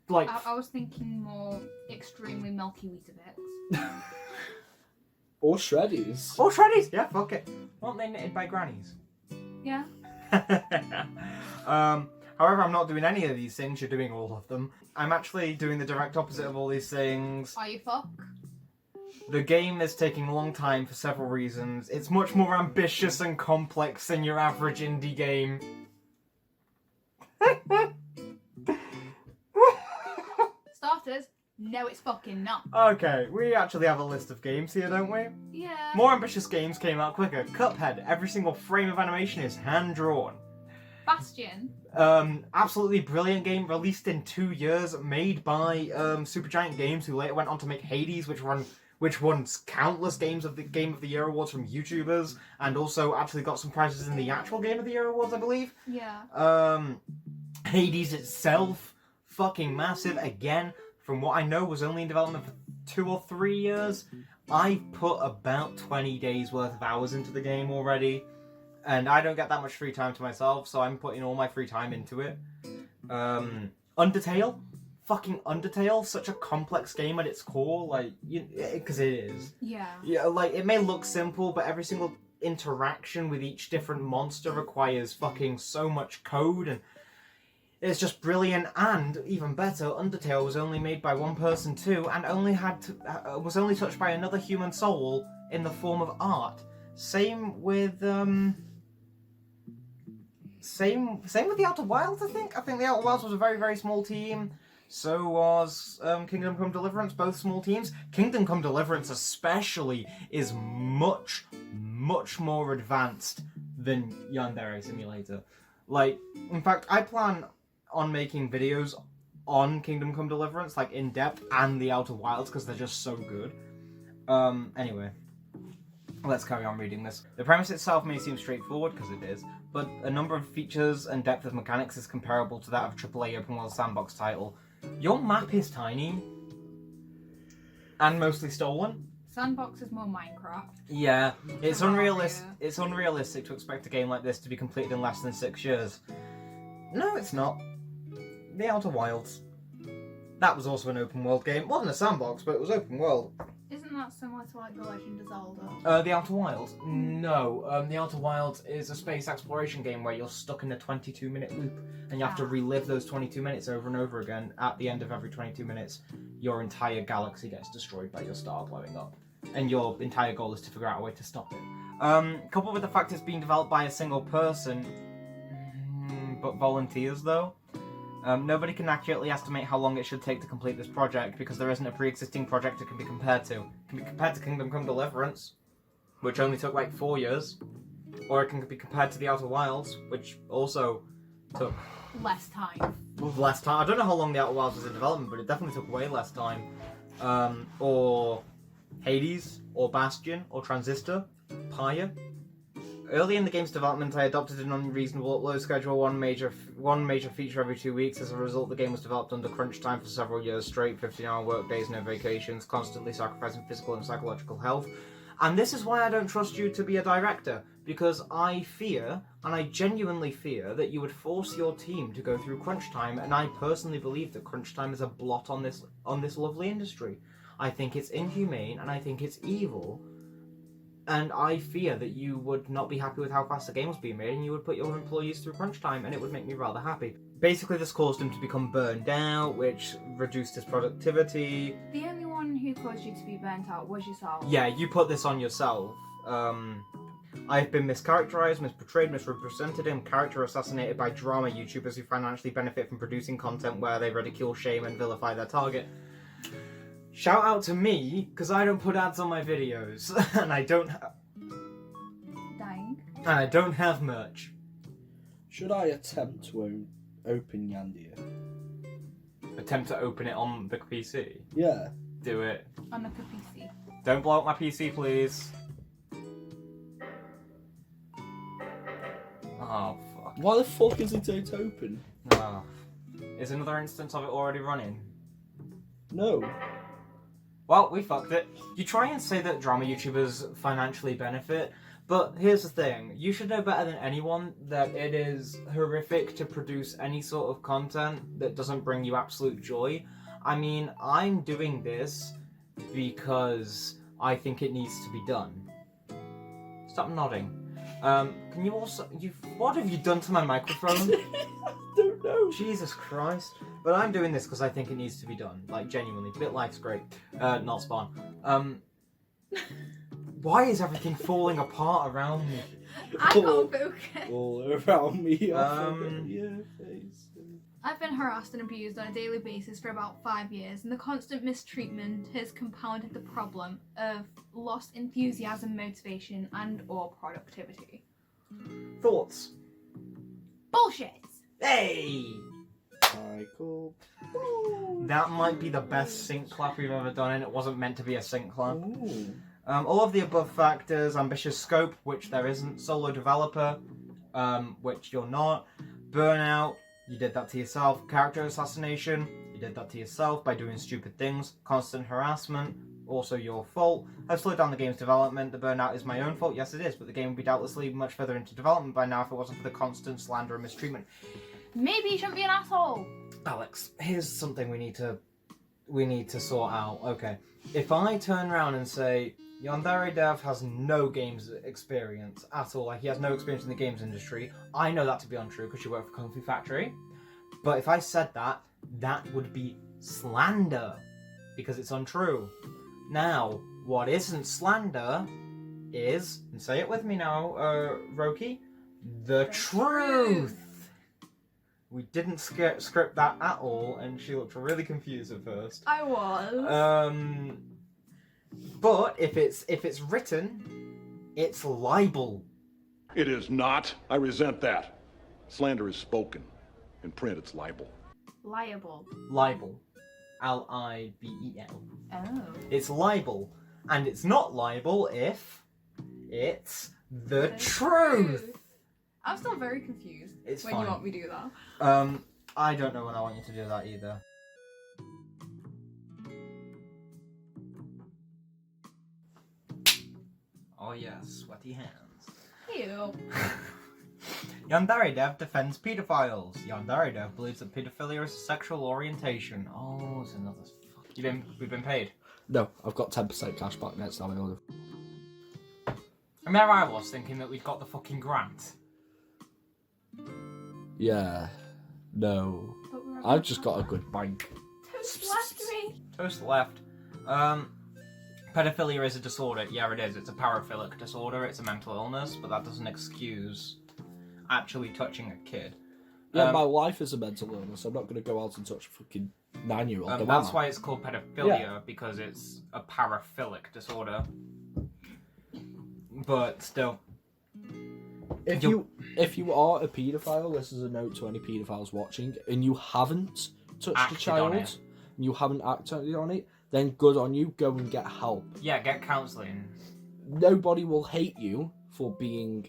Like, I was thinking more extremely milky Weetabix. Or shreddies. Oh, shreddies! Yeah, fuck it. Aren't they knitted by grannies? Yeah. However, I'm not doing any of these things. You're doing all of them. I'm actually doing the direct opposite of all these things. Are you fuck? The game is taking a long time for several reasons. It's much more ambitious and complex than your average indie game. Starters, no it's fucking not. Okay, we actually have a list of games here, don't we? Yeah. More ambitious games came out quicker. Cuphead, every single frame of animation is hand-drawn. Bastion. Absolutely brilliant game, released in 2 years, made by Supergiant Games, who later went on to make Hades, which won countless Game of the Year awards from YouTubers, and also actually got some prizes in the actual Game of the Year awards, I believe. Yeah. Hades itself, fucking massive. Again, from what I know, was only in development for 2 or 3 years. I put about 20 days worth of hours into the game already. And I don't get that much free time to myself, so I'm putting all my free time into it. Undertale? Fucking Undertale, such a complex game at its core, like, because it is. Yeah. Yeah, like, it may look simple, but every single interaction with each different monster requires fucking so much code, and it's just brilliant. And even better, Undertale was only made by one person too, and was only touched by another human soul in the form of art. Same with the Outer Wilds, I think. I think the Outer Wilds was a very, very small team. So was Kingdom Come Deliverance, both small teams. Kingdom Come Deliverance especially is much, much more advanced than Yandere Simulator. Like, in fact, I plan on making videos on Kingdom Come Deliverance, like in depth, and the Outer Wilds, because they're just so good. Anyway. Let's carry on reading this. The premise itself may seem straightforward, because it is, but a number of features and depth of mechanics is comparable to that of a AAA open world sandbox title. Your map is tiny, and mostly stolen. Sandbox is more Minecraft. Yeah, it's unrealistic to expect a game like this to be completed in less than 6 years. No, it's not. The Outer Wilds. That was also an open world game. It wasn't a sandbox, but it was open world. Isn't that similar to like The Legend of Zelda? The Outer Wilds? No. The Outer Wilds is a space exploration game where you're stuck in a 22-minute loop, and you have to relive those 22 minutes over and over again. At the end of every 22 minutes, your entire galaxy gets destroyed by your star blowing up, and your entire goal is to figure out a way to stop it. Coupled with the fact it's being developed by a single person, but volunteers though. Nobody can accurately estimate how long it should take to complete this project because there isn't a pre-existing project it can be compared to. It can be compared to Kingdom Come Deliverance, which only took like 4 years, or it can be compared to the Outer Wilds, which also took less time. Less time. I don't know how long the Outer Wilds was in development, but it definitely took way less time. Or Hades, or Bastion, or Transistor, Pyre. Early in the game's development, I adopted an unreasonable upload schedule, one major feature every 2 weeks. As a result, the game was developed under crunch time for several years straight, 15-hour work days, no vacations, constantly sacrificing physical and psychological health. And this is why I don't trust you to be a director, because I fear, and I genuinely fear, that you would force your team to go through crunch time, and I personally believe that crunch time is a blot on this lovely industry. I think it's inhumane, and I think it's evil. And I fear that you would not be happy with how fast the game was being made, and you would put your employees through crunch time, and it would make me rather happy. Basically, this caused him to become burned out, which reduced his productivity. The only one who caused you to be burnt out was yourself. Yeah, you put this on yourself. I've been mischaracterized, misportrayed, misrepresented, and character assassinated by drama YouTubers who financially benefit from producing content where they ridicule, shame, and vilify their target. Shout out to me, because I don't put ads on my videos, and I don't have merch. Should I attempt to open Yandere? Attempt to open it on the PC? Yeah. Do it. On the PC. Don't blow up my PC, please. Oh, fuck. Why the fuck is it open? Oh. Is another instance of it already running? No. Well, we fucked it. You try and say that drama YouTubers financially benefit, but here's the thing. You should know better than anyone that it is horrific to produce any sort of content that doesn't bring you absolute joy. I mean, I'm doing this because I think it needs to be done. Stop nodding. Can you also... What have you done to my microphone? I don't know. Jesus Christ. But I'm doing this because I think it needs to be done. Like, genuinely. BitLife's great. Not Spawn. Why is everything falling apart around me? I can't focus. All around me. I've been harassed and abused on a daily basis for about 5 years, and the constant mistreatment has compounded the problem of lost enthusiasm, motivation, and or productivity. Thoughts? Bullshit! Hey! Michael. That might be the best sync clap we've ever done, and it wasn't meant to be a sync clap. Ooh. All of the above factors: ambitious scope, which there isn't; solo developer, which you're not; burnout, you did that to yourself; character assassination, you did that to yourself by doing stupid things; constant harassment, also your fault; I've slowed down the game's development; the burnout is my own fault, yes it is, but the game would be doubtlessly much further into development by now if it wasn't for the constant slander and mistreatment. Maybe you shouldn't be an asshole. Alex, here's something we need to sort out. Okay, if I turn around and say YandereDev has no games experience at all, like he has no experience in the games industry, I know that to be untrue because you work for Kung Fu Factory. But if I said that, that would be slander because it's untrue. Now, what isn't slander is, and say it with me now, Roki, the truth. We didn't script that at all, and she looked really confused at first. I was. But if it's written, it's libel. It is not. I resent that. Slander is spoken. In print, it's libel. Liable. Libel. L-I-B-E-L. Oh. It's libel. And it's not libel if it's the truth. I'm still very confused It's when fine. you want me to do that. I don't know when I want you to do that either. Oh yes, sweaty hands. Ew. YandereDev defends pedophiles. YandereDev believes that pedophilia is a sexual orientation. Oh, it's another... We've been paid? No, I've got 10% cash back next time I order. And there I was thinking that we'd got the fucking grant. Yeah. No. I've just got a good bank. Toast left me. Toast left. Pedophilia is a disorder. Yeah, it is. It's a paraphilic disorder. It's a mental illness, but that doesn't excuse actually touching a kid. Yeah, my life is a mental illness. I'm not going to go out and touch a fucking 9-year-old. That's why it's called pedophilia, because it's a paraphilic disorder. But still. If you are a paedophile, this is a note to any paedophiles watching, and you haven't touched a child, and you haven't acted on it, then good on you, go and get help. Yeah, get counselling. Nobody will hate you for being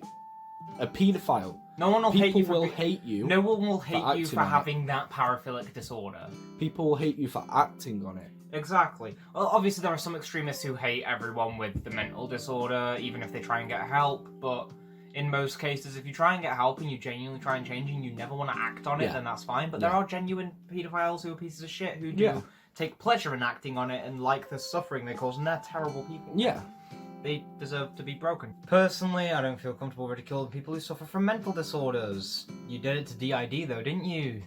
a paedophile. No one will hate you for hate you. No one will hate you for acting on having that paraphilic disorder. People will hate you for acting on it. Exactly. Well, obviously there are some extremists who hate everyone with the mental disorder, even if they try and get help, but in most cases, if you try and get help and you genuinely try and change and you never want to act on it, then that's fine. But there are genuine paedophiles who are pieces of shit who do take pleasure in acting on it and like the suffering they cause, and they're terrible people. Yeah. they deserve to be broken. Personally, I don't feel comfortable ridiculing people who suffer from mental disorders. You did it to DID though, didn't you?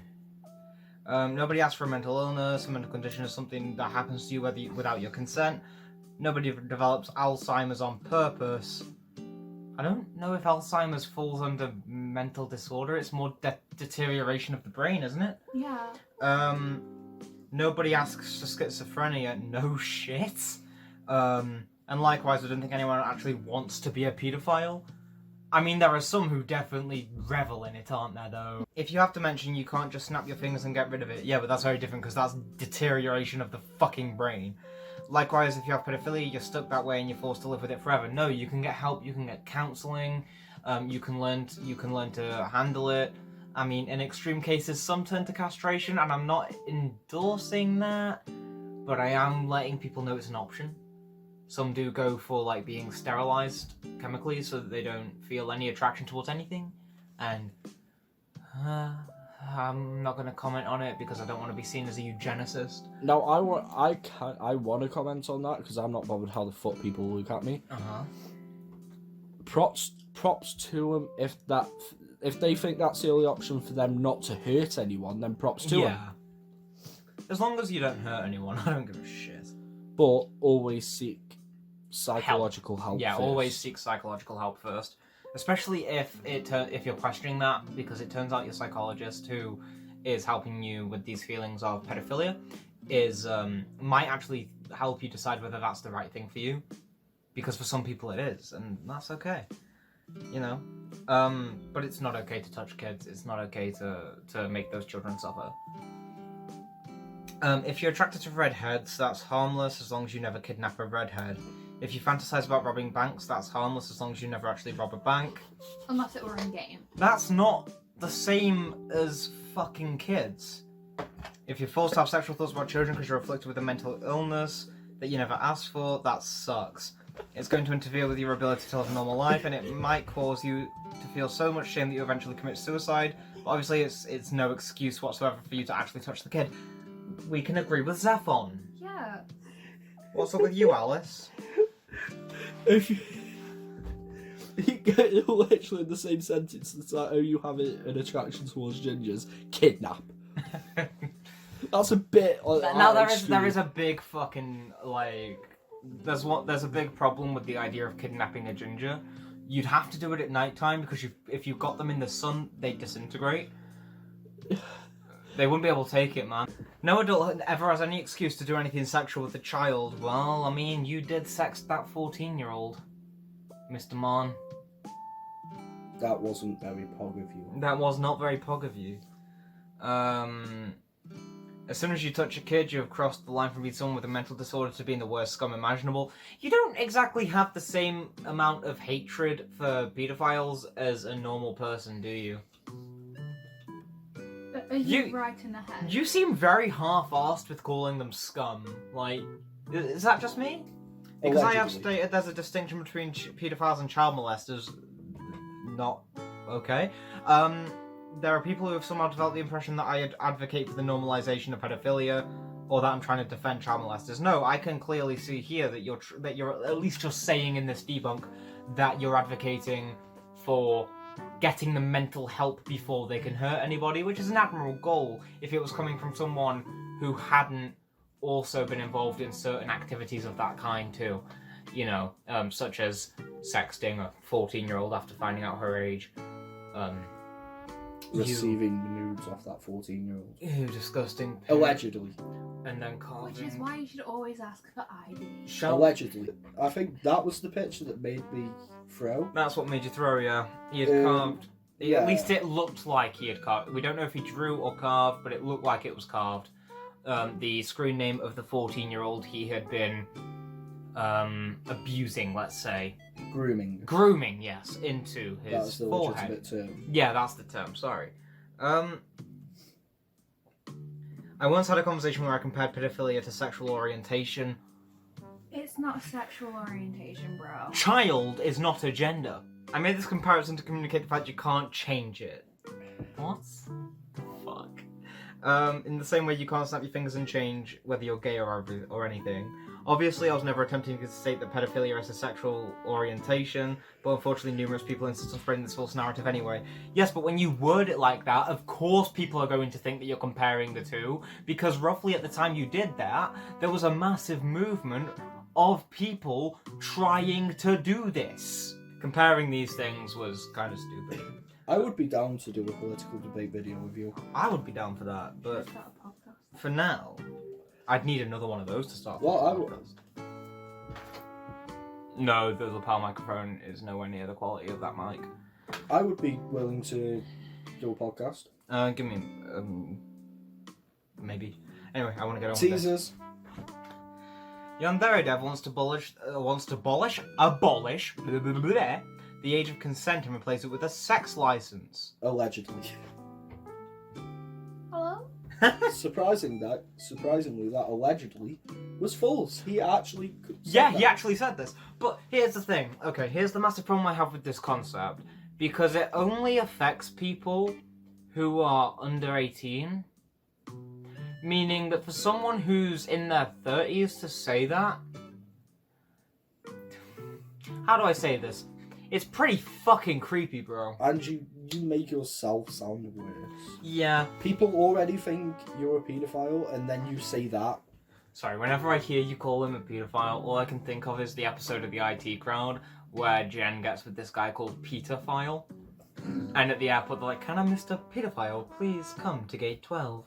Nobody asks for a mental illness. A mental condition is something that happens to you without your consent. Nobody develops Alzheimer's on purpose. I don't know if Alzheimer's falls under mental disorder. It's more deterioration of the brain, isn't it? Yeah. Nobody asks for schizophrenia. No shit. And likewise, I don't think anyone actually wants to be a paedophile. I mean, there are some who definitely revel in it, aren't there, though? If you have to mention you can't just snap your fingers and get rid of it, yeah, but that's very different because that's deterioration of the fucking brain. Likewise, if you have pedophilia, you're stuck that way and you're forced to live with it forever. No, you can get help, you can get counselling, you can learn to handle it. I mean, in extreme cases, some turn to castration, and I'm not endorsing that, but I am letting people know it's an option. Some do go for like being sterilised chemically so that they don't feel any attraction towards anything, and I'm not going to comment on it because I don't want to be seen as a eugenicist. No, I want to comment on that because I'm not bothered how the fuck people look at me. Props to them if they think that's the only option for them not to hurt anyone, then props to them. Yeah. As long as you don't hurt anyone, I don't give a shit. But always seek psychological help yeah, first. always seek psychological help first. Especially if you're questioning that, because it turns out your psychologist who is helping you with these feelings of pedophilia might actually help you decide whether that's the right thing for you. Because for some people it is, and that's okay. You know? But it's not okay to touch kids. It's not okay to make those children suffer. If you're attracted to redheads, that's harmless as long as you never kidnap a redhead. If you fantasize about robbing banks, that's harmless as long as you never actually rob a bank. Unless it were in game. That's not the same as fucking kids. If you're forced to have sexual thoughts about children because you're afflicted with a mental illness that you never asked for, that sucks. It's going to interfere with your ability to live a normal life, and it might cause you to feel so much shame that you eventually commit suicide. But obviously, it's no excuse whatsoever for you to actually touch the kid. We can agree with Zephon. Yeah. What's up with you, Alice? If you get literally in the same sentence, it's like, oh, you have an attraction towards gingers, kidnap. That's a bit. Now there is a big fucking like. There's a big problem with the idea of kidnapping a ginger. You'd have to do it at night time because if you got them in the sun, they'd disintegrate. They wouldn't be able to take it, man. No adult ever has any excuse to do anything sexual with a child. Well, I mean, you did sex that 14-year-old, Mr. Mon. That wasn't very pog of you. That was not very pog of you. As soon as you touch a kid, you have crossed the line from being someone with a mental disorder to being the worst scum imaginable. You don't exactly have the same amount of hatred for pedophiles as a normal person, do you? But are you right in the head? You seem very half-arsed with calling them scum. Like, is that just me? Because I have stated there's a distinction between pedophiles and child molesters. Not okay. There are people who have somehow developed the impression that I advocate for the normalization of pedophilia, or that I'm trying to defend child molesters. No, I can clearly see here that you're at least just saying in this debunk that you're advocating for getting them mental help before they can hurt anybody, which is an admirable goal if it was coming from someone who hadn't also been involved in certain activities of that kind too. You know, such as sexting a 14-year-old after finding out her age. Receiving the nudes off that 14-year-old. Ew, disgusting. Allegedly. And then carving. Which is why you should always ask for ID. Allegedly. I think that was the picture that made me throw. That's what made you throw, yeah. He had carved. Yeah. At least it looked like he had carved. We don't know if he drew or carved, but it looked like it was carved. The screen name of the 14-year-old he had been abusing, let's say. Grooming, yes, into his That's the forehead. legitimate term. Yeah, that's the term, sorry. I once had a conversation where I compared pedophilia to sexual orientation. It's not sexual orientation, bro. Child is not a gender. I made this comparison to communicate the fact you can't change it. What the fuck? In the same way you can't snap your fingers and change whether you're gay or anything. Obviously, I was never attempting to state that pedophilia is a sexual orientation, but unfortunately numerous people insist on spreading this false narrative anyway. Yes, but when you word it like that, of course people are going to think that you're comparing the two, because roughly at the time you did that, there was a massive movement of people trying to do this. Comparing these things was kind of stupid. I would be down to do a political debate video with you. I would be down for that, but for now, I'd need another one of those to start. Well, I would. No, the lapel microphone is nowhere near the quality of that mic. I would be willing to do a podcast. Give me, maybe. Anyway, I want to get on Teasers. with this. YandereDev wants to abolish the age of consent and replace it with a sex license. Allegedly. Hello? Surprisingly, that allegedly was false. He actually He actually said this. But here's the thing. Okay, here's the massive problem I have with this concept. Because it only affects people who are under 18. Meaning that for someone who's in their 30s to say that... How do I say this? It's pretty fucking creepy, bro. And you make yourself sound worse. Yeah. People already think you're a paedophile, and then you say that. Sorry, whenever I hear you call him a paedophile, all I can think of is the episode of the IT Crowd where Jen gets with this guy called Peterphile. And at the airport they're like, "Can I, Mr. Pedophile, please come to gate 12?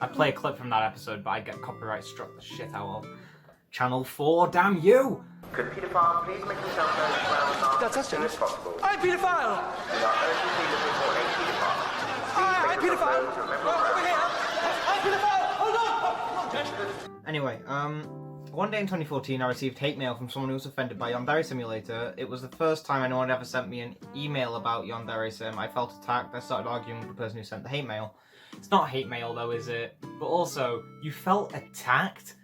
I'd play a clip from that episode, but I'd get copyright struck the shit out of. Channel 4, damn you! Could paedophile please make himself known as well as soon as possible? I'm paedophile! We are urgently looking for a paedophile. I'm paedophile! Over here! I'm paedophile! Hold on! Anyway, one day in 2014 I received hate mail from someone who was offended by Yandere Simulator. It was the first time anyone had ever sent me an email about Yandere Sim. I felt attacked. I started arguing with the person who sent the hate mail. It's not hate mail though, is it? But also, you felt attacked?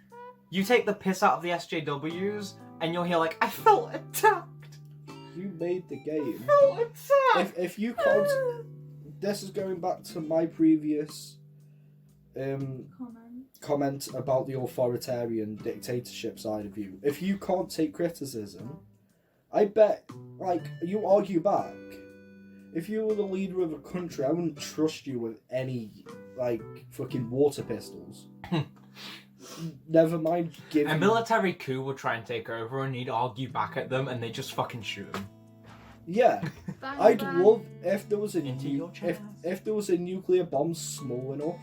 You take the piss out of the SJWs, and you're here like, I felt attacked! You made the game. I felt attacked! If you can't... This is going back to my previous comment about the authoritarian dictatorship side of you. If you can't take criticism, I bet, like, you argue back. If you were the leader of a country, I wouldn't trust you with any, like, fucking water pistols. Never mind giving... A military coup would try and take over and he'd argue back at them and they'd just fucking shoot him. Yeah. I'd love if there was a if there was a nuclear bomb small enough.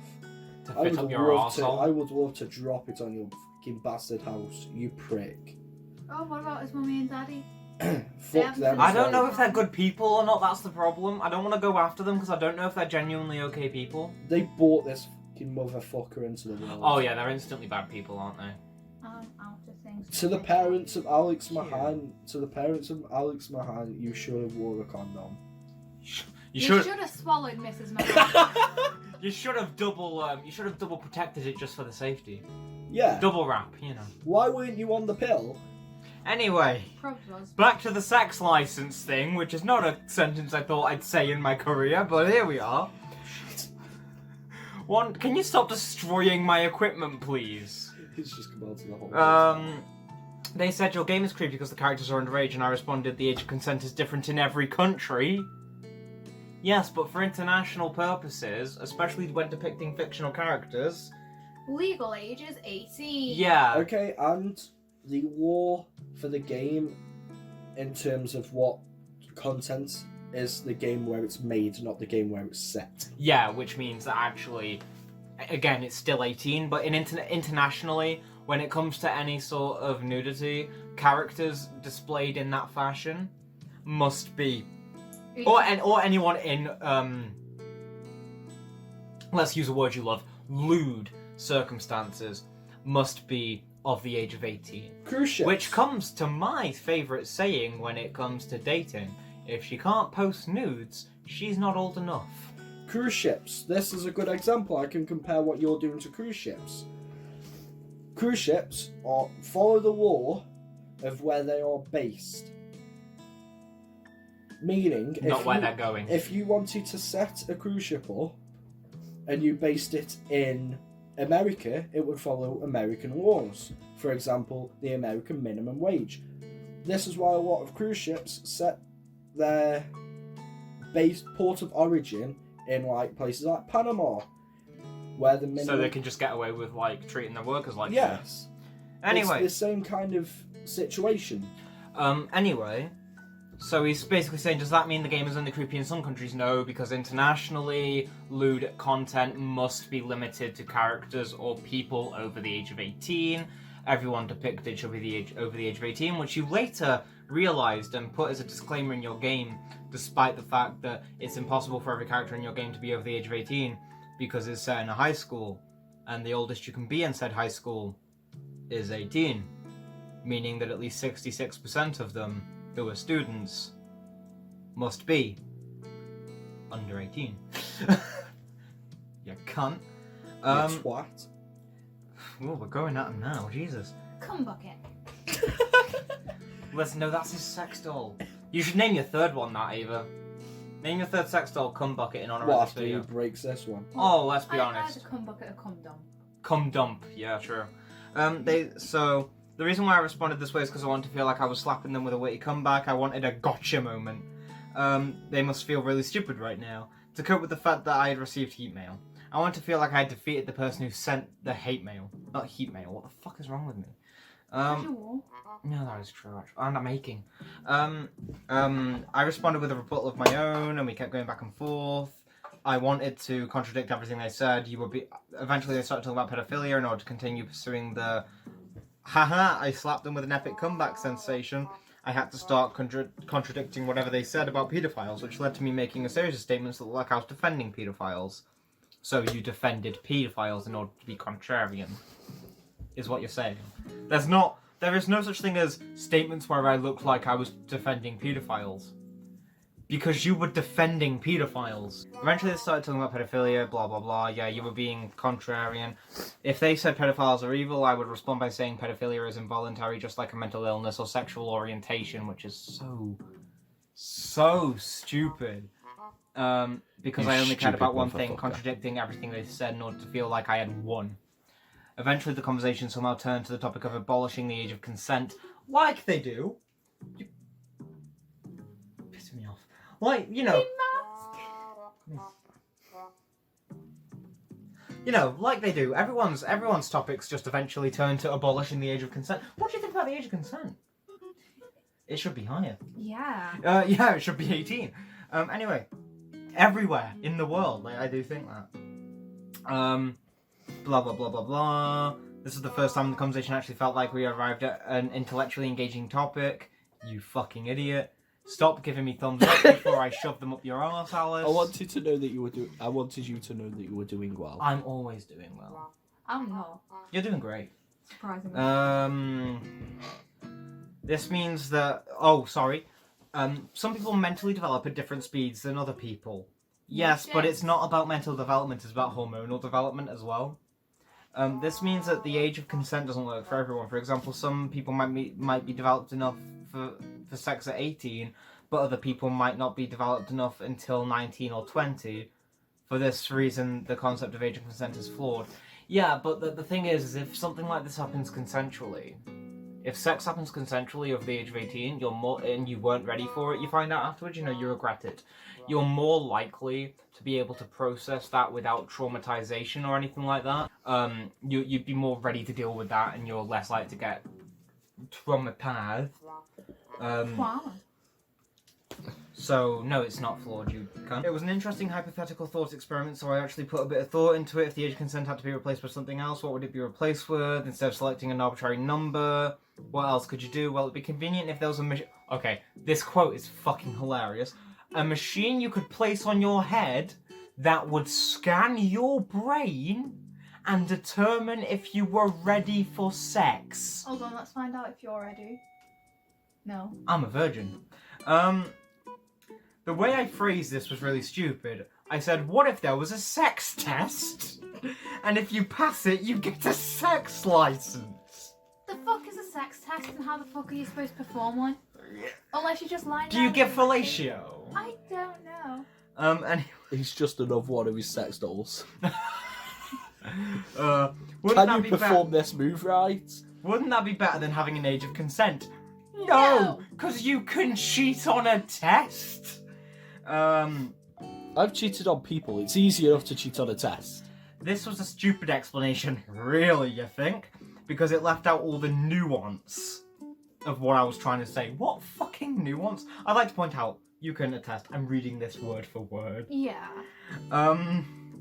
To fit up your arsehole. I would love to drop it on your fucking bastard house, you prick. Oh, what about his mummy and daddy? Fuck them. I don't know if they're good people or not, that's the problem. I don't want to go after them because I don't know if they're genuinely okay people. They brought this fucking motherfucker into the world. Oh yeah, they're instantly bad people, aren't they? To the parents of Alex Mahan, you should have wore a condom. You should have swallowed Mrs. Mahan. You should have double protected it just for the safety. Yeah. Double wrap, you know. Why weren't you on the pill? Anyway, back to the sex license thing, which is not a sentence I thought I'd say in my career, but here we are. Can you stop destroying my equipment, please? It's just come out to the whole They said your game is creepy because the characters are underage, and I responded the age of consent is different in every country. Yes, but for international purposes, especially when depicting fictional characters... Legal age is 18. Yeah. Okay, and the law for the game, in terms of what content, is the game where it's made, not the game where it's set. Yeah, which means that actually, again, it's still 18, but internationally, when it comes to any sort of nudity, characters displayed in that fashion must be... Or anyone in, let's use a word you love, lewd circumstances must be of the age of 18. Cruise ships. Which comes to my favourite saying when it comes to dating. If she can't post nudes, she's not old enough. Cruise ships. This is a good example. I can compare what you're doing to cruise ships. Cruise ships follow the law of where they are based. Meaning, not where they're going. If you wanted to set a cruise ship up and you based it in America, it would follow American laws. For example, the American minimum wage. This is why a lot of cruise ships set their base port of origin in like places like Panama, where the minimum... So they can just get away with like treating their workers like yes. shit. Anyway, it's the same kind of situation. Anyway, so he's basically saying, does that mean the game is only creepy in some countries? No, because internationally, lewd content must be limited to characters or people over the age of 18. Everyone depicted should be over the age of 18, which you later realised and put as a disclaimer in your game, despite the fact that it's impossible for every character in your game to be over the age of 18, because it's set in a high school, and the oldest you can be in said high school is 18, meaning that at least 66% of them who are students must be under 18. You cunt. Twat. Oh, we're going at him now, Jesus. Cum bucket. Listen, no, that's his sex doll. You should name your third one that, Ava. Name your third sex doll Cum Bucket in honor What of this after he video. breaks this one? Oh, let's be honest. Either cum bucket or cum dump. Cum dump, yeah, true. So the reason why I responded this way is because I wanted to feel like I was slapping them with a witty comeback. I wanted a gotcha moment. They must feel really stupid right now. To cope with the fact that I had received hate mail. I want to feel like I had defeated the person who sent the hate mail. Not heat mail, what the fuck is wrong with me? No, that is true, actually. I'm not making. I responded with a rebuttal of my own, and we kept going back and forth. I wanted to contradict everything they said. Eventually they started talking about pedophilia in order to continue pursuing the haha, I slapped them with an epic comeback sensation. I had to start contradicting whatever they said about pedophiles, which led to me making a series of statements that looked like I was defending pedophiles. So you defended pedophiles in order to be contrarian, is what you're saying. There is no such thing as statements where I looked like I was defending pedophiles. Because you were defending pedophiles. Eventually they started talking about pedophilia, blah blah blah, yeah, you were being contrarian. If they said pedophiles are evil, I would respond by saying pedophilia is involuntary, just like a mental illness or sexual orientation, which is so stupid. Because I only cared about one thing, contradicting everything they said in order to feel like I had won. Eventually the conversation somehow turned to the topic of abolishing the age of consent, like they do. You pissing me off. Like, you know, like they do. Everyone's topics just eventually turn to abolishing the age of consent. What do you think about the age of consent? It should be higher. Yeah. Yeah, it should be 18. Anyway, everywhere in the world, like, I do think that. Blah blah blah blah blah. This is the first time the conversation actually felt like we arrived at an intellectually engaging topic. You fucking idiot. Stop giving me thumbs up before I shove them up your arse, Alice. I wanted you to know that you were doing well. I'm always doing well. I'm not. You're doing great. Surprisingly. This means that... Oh, sorry. Some people mentally develop at different speeds than other people. Yes, but it's not about mental development, it's about hormonal development as well. This means that the age of consent doesn't work for everyone. For example, some people might be developed enough for sex at 18, but other people might not be developed enough until 19 or 20. For this reason, the concept of age of consent is flawed. Yeah, but the thing is if something like this happens consensually, if sex happens consensually over the age of 18, and you weren't ready for it, you find out afterwards, you regret it. You're more likely to be able to process that without traumatization or anything like that. You'd be more ready to deal with that, and you're less likely to get traumatized. So, no, it's not flawed, you cunt. It was an interesting hypothetical thought experiment, so I actually put a bit of thought into it. If the age of consent had to be replaced with something else, what would it be replaced with? Instead of selecting an arbitrary number, what else could you do? Well, it'd be convenient if there was a machine... Okay, this quote is fucking hilarious. A machine you could place on your head that would scan your brain and determine if you were ready for sex. Hold on, let's find out if you're ready. No. I'm a virgin. The way I phrased this was really stupid. I said, what if there was a sex test? And if you pass it, you get a sex license. The fuck is a sex test, and how the fuck are you supposed to perform one? Unless you just lie down. Do you get fellatio? I don't know. Anyway. He's just another one of his sex dolls. Wouldn't Can that you be perform this move right? Wouldn't that be better than having an age of consent? No, because you can cheat on a test. I've cheated on people. It's easy enough to cheat on a test. This was a stupid explanation, really, you think? Because it left out all the nuance of what I was trying to say. What fucking nuance? I'd like to point out, you can attest, I'm reading this word for word. Yeah.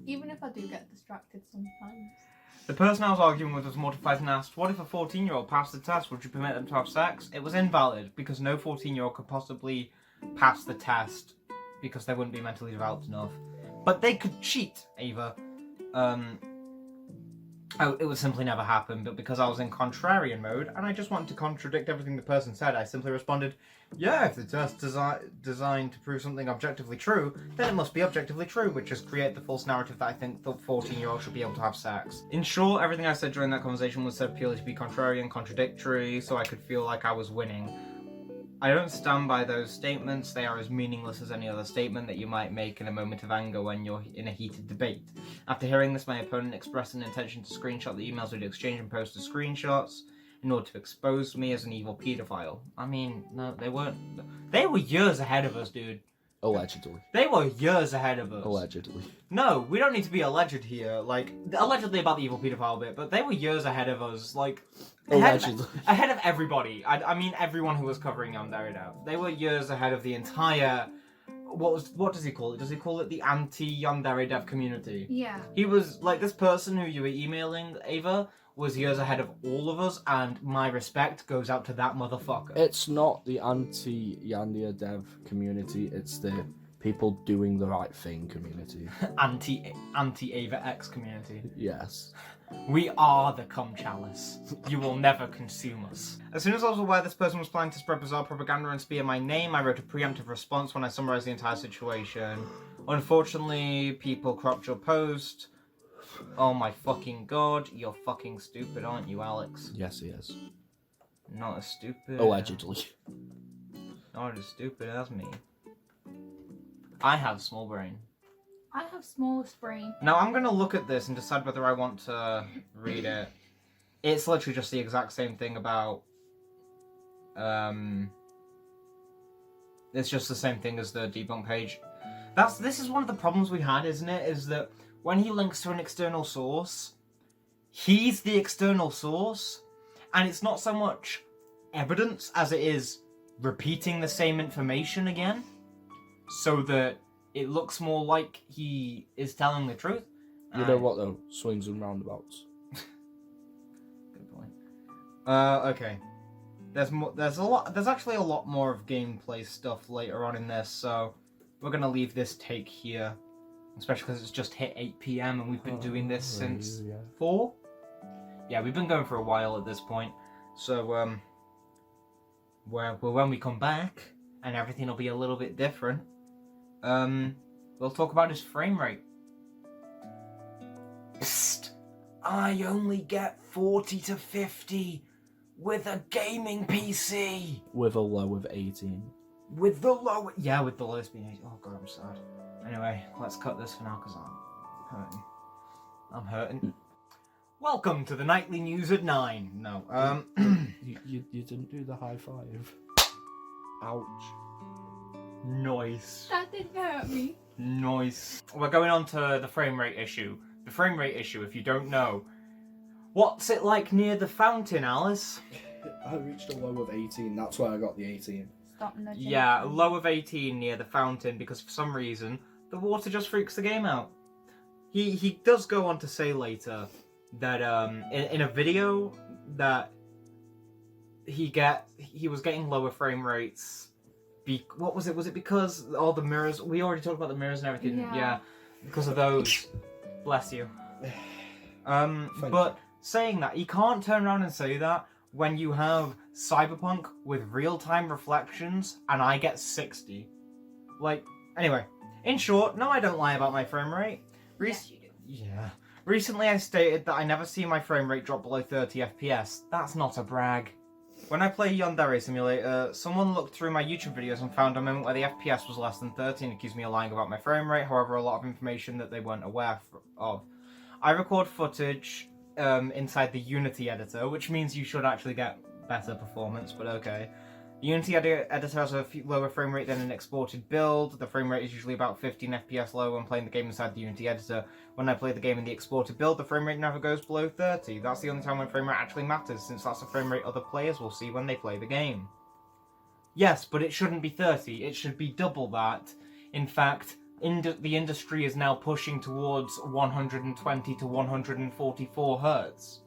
Even if I do get distracted sometimes. The person I was arguing with was mortified and asked, what if a 14-year-old passed the test? Would you permit them to have sex? It was invalid, because no 14-year-old could possibly pass the test, because they wouldn't be mentally developed enough. But they could cheat, Ava. It would simply never happen, but because I was in contrarian mode, and I just wanted to contradict everything the person said, I simply responded, yeah, if the test is designed to prove something objectively true, then it must be objectively true, which just create the false narrative that I think the 14-year-old should be able to have sex. In short, everything I said during that conversation was said purely to be contrarian, contradictory, so I could feel like I was winning. I don't stand by those statements. They are as meaningless as any other statement that you might make in a moment of anger when you're in a heated debate. After hearing this, my opponent expressed an intention to screenshot the emails we'd exchanged and post the screenshots in order to expose me as an evil paedophile. I mean, no, they weren't. They were years ahead of us, dude. Allegedly. They were years ahead of us. Allegedly. No, we don't need to be alleged here. Like, allegedly about the evil paedophile bit, but they were years ahead of us. Like, ahead of everybody. I mean, everyone who was covering YandereDev. They were years ahead of the entire. What does he call it? Does he call it the anti-YandereDev community? Yeah. He was like this person who you were emailing, Ava, was years ahead of all of us, and my respect goes out to that motherfucker. It's not the anti-YandereDev community, it's the people doing the right thing community. Anti-Ava X community. Yes. We are the cum chalice. You will never consume us. As soon as I was aware this person was planning to spread bizarre propaganda and spear my name, I wrote a preemptive response when I summarized the entire situation. Unfortunately, people cropped your post. Oh my fucking god, you're fucking stupid, aren't you, Alex? Yes, he is. Not as stupid. Allegedly. Not as stupid as me. I have a small brain. I have smallest brain. Now I'm gonna look at this and decide whether I want to read it. It's literally just the exact same thing about... It's just the same thing as the debunk page. This is one of the problems we had, isn't it? Is that when he links to an external source, he's the external source, and it's not so much evidence as it is repeating the same information again, so that it looks more like he is telling the truth. You know what though? Swings and roundabouts. Good point. Okay. There's actually a lot more of gameplay stuff later on in this, so we're gonna leave this take here. Especially because it's just hit 8 PM and we've been doing this since 4? Yeah, we've been going for a while at this point. So, when we come back, and everything will be a little bit different, we'll talk about his frame rate. Psst! I only get 40 to 50 with a gaming PC! With a low of 18. With the lowest being 18. Oh god, I'm sad. Anyway, let's cut this for now because I'm hurting. Welcome to the nightly news at 9. No, You didn't do the high five. Ouch. Noise. That didn't hurt me. Noise. We're going on to the frame rate issue. The frame rate issue, if you don't know. What's it like near the fountain, Alice? I reached a low of 18, that's why I got the 18. Stop nudging. Yeah, a low of 18 near the fountain because for some reason the water just freaks the game out. He does go on to say later that in a video that he was getting lower frame rates. What was it? Was it because all the mirrors? We already talked about the mirrors and everything. Yeah, because of those. Bless you. But saying that, you can't turn around and say that when you have Cyberpunk with real-time reflections and I get 60. Like, anyway, in short, no, I don't lie about my frame rate. Yes, you do. Yeah. Recently I stated that I never see my frame rate drop below 30 FPS. That's not a brag. When I play Yandere Simulator, someone looked through my YouTube videos and found a moment where the FPS was less than 30 and accused me of lying about my frame rate, however a lot of information that they weren't aware of. I record footage inside the Unity editor, which means you should actually get better performance, but okay. The Unity editor has a lower frame rate than an exported build. The frame rate is usually about 15 FPS low when playing the game inside the Unity editor. When I play the game in the exported build, the frame rate never goes below 30. That's the only time when frame rate actually matters, since that's the frame rate other players will see when they play the game. Yes, but it shouldn't be 30. It should be double that. In fact, the industry is now pushing towards 120 to 144 Hz.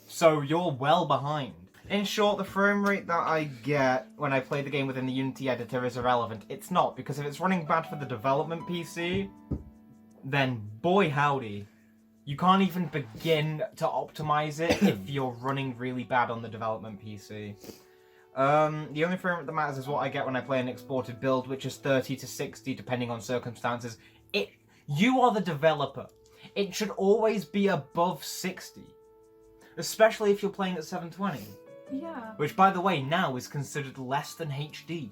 So you're well behind. In short, the frame rate that I get when I play the game within the Unity editor is irrelevant. It's not, because if it's running bad for the development PC, then boy howdy. You can't even begin to optimize it if you're running really bad on the development PC. The only frame rate that matters is what I get when I play an exported build, which is 30 to 60 depending on circumstances. You are the developer. It should always be above 60. Especially if you're playing at 720. Yeah. Which, by the way, now is considered less than HD.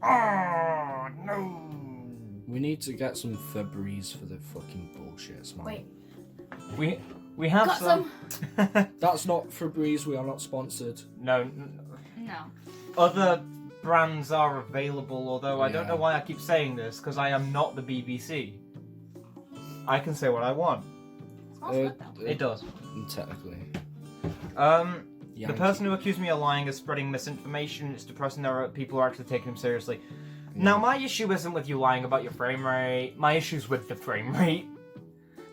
Oh, no. We need to get some Febreze for the fucking bullshit, man. Wait. We have Got some. That's not Febreze, we are not sponsored. No. Other brands are available, although I don't know why I keep saying this, because I am not the BBC. I can say what I want. It does. Technically. The person who accused me of lying is spreading misinformation. It's depressing that people are actually taking him seriously. Now, my issue isn't with you lying about your frame rate. My issue's with the frame rate.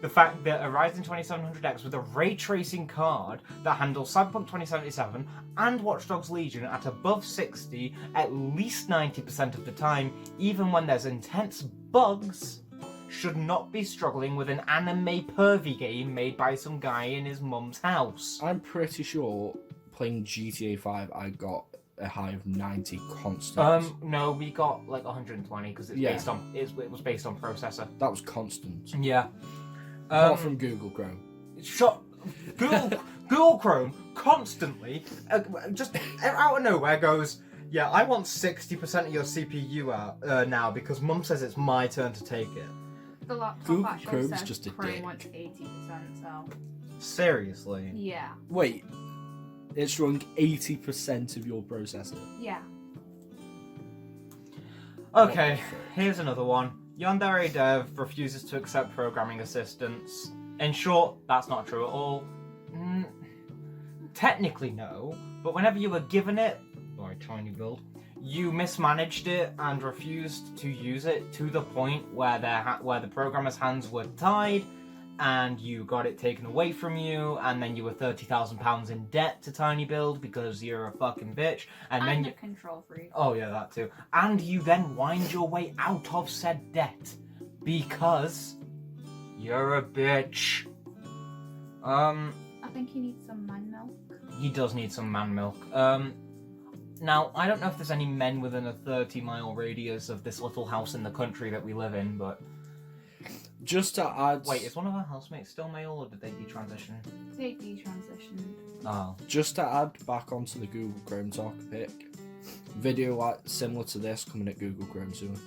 The fact that a Ryzen 2700X with a ray tracing card that handles Cyberpunk 2077 and Watch Dogs Legion at above 60 at least 90% of the time, even when there's intense bugs, should not be struggling with an anime pervy game made by some guy in his mum's house. I'm pretty sure playing GTA 5 I got a high of 90 constant. No, we got like 120 because it was based on processor. That was constant. Yeah. Apart from Google Chrome. Google Chrome constantly, just out of nowhere goes, yeah, I want 60% of your CPU out now because Mum says it's my turn to take it. The laptop Google actually Chrome's says just a Chrome dick. wants 80%, so... Seriously? Yeah. Wait, it's running 80% of your processor. Yeah. Okay, here's another one. YandereDev refuses to accept programming assistance. In short, that's not true at all. Technically no, but whenever you were given it, or a tinyBuild, you mismanaged it and refused to use it to the point where the programmer's hands were tied and you got it taken away from you, and then you were £30,000 in debt to tinyBuild because you're a fucking bitch, and then a control freak. Oh yeah, that too. And you then wind your way out of said debt because you're a bitch. I think he needs some man milk. He does need some man milk. Now, I don't know if there's any men within a 30-mile radius of this little house in the country that we live in, but... Just to add... Wait, is one of our housemates still male, or did they detransition? They detransitioned. Oh. Just to add back onto the Google Chrome topic, video similar to this coming at Google Chrome soon.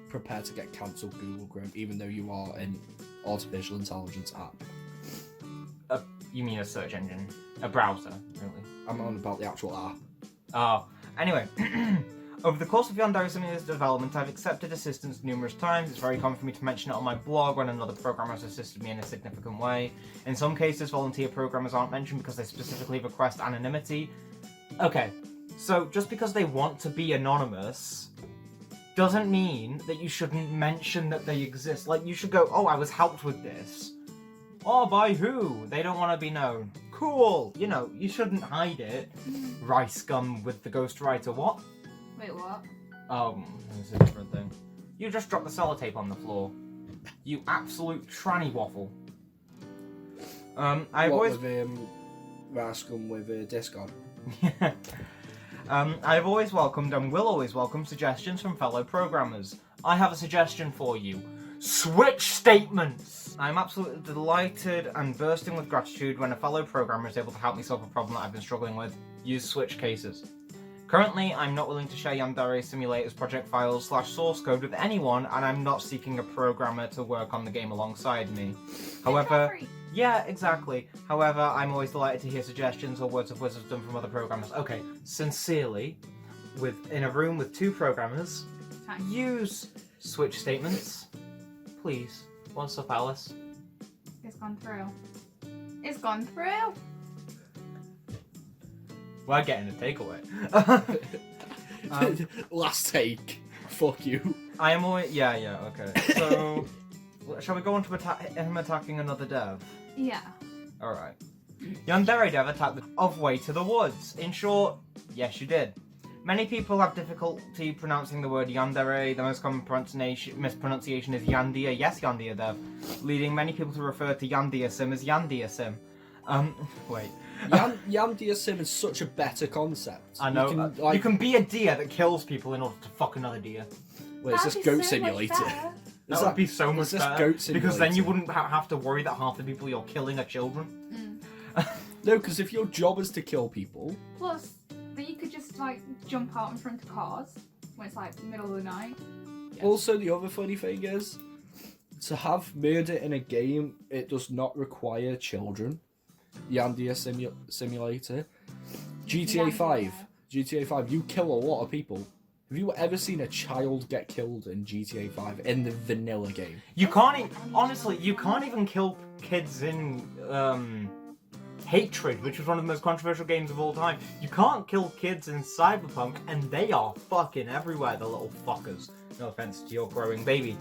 Prepare to get cancelled, Google Chrome, even though you are an artificial intelligence app. You mean a search engine? A browser, really? I'm on about the actual app. Oh. Anyway, over the course of Yandere Simulator's development, I've accepted assistance numerous times. It's very common for me to mention it on my blog when another programmer has assisted me in a significant way. In some cases, volunteer programmers aren't mentioned because they specifically request anonymity. Okay, so just because they want to be anonymous doesn't mean that you shouldn't mention that they exist. Like, you should go, oh, I was helped with this. Oh, by who? They don't want to be known. Cool! You know, you shouldn't hide it. Rice scum with the ghostwriter, what? Wait, what? Oh, it's a different thing. You just dropped the sellotape on the floor. You absolute tranny waffle. I've always... with Rascom with Discord? I've always welcomed and will always welcome suggestions from fellow programmers. I have a suggestion for you. Switch statements! I'm absolutely delighted and bursting with gratitude when a fellow programmer is able to help me solve a problem that I've been struggling with. Use switch cases. Currently, I'm not willing to share Yandere Simulator's project files / source code with anyone, and I'm not seeking a programmer to work on the game alongside me. However, yeah, exactly. However, I'm always delighted to hear suggestions or words of wisdom from other programmers. Okay, sincerely, in a room with 2 programmers, use switch statements, please. What's up, Alice? It's gone through. It's gone through. We're getting a takeaway. Last take. Fuck you. I am always... Yeah, okay. So, shall we go on to him attacking another dev? Yeah. Alright. YandereDev attacked of Way to the Woods. In short, yes you did. Many people have difficulty pronouncing the word Yandere. The most common mispronunciation is Yandere. Yes, YandereDev. Leading many people to refer to Yandere Sim as Yandere Sim. Wait. Yandere Sim is such a better concept. I know. You can be a deer that kills people in order to fuck another deer. Wait, is this Goat Simulator? That would be so much better. Goat Simulator? Because then you wouldn't have to worry that half the people you're killing are children. No, because if your job is to kill people... Plus, then you could just, like, jump out in front of cars when it's, like, middle of the night. Yeah. Also, the other funny thing is, to have murder in a game, it does not require children. Yandere Simulator. GTA 5, you kill a lot of people. Have you ever seen a child get killed in GTA 5 in the vanilla game? You can't honestly, you can't even kill kids in Hatred, which was one of the most controversial games of all time. You can't kill kids in Cyberpunk, and they are fucking everywhere, the little fuckers. No offense to your growing baby.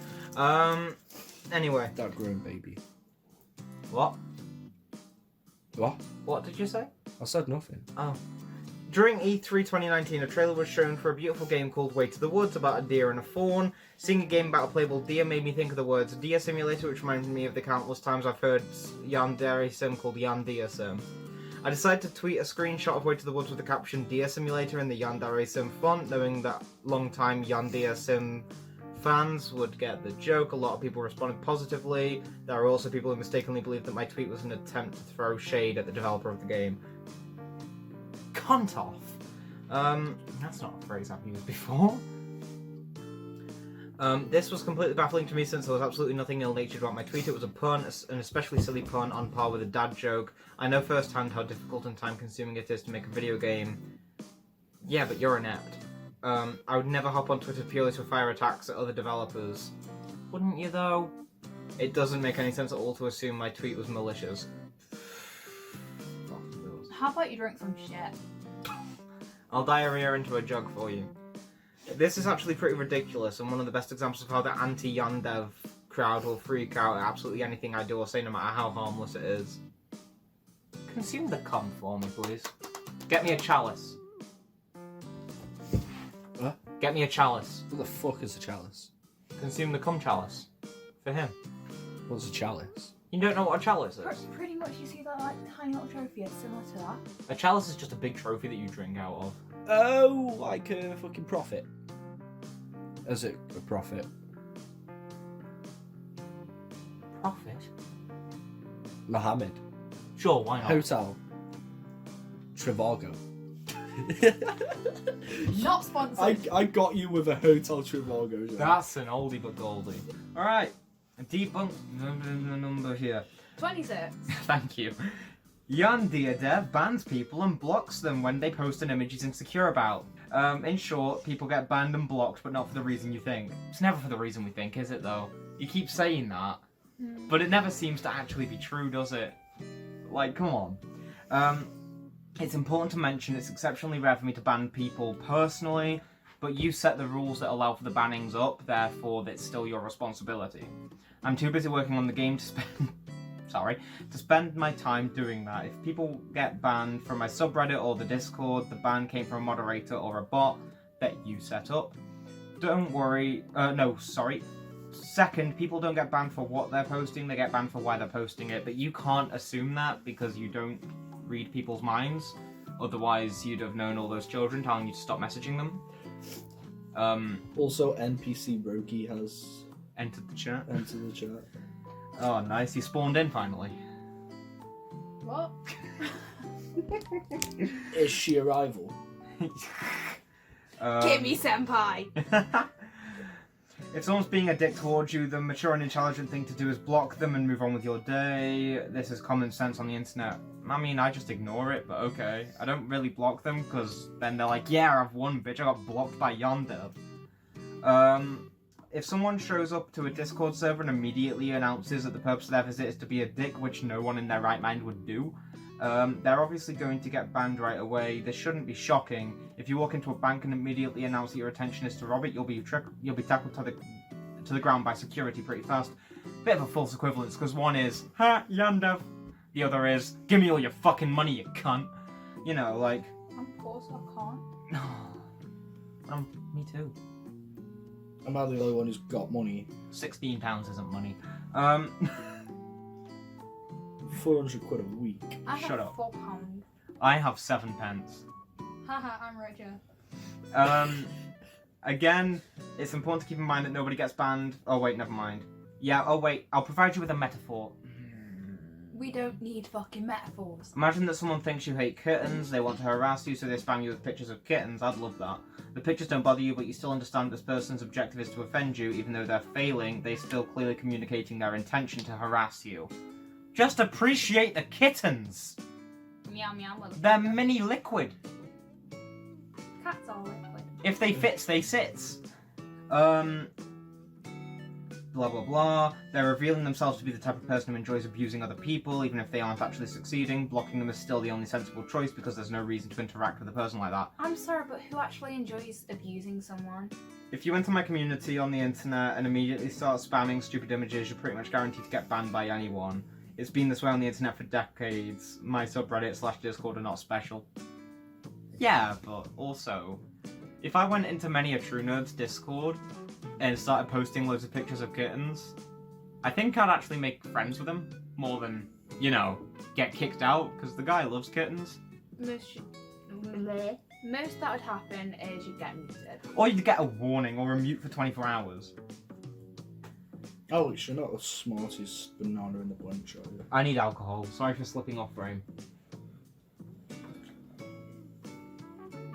Anyway. That growing baby. What? What? What did you say? I said nothing. Oh. During E3 2019, a trailer was shown for a beautiful game called Way to the Woods about a deer and a fawn. Seeing a game about a playable deer made me think of the words Deer Simulator, which reminded me of the countless times I've heard Yandere Sim called Yandere Sim. I decided to tweet a screenshot of Way to the Woods with the caption Deer Simulator in the Yandere Sim font, knowing that long-time Yandere Sim fans would get the joke. A lot of people responded positively. There are also people who mistakenly believed that my tweet was an attempt to throw shade at the developer of the game. Cunt off. That's not a phrase I've used before. This was completely baffling to me since there was absolutely nothing ill-natured about my tweet. It was a pun, an especially silly pun on par with a dad joke. I know firsthand how difficult and time-consuming it is to make a video game. Yeah, but you're inept. I would never hop on Twitter purely to fire attacks at other developers. Wouldn't you, though? It doesn't make any sense at all to assume my tweet was malicious. How about you drink some shit? I'll diarrhea into a jug for you. This is actually pretty ridiculous, and one of the best examples of how the anti-YandereDev crowd will freak out at absolutely anything I do or say, no matter how harmless it is. Consume the cum for me, please. Get me a chalice. What? Get me a chalice. What the fuck is a chalice? Consume the cum chalice. For him. What's a chalice? You don't know what a chalice is? Pretty much, you see that like tiny little trophy. It's similar to that. A chalice is just a big trophy that you drink out of. Oh, like a fucking prophet. Is it a prophet? Prophet? Muhammad. Sure, why not? Hotel. Trivago. Not sponsored. I got you with a Hotel Trivago. Joe. That's an oldie but goldie. Alright. Debunk number here. 26. Thank you. YandereDev bans people and blocks them when they post an image he's insecure about. In short, people get banned and blocked, but not for the reason you think. It's never for the reason we think, is it, though? You keep saying that, but it never seems to actually be true, does it? Like, come on. It's important to mention it's exceptionally rare for me to ban people personally, but you set the rules that allow for the bannings up, therefore it's still your responsibility. I'm too busy working on the game to spend my time doing that. If people get banned from my subreddit or the Discord, the ban came from a moderator or a bot that you set up. Don't worry, Second, people don't get banned for what they're posting, they get banned for why they're posting it, but you can't assume that because you don't read people's minds. Otherwise, you'd have known all those children telling you to stop messaging them. Also, NPC Roki has entered the chat. Oh, nice. He spawned in finally. What? Is she a rival? Gimme, senpai! If someone's being a dick towards you, the mature and intelligent thing to do is block them and move on with your day. This is common sense on the internet. I mean, I just ignore it, but okay. I don't really block them, because then they're like, yeah, I've won, bitch, I got blocked by YandereDev. If someone shows up to a Discord server and immediately announces that the purpose of their visit is to be a dick, which no one in their right mind would do, they're obviously going to get banned right away. This shouldn't be shocking. If you walk into a bank and immediately announce that your intention is to rob it, you'll be tackled to the ground by security pretty fast. Bit of a false equivalence, because one is, ha, YandereDev. The other is, give me all your fucking money, you cunt. You know, like... I'm poor, so I can't. Me too. Am I the only one who's got money? £16 isn't money. 400 quid a week. I have Shut up. £4. I have 7 pence. Haha, I'm richer. Again, it's important to keep in mind that nobody gets banned. Oh wait, never mind. Yeah, oh wait, I'll provide you with a metaphor. We don't need fucking metaphors. Imagine that someone thinks you hate kittens, they want to harass you, so they spam you with pictures of kittens. I'd love that. The pictures don't bother you, but you still understand this person's objective is to offend you. Even though they're failing, they're still clearly communicating their intention to harass you. Just appreciate the kittens! Meow meow, little They're mini liquid. Cats are liquid. If they fits, they sits. Blah blah blah. They're revealing themselves to be the type of person who enjoys abusing other people, even if they aren't actually succeeding. Blocking them is still the only sensible choice because there's no reason to interact with a person like that. I'm sorry, but who actually enjoys abusing someone? If you enter my community on the internet and immediately start spamming stupid images, you're pretty much guaranteed to get banned by anyone. It's been this way on the internet for decades. My subreddit / Discord are not special. Yeah, but also, if I went into many a True Nerd's Discord and started posting loads of pictures of kittens, I think I'd actually make friends with them more than, you know, get kicked out, because the guy loves kittens. Most that would happen is you'd get muted. Or you'd get a warning or a mute for 24 hours. Alex, you're not the smartest banana in the bunch, are you? I need alcohol. Sorry for slipping off frame.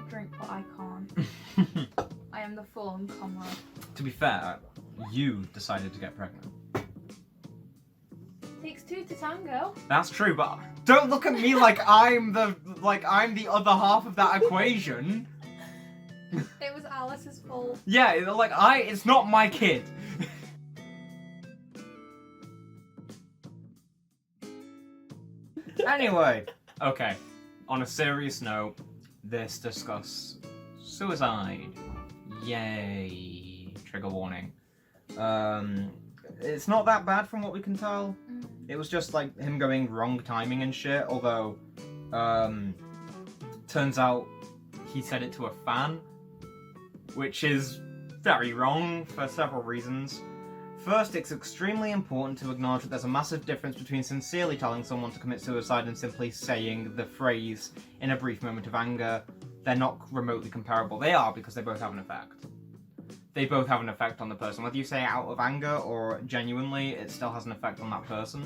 Drink, but I can't. I am the full-on comrade. To be fair, you decided to get pregnant. Takes two to tango. That's true, but don't look at me like I'm the other half of that equation. It was Alice's fault. Yeah, like it's not my kid. Anyway, okay. On a serious note, this discuss suicide. Yay. Trigger warning. It's not that bad from what we can tell. It was just like him going wrong timing and shit, although turns out he said it to a fan, which is very wrong for several reasons. First, it's extremely important to acknowledge that there's a massive difference between sincerely telling someone to commit suicide and simply saying the phrase in a brief moment of anger. They're not remotely comparable. They are, because they both have an effect. They both have an effect on the person. Whether you say it out of anger or genuinely, it still has an effect on that person.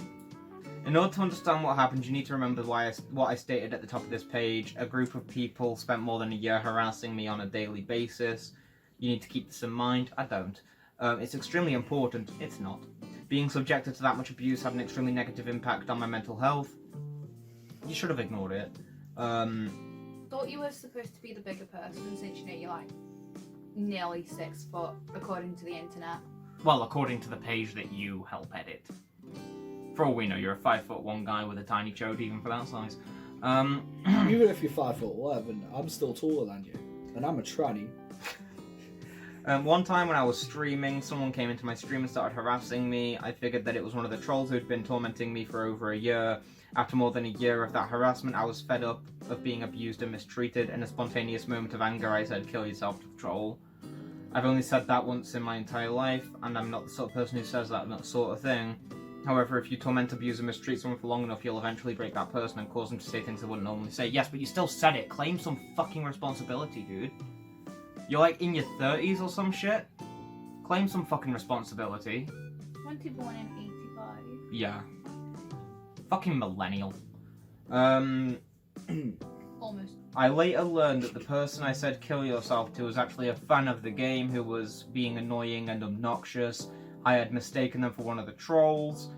In order to understand what happened, you need to remember what I stated at the top of this page. A group of people spent more than a year harassing me on a daily basis. You need to keep this in mind. I don't. It's extremely important. It's not. Being subjected to that much abuse had an extremely negative impact on my mental health. You should have ignored it. Thought you were supposed to be the bigger person since you know you're like nearly 6 foot, according to the internet. Well, according to the page that you help edit. For all we know, you're a 5'1" guy with a tiny chode, even for that size. Even if you're 5'11", I'm still taller than you, and I'm a tranny. One time when I was streaming, someone came into my stream and started harassing me. I figured that it was one of the trolls who'd been tormenting me for over a year. After more than a year of that harassment, I was fed up of being abused and mistreated. In a spontaneous moment of anger, I said, "Kill yourself, troll." I've only said that once in my entire life, and I'm not the sort of person who says that sort of thing. However, if you torment, abuse, and mistreat someone for long enough, you'll eventually break that person and cause them to say things they wouldn't normally say. Yes, but you still said it. Claim some fucking responsibility, dude. You're like in your 30s or some shit. Claim some fucking responsibility. 21 in 85. Yeah. Fucking millennial. Almost. I later learned that the person I said kill yourself to was actually a fan of the game who was being annoying and obnoxious. I had mistaken them for one of the trolls.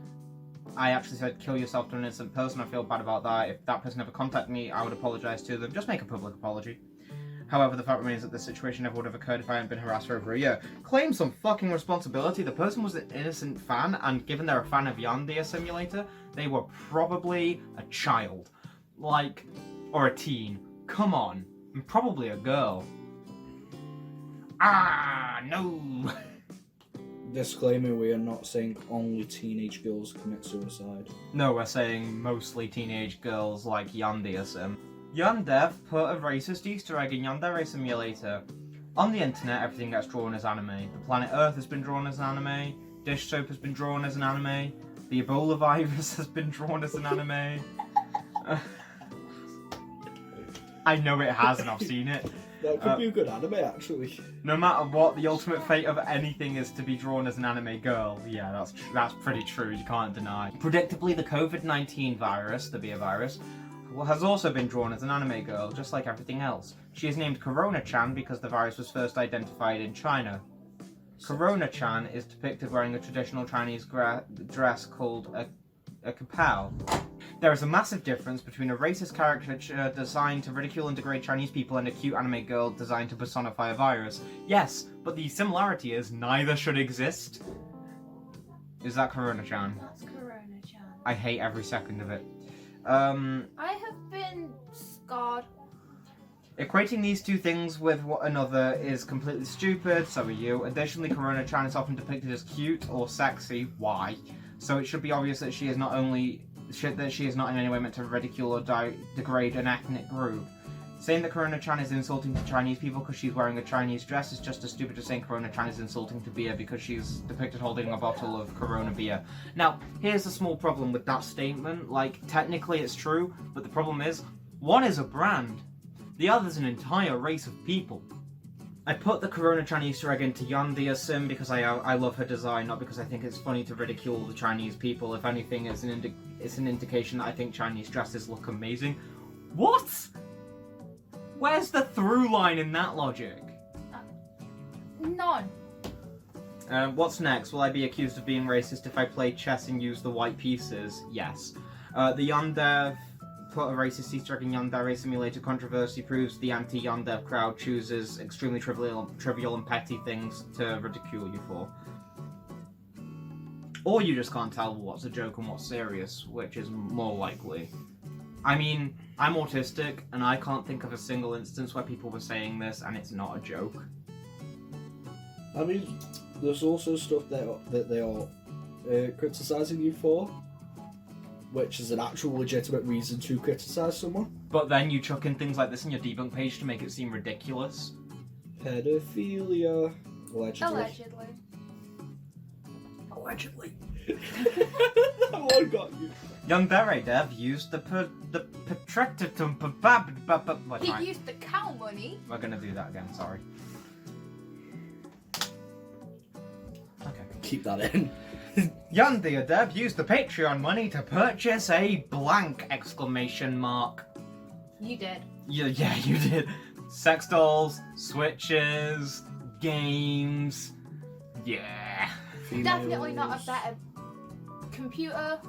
I actually said kill yourself to an innocent person. I feel bad about that. If that person ever contacted me, I would apologise to them. Just make a public apology. However, the fact remains that this situation never would have occurred if I hadn't been harassed for over a year. Claim some fucking responsibility. The person was an innocent fan, and given they're a fan of Yandere Simulator, they were probably a child. Like, or a teen. Come on. And probably a girl. Ah, no! Disclaimer, we are not saying only teenage girls commit suicide. No, we're saying mostly teenage girls like Yandere Sim. YandereDev put a racist Easter egg in Yandere Simulator. On the internet, everything gets drawn as anime. The planet Earth has been drawn as an anime. Dish soap has been drawn as an anime. The Ebola virus has been drawn as an anime. I know it has, and I've seen it. That could be a good anime, actually. No matter what, the ultimate fate of anything is to be drawn as an anime girl. Yeah, that's pretty true, you can't deny. Predictably, the COVID-19 virus, the beer virus, has also been drawn as an anime girl, just like everything else. She is named Corona-chan because the virus was first identified in China. Corona-chan is depicted wearing a traditional Chinese dress called a kapao. There is a massive difference between a racist caricature designed to ridicule and degrade Chinese people and a cute anime girl designed to personify a virus. Yes, but the similarity is neither should exist. Is that Corona-chan? That's Corona-chan. I hate every second of it. I have been scarred. Equating these two things with one another is completely stupid, so are you. Additionally, Corona-chan is often depicted as cute or sexy. Why? So it should be obvious that she is not in any way meant to ridicule or degrade an ethnic group. Saying that Corona-chan is insulting to Chinese people because she's wearing a Chinese dress is just as stupid as saying Corona-chan is insulting to beer because she's depicted holding a bottle of Corona beer. Now, here's a small problem with that statement. Like, technically it's true, but the problem is, one is a brand, the other's an entire race of people. I put the Corona-chan Easter egg into Yandere Sim because I love her design, not because I think it's funny to ridicule the Chinese people. If anything, it's an indication that I think Chinese dresses look amazing. What? Where's the through line in that logic? None. What's next? Will I be accused of being racist if I play chess and use the white pieces? Yes. The YandereDev put a racist Easter egg in Yandere Simulator controversy proves the anti-YandereDev crowd chooses extremely trivial and petty things to ridicule you for. Or you just can't tell what's a joke and what's serious, which is more likely. I mean, I'm autistic, and I can't think of a single instance where people were saying this and it's not a joke. I mean, there's also stuff that they are criticising you for, which is an actual legitimate reason to criticise someone. But then you chuck in things like this in your debunk page to make it seem ridiculous. Pedophilia. Allegedly. Allegedly. That one got you. YandereDev used the He used the cow money. We're gonna do that again, sorry. Okay. Keep that in. YandereDev used the Patreon money to purchase a blank exclamation mark. You did. Yeah, you did. Sex dolls, switches, games. Yeah. Definitely not a better computer.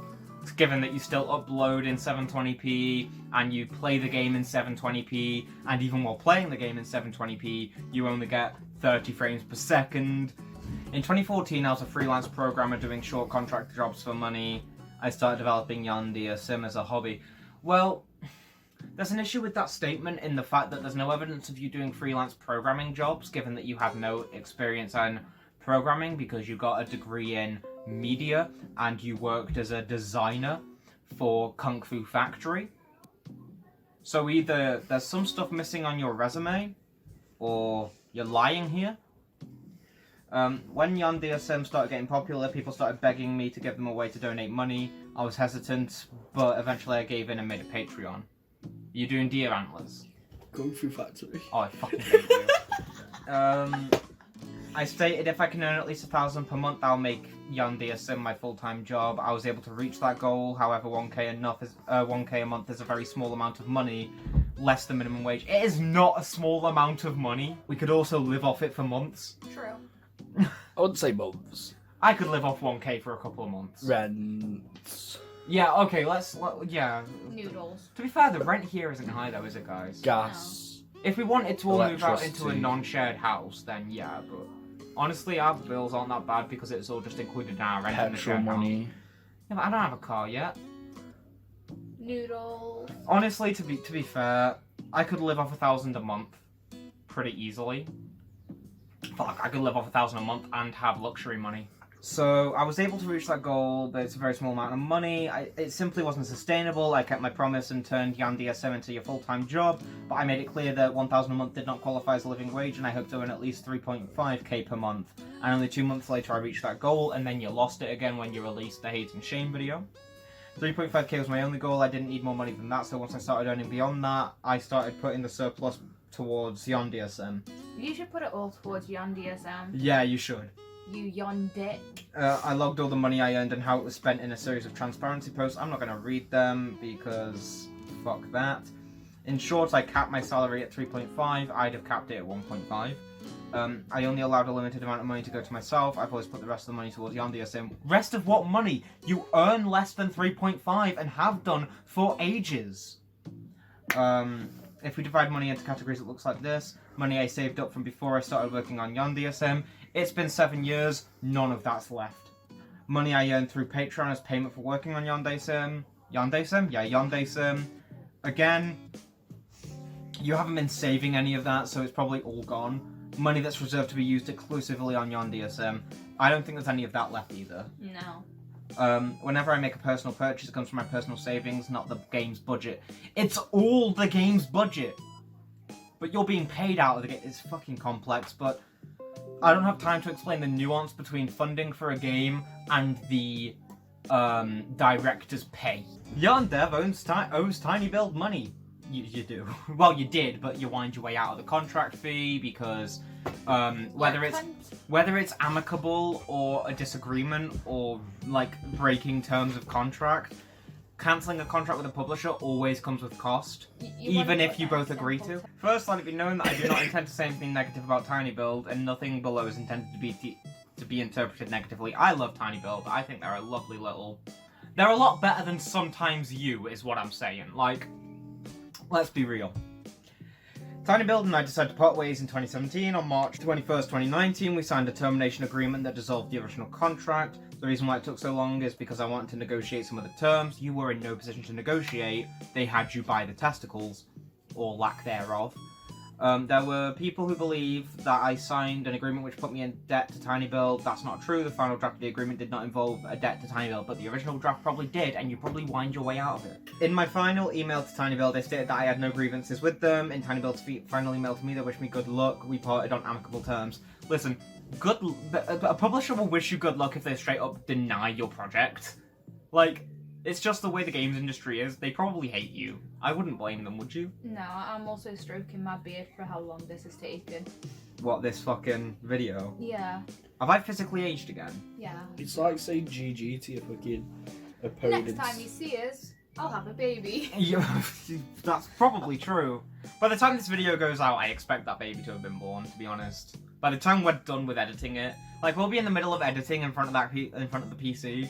Given that you still upload in 720p and you play the game in 720p, and even while playing the game in 720p, you only get 30 frames per second. In 2014, I was a freelance programmer doing short contract jobs for money. I started developing Yandere Sim as a hobby. Well, there's an issue with that statement in the fact that there's no evidence of you doing freelance programming jobs, given that you have no experience in programming because you got a degree in media and you worked as a designer for Kung Fu Factory. So either there's some stuff missing on your resume, or you're lying here. When Yandere Sim started getting popular, people started begging me to give them a way to donate money. I was hesitant, but eventually I gave in and made a Patreon. You doing deer antlers? Kung Fu Factory. Oh, I fucking hate you. I stated if I can earn at least 1,000 per month, I'll make Yandere Sim my full-time job. I was able to reach that goal. However, 1k a month is a very small amount of money, less than minimum wage. It is not a small amount of money. We could also live off it for months. True. I wouldn't say months. I could live off 1k for a couple of months. Rent. Yeah, okay, yeah. Noodles. To be fair, the rent here isn't high though, is it, guys? Gas. If we wanted to all move out into a Electricity. non-shared house, then yeah, but honestly, our bills aren't that bad because it's all just included in our rent and the Petrol shared money. house. Yeah, but I don't have a car yet. Noodles. Honestly, to be fair, I could live off 1,000 a month pretty easily. Fuck, I could live off 1,000 a month and have luxury money. So I was able to reach that goal, but it's a very small amount of money. It simply wasn't sustainable. I kept my promise and turned Yandere Sim into a full-time job, but I made it clear that 1,000 a month did not qualify as a living wage, and I hoped to earn at least 3.5k per month. And only 2 months later I reached that goal, and then you lost it again when you released the Hate and Shame video. 3.5k was my only goal. I didn't need more money than that, so once I started earning beyond that, I started putting the surplus towards Yandere Sim. You should put it all towards Yandere Sim. Yeah, you should. You yon dick. I logged all the money I earned and how it was spent in a series of transparency posts. I'm not going to read them because fuck that. In short, I capped my salary at 3.5. I'd have capped it at 1.5. I only allowed a limited amount of money to go to myself. I've always put the rest of the money towards Yandere Sim. Rest of what money? You earn less than 3.5 and have done for ages. If we divide money into categories, it looks like this. Money I saved up from before I started working on Yandere Sim. It's been 7 years, none of that's left. Money I earned through Patreon as payment for working on Yandere Sim. Yandere Sim? Yeah, Yandere Sim. Again, you haven't been saving any of that, so it's probably all gone. Money that's reserved to be used exclusively on Yandere Sim. I don't think there's any of that left either. No. Whenever I make a personal purchase, it comes from my personal savings, not the game's budget. It's all the game's budget! But you're being paid out of the game. It's fucking complex, but I don't have time to explain the nuance between funding for a game and the director's pay. YandereDev owes tinyBuild money. You do. Well, you did, but you wind your way out of the contract fee because whether it's amicable or a disagreement or like breaking terms of contract, cancelling a contract with a publisher always comes with cost, even if you both agree to. First, let it be known that I do not intend to say anything negative about tinyBuild, and nothing below is intended to be interpreted negatively. I love tinyBuild. I think they're a lovely little... They're a lot better than Sometimes You, is what I'm saying. Like, let's be real. tinyBuild and I decided to part ways in 2017. On March 21st, 2019, we signed a termination agreement that dissolved the original contract. The reason why it took so long is because I wanted to negotiate some of the terms. You were in no position to negotiate. They had you by the testicles, or lack thereof. There were people who believe that I signed an agreement which put me in debt to tinyBuild. That's not true. The final draft of the agreement did not involve a debt to tinyBuild, but the original draft probably did, and you probably wind your way out of it. In my final email to tinyBuild, I stated that I had no grievances with them. In tinyBuild's final email to me, they wished me good luck. We parted on amicable terms. Listen, a publisher will wish you good luck if they straight up deny your project. Like, it's just the way the games industry is. They probably hate you. I wouldn't blame them, would you? No, I'm also stroking my beard for how long this has taken. What, this fucking video? Yeah. Have I physically aged again? Yeah. It's like saying GG to your fucking opponents. Next time you see us, I'll have a baby. Yeah, that's probably true. By the time this video goes out, I expect that baby to have been born, to be honest. By the time we're done with editing it, like, we'll be in the middle of editing in front of the PC,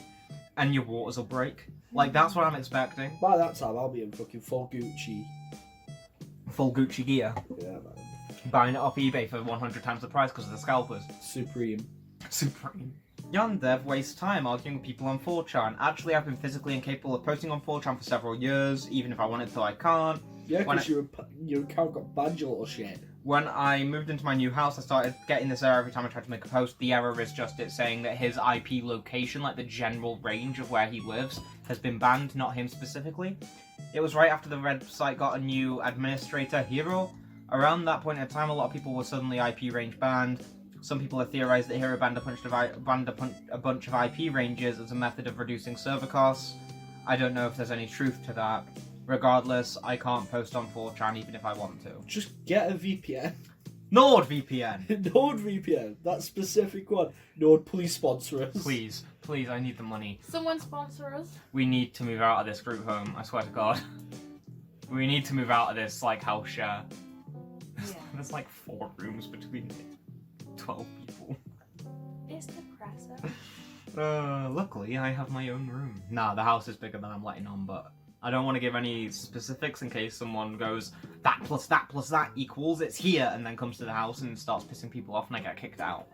and your waters will break. Like, that's what I'm expecting. By that time, I'll be in fucking full Gucci. Full Gucci gear. Yeah, man. Buying it off eBay for 100 times the price because of the scalpers. Supreme. YandereDev wastes time arguing with people on 4chan. Actually, I've been physically incapable of posting on 4chan for several years. Even if I wanted to, I can't. Yeah, because your account got banned, you little shit. When I moved into my new house, I started getting this error every time I tried to make a post. The error is just it saying that his IP location, like the general range of where he lives, has been banned, not him specifically. It was right after the website got a new administrator, Hero. Around that point in time, a lot of people were suddenly IP range banned. Some people have theorized that Hero banned a bunch of IP ranges as a method of reducing server costs. I don't know if there's any truth to that. Regardless, I can't post on 4chan even if I want to. Just get a VPN. NordVPN! NordVPN, that specific one. Nord, please sponsor us. Please, I need the money. Someone sponsor us. We need to move out of this group home, I swear to God. We need to move out of this, like, house share. Yeah. There's like 4 rooms between 12 people. It's depressing. Luckily, I have my own room. Nah, the house is bigger than I'm letting on, but I don't want to give any specifics in case someone goes, that plus that equals, it's here, and then comes to the house and starts pissing people off and I get kicked out.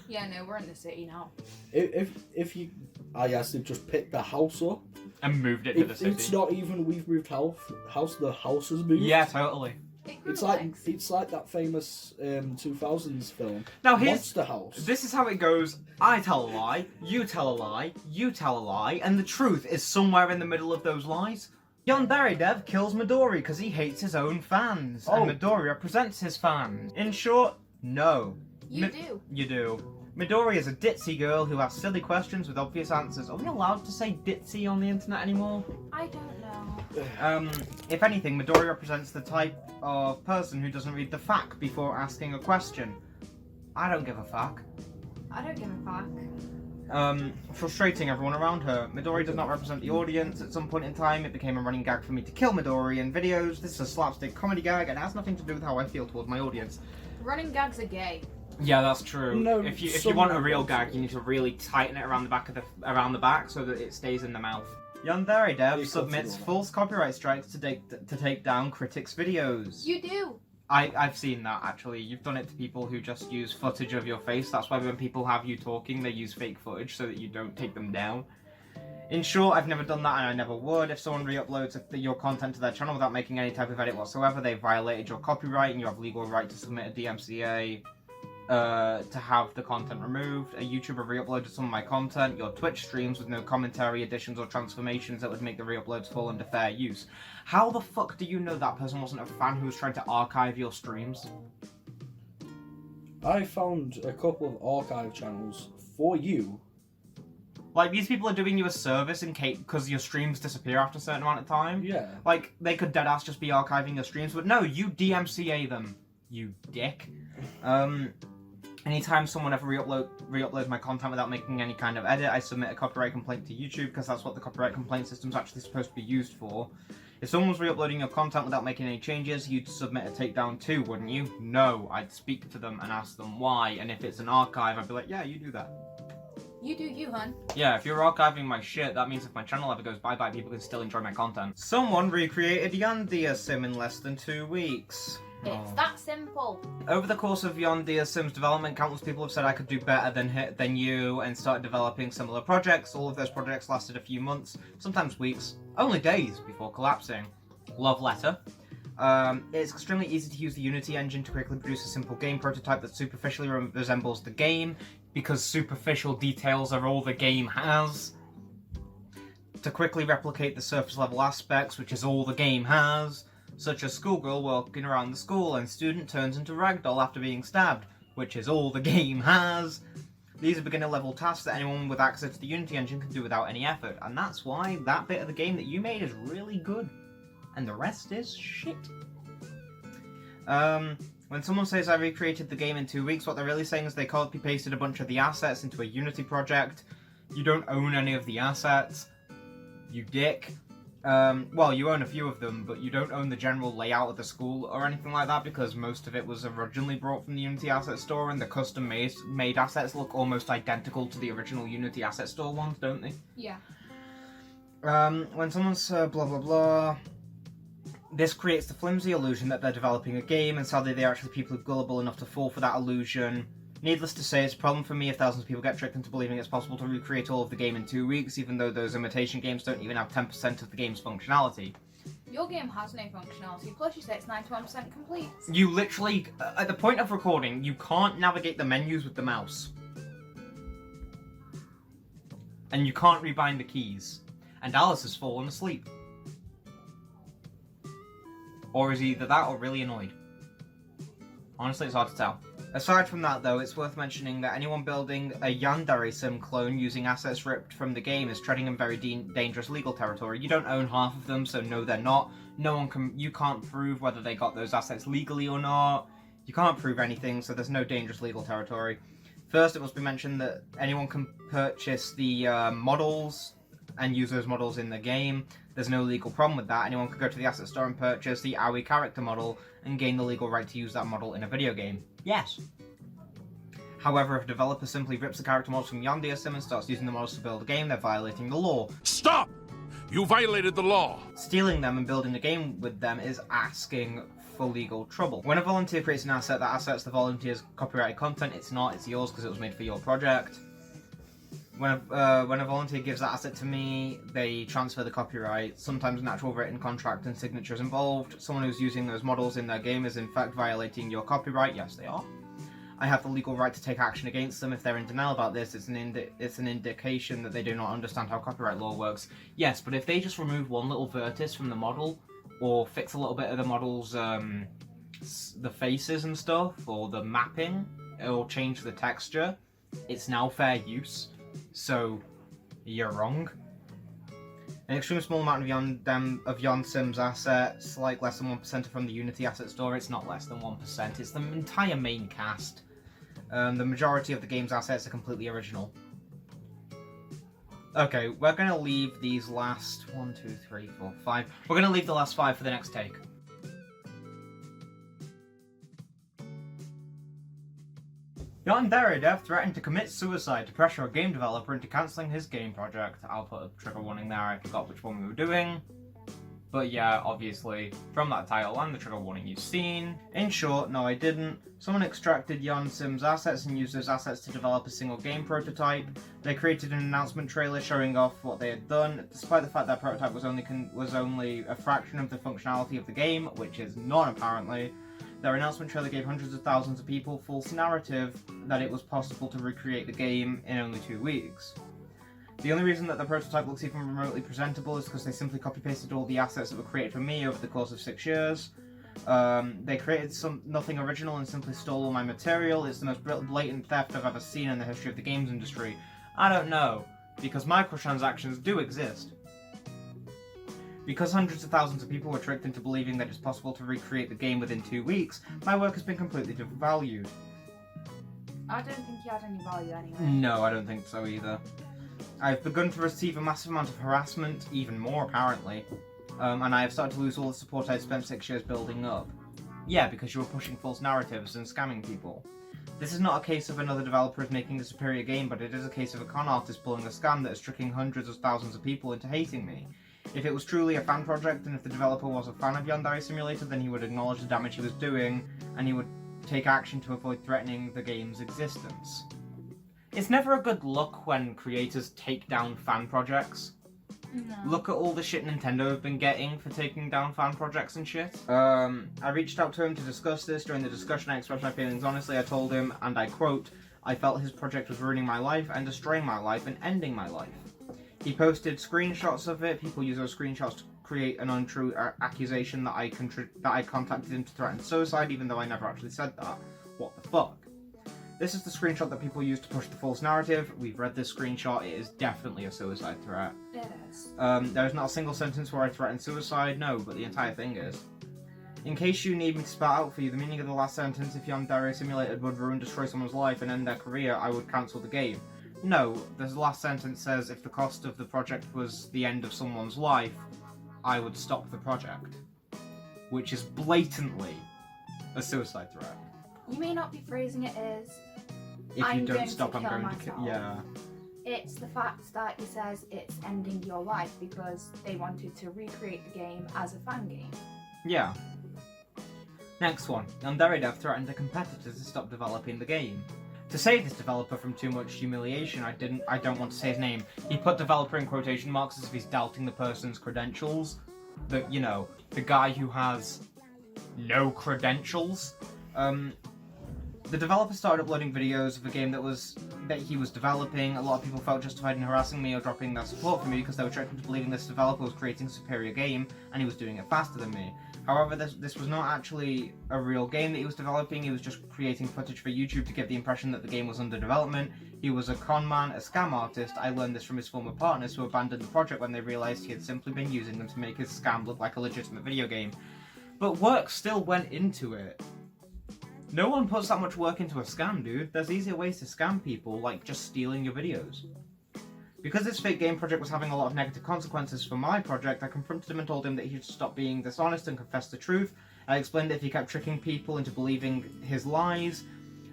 Yeah, no, we're in the city now. If you, I guess they've just picked the house up and moved it to the city. It's not even we've moved house. The house has moved. Yeah, totally. It's like that famous 2000s film. Now here's Monster House. This is how it goes. I tell a lie, you tell a lie, you tell a lie, and the truth is somewhere in the middle of those lies. YandereDev kills Midori because he hates his own fans, and Midori represents his fans. In short, no. You do. You do. Midori is a ditzy girl who asks silly questions with obvious answers. Are we allowed to say ditzy on the internet anymore? I don't know. If anything, Midori represents the type of person who doesn't read the fact before asking a question. I don't give a fuck. I don't give a fuck. Frustrating everyone around her. Midori does not represent the audience. At some point in time, it became a running gag for me to kill Midori in videos. This is a slapstick comedy gag and it has nothing to do with how I feel towards my audience. Running gags are gay. Yeah, that's true. No, if you want a real gag, you need to really tighten it around the back so that it stays in the mouth. YandereDev submits false copyright strikes to take down critics' videos. You do. I've seen that actually. You've done it to people who just use footage of your face. That's why when people have you talking, they use fake footage so that you don't take them down. In short, I've never done that and I never would. If someone re-uploads your content to their channel without making any type of edit whatsoever, they've violated your copyright and you have legal right to submit a DMCA to have the content removed. A YouTuber re-uploaded some of my content, your Twitch streams with no commentary, additions or transformations that would make the re-uploads fall under fair use. How the fuck do you know that person wasn't a fan who was trying to archive your streams? I found a couple of archive channels for you. Like, these people are doing you a service in case, because your streams disappear after a certain amount of time. Yeah. Like, they could deadass just be archiving your streams, but no, you DMCA them, you dick. Anytime someone ever re-uploads my content without making any kind of edit, I submit a copyright complaint to YouTube, because that's what the copyright complaint system's actually supposed to be used for. If someone was re-uploading your content without making any changes, you'd submit a takedown too, wouldn't you? No, I'd speak to them and ask them why, and if it's an archive, I'd be like, yeah, you do that. You do you, hun. Yeah, if you're archiving my shit, that means if my channel ever goes bye-bye, people can still enjoy my content. Someone recreated Yandere Sim in less than 2 weeks. It's that simple. Over the course of Yandere Sim's development, countless people have said I could do better than you and started developing similar projects. All of those projects lasted a few months, sometimes weeks, only days before collapsing. Love letter. It's extremely easy to use the Unity engine to quickly produce a simple game prototype that superficially resembles the game, because superficial details are all the game has. To quickly replicate the surface level aspects, which is all the game has, such as schoolgirl walking around the school and student turns into ragdoll after being stabbed, which is all the game has. These are beginner level tasks that anyone with access to the Unity engine can do without any effort, and that's why that bit of the game that you made is really good. And the rest is shit. When someone says I recreated the game in 2 weeks, what they're really saying is they copy-pasted a bunch of the assets into a Unity project. You don't own any of the assets. You dick. Well, you own a few of them, but you don't own the general layout of the school or anything like that, because most of it was originally brought from the Unity Asset Store, and the custom-made assets look almost identical to the original Unity Asset Store ones, don't they? Yeah. When someone's blah blah blah... This creates the flimsy illusion that they're developing a game, and sadly they're actually people gullible enough to fall for that illusion. Needless to say, it's a problem for me if thousands of people get tricked into believing it's possible to recreate all of the game in 2 weeks, even though those imitation games don't even have 10% of the game's functionality. Your game has no functionality, plus you say it's 91% complete. You literally, at the point of recording, you can't navigate the menus with the mouse. And you can't rebind the keys. And Alice has fallen asleep. Or is he either that or really annoyed? Honestly, it's hard to tell. Aside from that, though, it's worth mentioning that anyone building a Yandere Sim clone using assets ripped from the game is treading in very dangerous legal territory. You don't own half of them, so no, they're not. You can't prove whether they got those assets legally or not. You can't prove anything, so there's no dangerous legal territory. First, it must be mentioned that anyone can purchase the models and use those models in the game. There's no legal problem with that. Anyone could go to the asset store and purchase the Aoi character model and gain the legal right to use that model in a video game. Yes. However, if a developer simply rips the character models from Yandere Sim and starts using the models to build a game, they're violating the law. Stop! You violated the law! Stealing them and building a game with them is asking for legal trouble. When a volunteer creates an asset, that asset's the volunteer's copyrighted content. It's not, it's yours because it was made for your project. When a volunteer gives that asset to me, they transfer the copyright. Sometimes an actual written contract and signatures involved. Someone who's using those models in their game is in fact violating your copyright. Yes, they are. I have the legal right to take action against them. If they're in denial about this, it's an indication that they do not understand how copyright law works. Yes, but if they just remove one little vertex from the model, or fix a little bit of the model's the faces and stuff, or the mapping, or change the texture, it's now fair use. So you're wrong. An extremely small amount of YonSim's assets, like less than 1%, are from the Unity asset store. It's not less than 1%. It's the entire main cast. The majority of the game's assets are completely original. Okay, we're going to leave these last 1, 2, 3, 4, 5. We're going to leave the last 5 for the next take. YandereDev threatened to commit suicide to pressure a game developer into cancelling his game project. I'll put a trigger warning there, I forgot which one we were doing. But yeah, obviously, from that title and the trigger warning you've seen. In short, no I didn't. Someone extracted YonSim's assets and used those assets to develop a single game prototype. They created an announcement trailer showing off what they had done, despite the fact that prototype was only a fraction of the functionality of the game, which is none apparently. Their announcement trailer gave hundreds of thousands of people false narrative that it was possible to recreate the game in only 2 weeks. The only reason that the prototype looks even remotely presentable is because they simply copy-pasted all the assets that were created for me over the course of 6 years. They created nothing original and simply stole all my material. It's the most blatant theft I've ever seen in the history of the games industry. I don't know, because microtransactions do exist. Because hundreds of thousands of people were tricked into believing that it's possible to recreate the game within 2 weeks, my work has been completely devalued. I don't think you had any value anyway. No, I don't think so either. I've begun to receive a massive amount of harassment, even more apparently, and I have started to lose all the support I'd spent 6 years building up. Yeah, because you were pushing false narratives and scamming people. This is not a case of another developer is making a superior game, but it is a case of a con artist pulling a scam that is tricking hundreds of thousands of people into hating me. If it was truly a fan project, and if the developer was a fan of Yandere Simulator, then he would acknowledge the damage he was doing, and he would take action to avoid threatening the game's existence. It's never a good look when creators take down fan projects. No. Look at all the shit Nintendo have been getting for taking down fan projects and shit. I reached out to him to discuss this. During the discussion, I expressed my feelings honestly. I told him, and I quote, I felt his project was ruining my life and destroying my life and ending my life. He posted screenshots of it. People use those screenshots to create an untrue accusation that I contacted him to threaten suicide, even though I never actually said that. What the fuck? This is the screenshot that people use to push the false narrative. We've read this screenshot. It is definitely a suicide threat. It is. There is not a single sentence where I threaten suicide, no, but the entire thing is. In case you need me to spell out for you, the meaning of the last sentence, if Yandere Simulator would ruin, destroy someone's life and end their career, I would cancel the game. No, the last sentence says if the cost of the project was the end of someone's life, I would stop the project. Which is blatantly a suicide threat. You may not be phrasing it as, if I'm you don't going stop, to I'm kill going myself. to kill. Yeah. It's the fact that he says it's ending your life because they wanted to recreate the game as a fan game. Yeah. Next one. YandereDev threatened a competitor to stop developing the game. To save this developer from too much humiliation, I don't want to say his name. He put developer in quotation marks as if he's doubting the person's credentials. You know, the guy who has no credentials. The developer started uploading videos of a game that he was developing. A lot of people felt justified in harassing me or dropping their support for me because they were tricked into believing this developer was creating a superior game and he was doing it faster than me. However, this was not actually a real game that he was developing. He was just creating footage for YouTube to give the impression that the game was under development. He was a con man, a scam artist. I learned this from his former partners who abandoned the project when they realised he had simply been using them to make his scam look like a legitimate video game. But work still went into it. No one puts that much work into a scam, dude. There's easier ways to scam people, like just stealing your videos. Because this fake game project was having a lot of negative consequences for my project, I confronted him and told him that he should stop being dishonest and confess the truth. I explained that if he kept tricking people into believing his lies,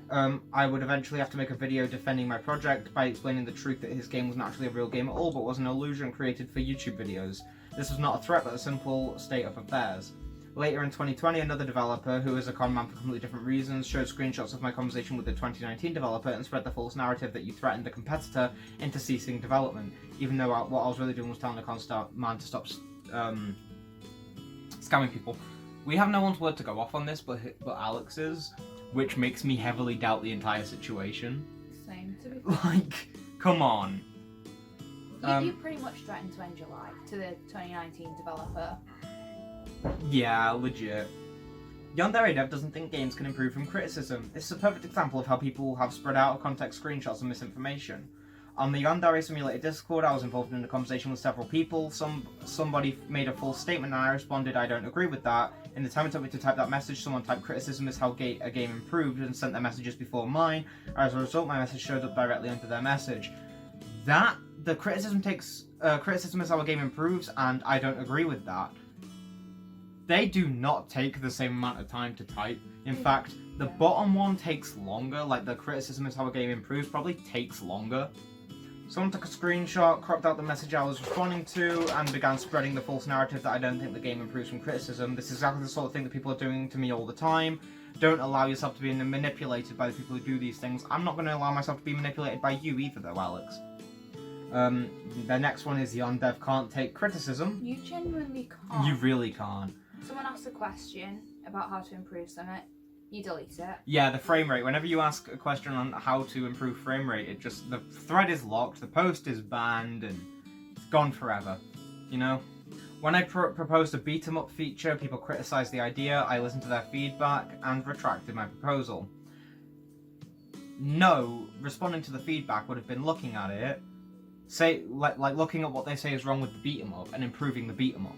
I would eventually have to make a video defending my project by explaining the truth that his game wasn't actually a real game at all, but was an illusion created for YouTube videos. This was not a threat, but a simple state of affairs. Later in 2020, another developer, who is a con man for completely different reasons, showed screenshots of my conversation with the 2019 developer and spread the false narrative that you threatened the competitor into ceasing development, even though what I was really doing was telling the con man to stop scamming people. We have no one's word to go off on this, but Alex's, which makes me heavily doubt the entire situation. Same, to be Like, come on. You pretty much threatened to end your life to the 2019 developer. Yeah, legit. YandereDev doesn't think games can improve from criticism. This is a perfect example of how people have spread out of context screenshots and misinformation. On the Yandere Simulator Discord, I was involved in a conversation with several people. Somebody made a false statement and I responded, I don't agree with that. In the time it took me to type that message, someone typed criticism is how a game improved and sent their messages before mine. As a result, my message showed up directly under their message. The criticism is how a game improves, and I don't agree with that. They do not take the same amount of time to type. In fact, the bottom one takes longer, like the criticism is how a game improves probably takes longer. Someone took a screenshot, cropped out the message I was responding to, and began spreading the false narrative that I don't think the game improves from criticism. This is exactly the sort of thing that people are doing to me all the time. Don't allow yourself to be manipulated by the people who do these things. I'm not going to allow myself to be manipulated by you either though, Alex. The next one is YandereDev can't take criticism. You genuinely can't. You really can't. Someone asks a question about how to improve something, you delete it. Yeah, the frame rate. Whenever you ask a question on how to improve frame rate, the thread is locked, the post is banned, and it's gone forever. You know? When I proposed a beat-em-up feature, people criticised the idea, I listened to their feedback, and retracted my proposal. No, responding to the feedback would have been looking at it, looking at what they say is wrong with the beat-em-up, and improving the beat-em-up.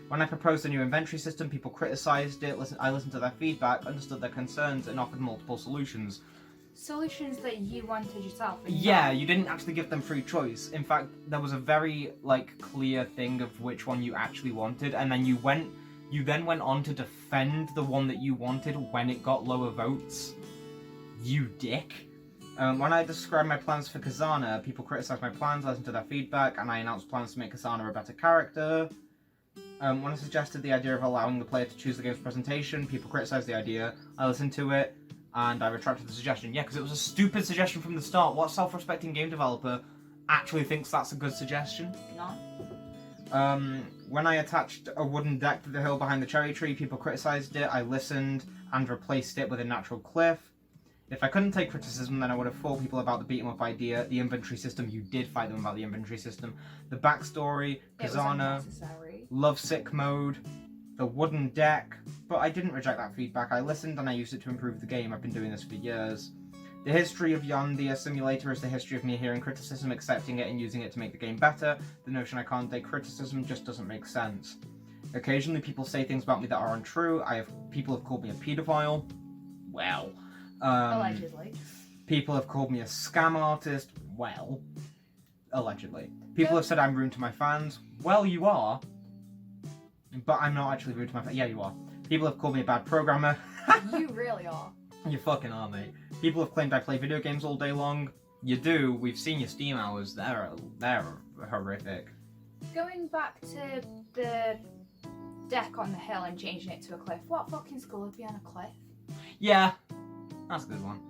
When I proposed a new inventory system, people criticised it, I listened to their feedback, understood their concerns, and offered multiple solutions. Solutions that you wanted yourself. Yeah, you didn't actually give them free choice. In fact, there was a very, clear thing of which one you actually wanted, and then you then went on to defend the one that you wanted when it got lower votes. You dick. When I described my plans for Kazana, people criticised my plans, listened to their feedback, and I announced plans to make Kazana a better character. When I suggested the idea of allowing the player to choose the game's presentation, people criticised the idea, I listened to it, and I retracted the suggestion. Yeah, because it was a stupid suggestion from the start. What self-respecting game developer actually thinks that's a good suggestion? No. When I attached a wooden deck to the hill behind the cherry tree, people criticised it, I listened, and replaced it with a natural cliff. If I couldn't take criticism, then I would have fought people about the beat-em-up idea, the inventory system. You did fight them about the inventory system. The backstory, Kazana, lovesick mode, the wooden deck. But I didn't reject that feedback. I listened and I used it to improve the game. I've been doing this for years. The history of Yandere Simulator is the history of me hearing criticism, accepting it, and using it to make the game better. The notion I can't take criticism just doesn't make sense. Occasionally people say things about me that are untrue. People have called me a paedophile. Well... allegedly. People have called me a scam artist. Well, allegedly. People have said I'm rude to my fans. Well, you are. But I'm not actually rude to my fans. Yeah, you are. People have called me a bad programmer. You really are. You fucking are, mate. People have claimed I play video games all day long. You do. We've seen your Steam hours. They're horrific. Going back to the deck on the hill and changing it to a cliff, what fucking school would be on a cliff? Yeah. That's a good one.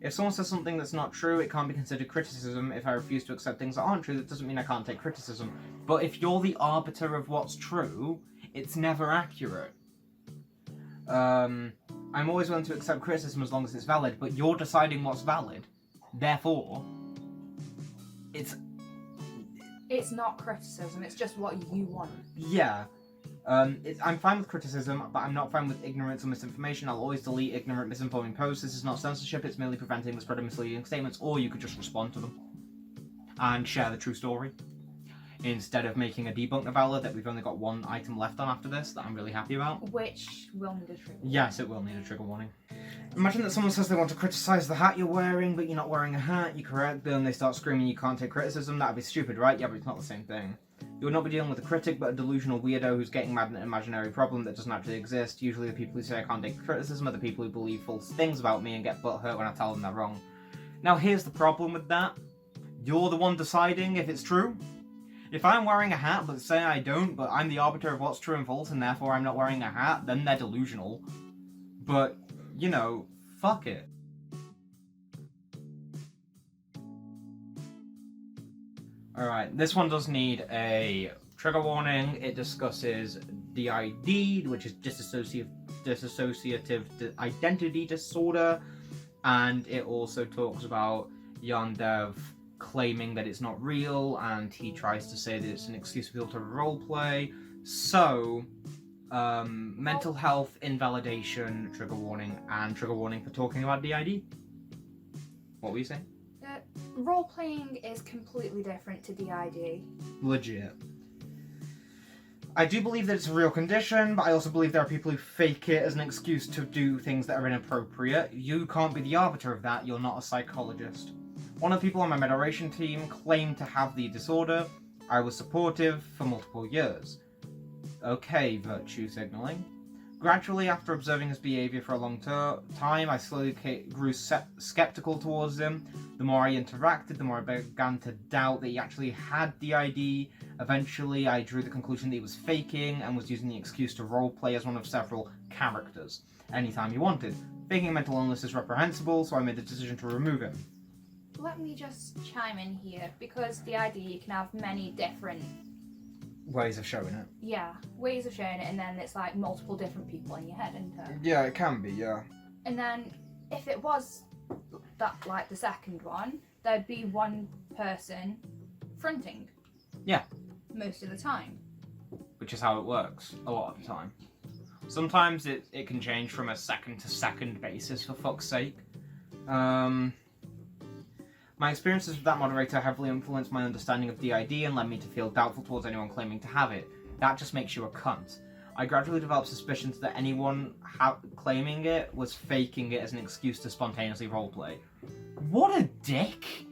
If someone says something that's not true, it can't be considered criticism. If I refuse to accept things that aren't true, that doesn't mean I can't take criticism. But if you're the arbiter of what's true, it's never accurate. I'm always willing to accept criticism as long as it's valid, but you're deciding what's valid. Therefore, it's not criticism, it's just what you want. Yeah. I'm fine with criticism, but I'm not fine with ignorance or misinformation. I'll always delete ignorant, misinforming posts. This is not censorship, it's merely preventing the spread of misleading statements, or you could just respond to them and share the true story. Instead of making a debunk novella that we've only got one item left on after this that I'm really happy about. Which will need a trigger warning. Yes, it will need a trigger warning. Imagine that someone says they want to criticise the hat you're wearing, but you're not wearing a hat, you correct them, they start screaming you can't take criticism, that'd be stupid, right? Yeah, but it's not the same thing. You would not be dealing with a critic, but a delusional weirdo who's getting mad at an imaginary problem that doesn't actually exist. Usually the people who say I can't take criticism are the people who believe false things about me and get butthurt when I tell them they're wrong. Now here's the problem with that. You're the one deciding if it's true. If I'm wearing a hat but say I don't, but I'm the arbiter of what's true and false and therefore I'm not wearing a hat, then they're delusional. But, you know, fuck it. Alright, this one does need a trigger warning. It discusses DID, which is dissociative identity disorder, and it also talks about YandereDev claiming that it's not real, and he tries to say that it's an excuse for people to roleplay. So, mental health, invalidation, trigger warning, and trigger warning for talking about DID. What were you saying? Role-playing is completely different to DID. Legit. I do believe that it's a real condition, but I also believe there are people who fake it as an excuse to do things that are inappropriate. You can't be the arbiter of that, you're not a psychologist. One of the people on my moderation team claimed to have the disorder. I was supportive for multiple years. Okay, virtue signaling. Gradually, after observing his behaviour for a long time, I slowly grew skeptical towards him. The more I interacted, the more I began to doubt that he actually had DID. Eventually, I drew the conclusion that he was faking and was using the excuse to roleplay as one of several characters, anytime he wanted. Faking mental illness is reprehensible, so I made the decision to remove him. Let me just chime in here, because DID can have many different ways of showing it. Yeah, ways of showing it, and then it's like multiple different people in your head, isn't it? Yeah, it can be, yeah. And then if it was that, like the second one, there'd be one person fronting. Yeah. Most of the time. Which is how it works, a lot of the time. Sometimes it can change from a second to second basis, for fuck's sake. My experiences with that moderator heavily influenced my understanding of DID and led me to feel doubtful towards anyone claiming to have it. That just makes you a cunt. I gradually developed suspicions that anyone claiming it was faking it as an excuse to spontaneously roleplay. What a dick!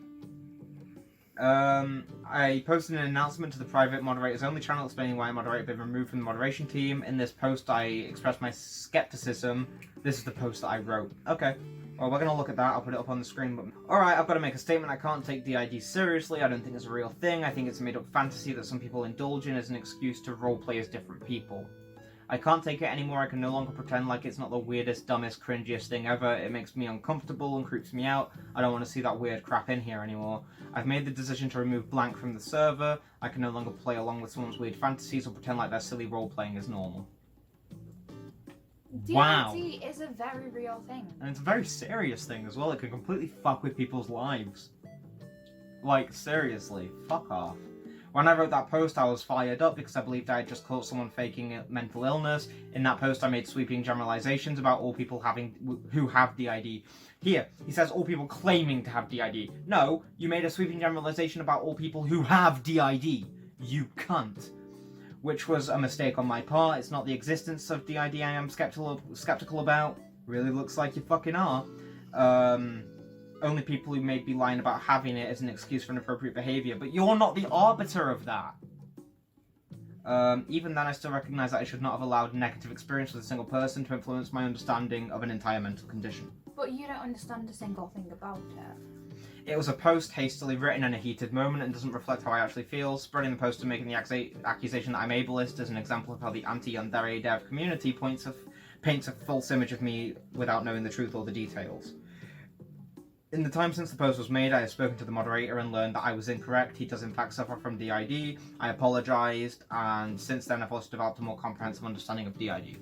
I posted an announcement to the private moderators only channel explaining why a moderator had been removed from the moderation team. In this post I expressed my skepticism. This is the post that I wrote. Okay. Well, we're going to look at that. I'll put it up on the screen. But alright, I've got to make a statement. I can't take DID seriously. I don't think it's a real thing. I think it's a made-up fantasy that some people indulge in as an excuse to roleplay as different people. I can't take it anymore. I can no longer pretend like it's not the weirdest, dumbest, cringiest thing ever. It makes me uncomfortable and creeps me out. I don't want to see that weird crap in here anymore. I've made the decision to remove blank from the server. I can no longer play along with someone's weird fantasies or pretend like their silly role-playing is normal. Wow. DID is a very real thing. And it's a very serious thing as well. It can completely fuck with people's lives. Like, seriously, fuck off. When I wrote that post, I was fired up because I believed I had just caught someone faking mental illness. In that post, I made sweeping generalizations about all people who have DID. Here, he says all people claiming to have DID. No, you made a sweeping generalization about all people who have DID. You cunt. Which was a mistake on my part. It's not the existence of DID I am skeptical about. Really looks like you fucking are. Only people who may be lying about having it as an excuse for inappropriate behaviour, but you're not the arbiter of that. Even then, I still recognise that I should not have allowed negative experience with a single person to influence my understanding of an entire mental condition. But you don't understand a single thing about it. It was a post hastily written in a heated moment and doesn't reflect how I actually feel. Spreading the post and making the accusation that I'm ableist is an example of how the anti-YandereDev community paints a false image of me without knowing the truth or the details. In the time since the post was made, I have spoken to the moderator and learned that I was incorrect. He does in fact suffer from DID. I apologised, and since then I've also developed a more comprehensive understanding of DID.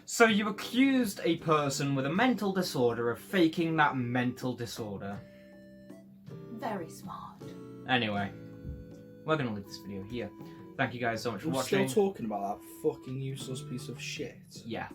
So you accused a person with a mental disorder of faking that mental disorder. Very smart. Anyway, we're going to leave this video here. Thank you guys so much for watching. We're still talking about that fucking useless piece of shit. Yeah.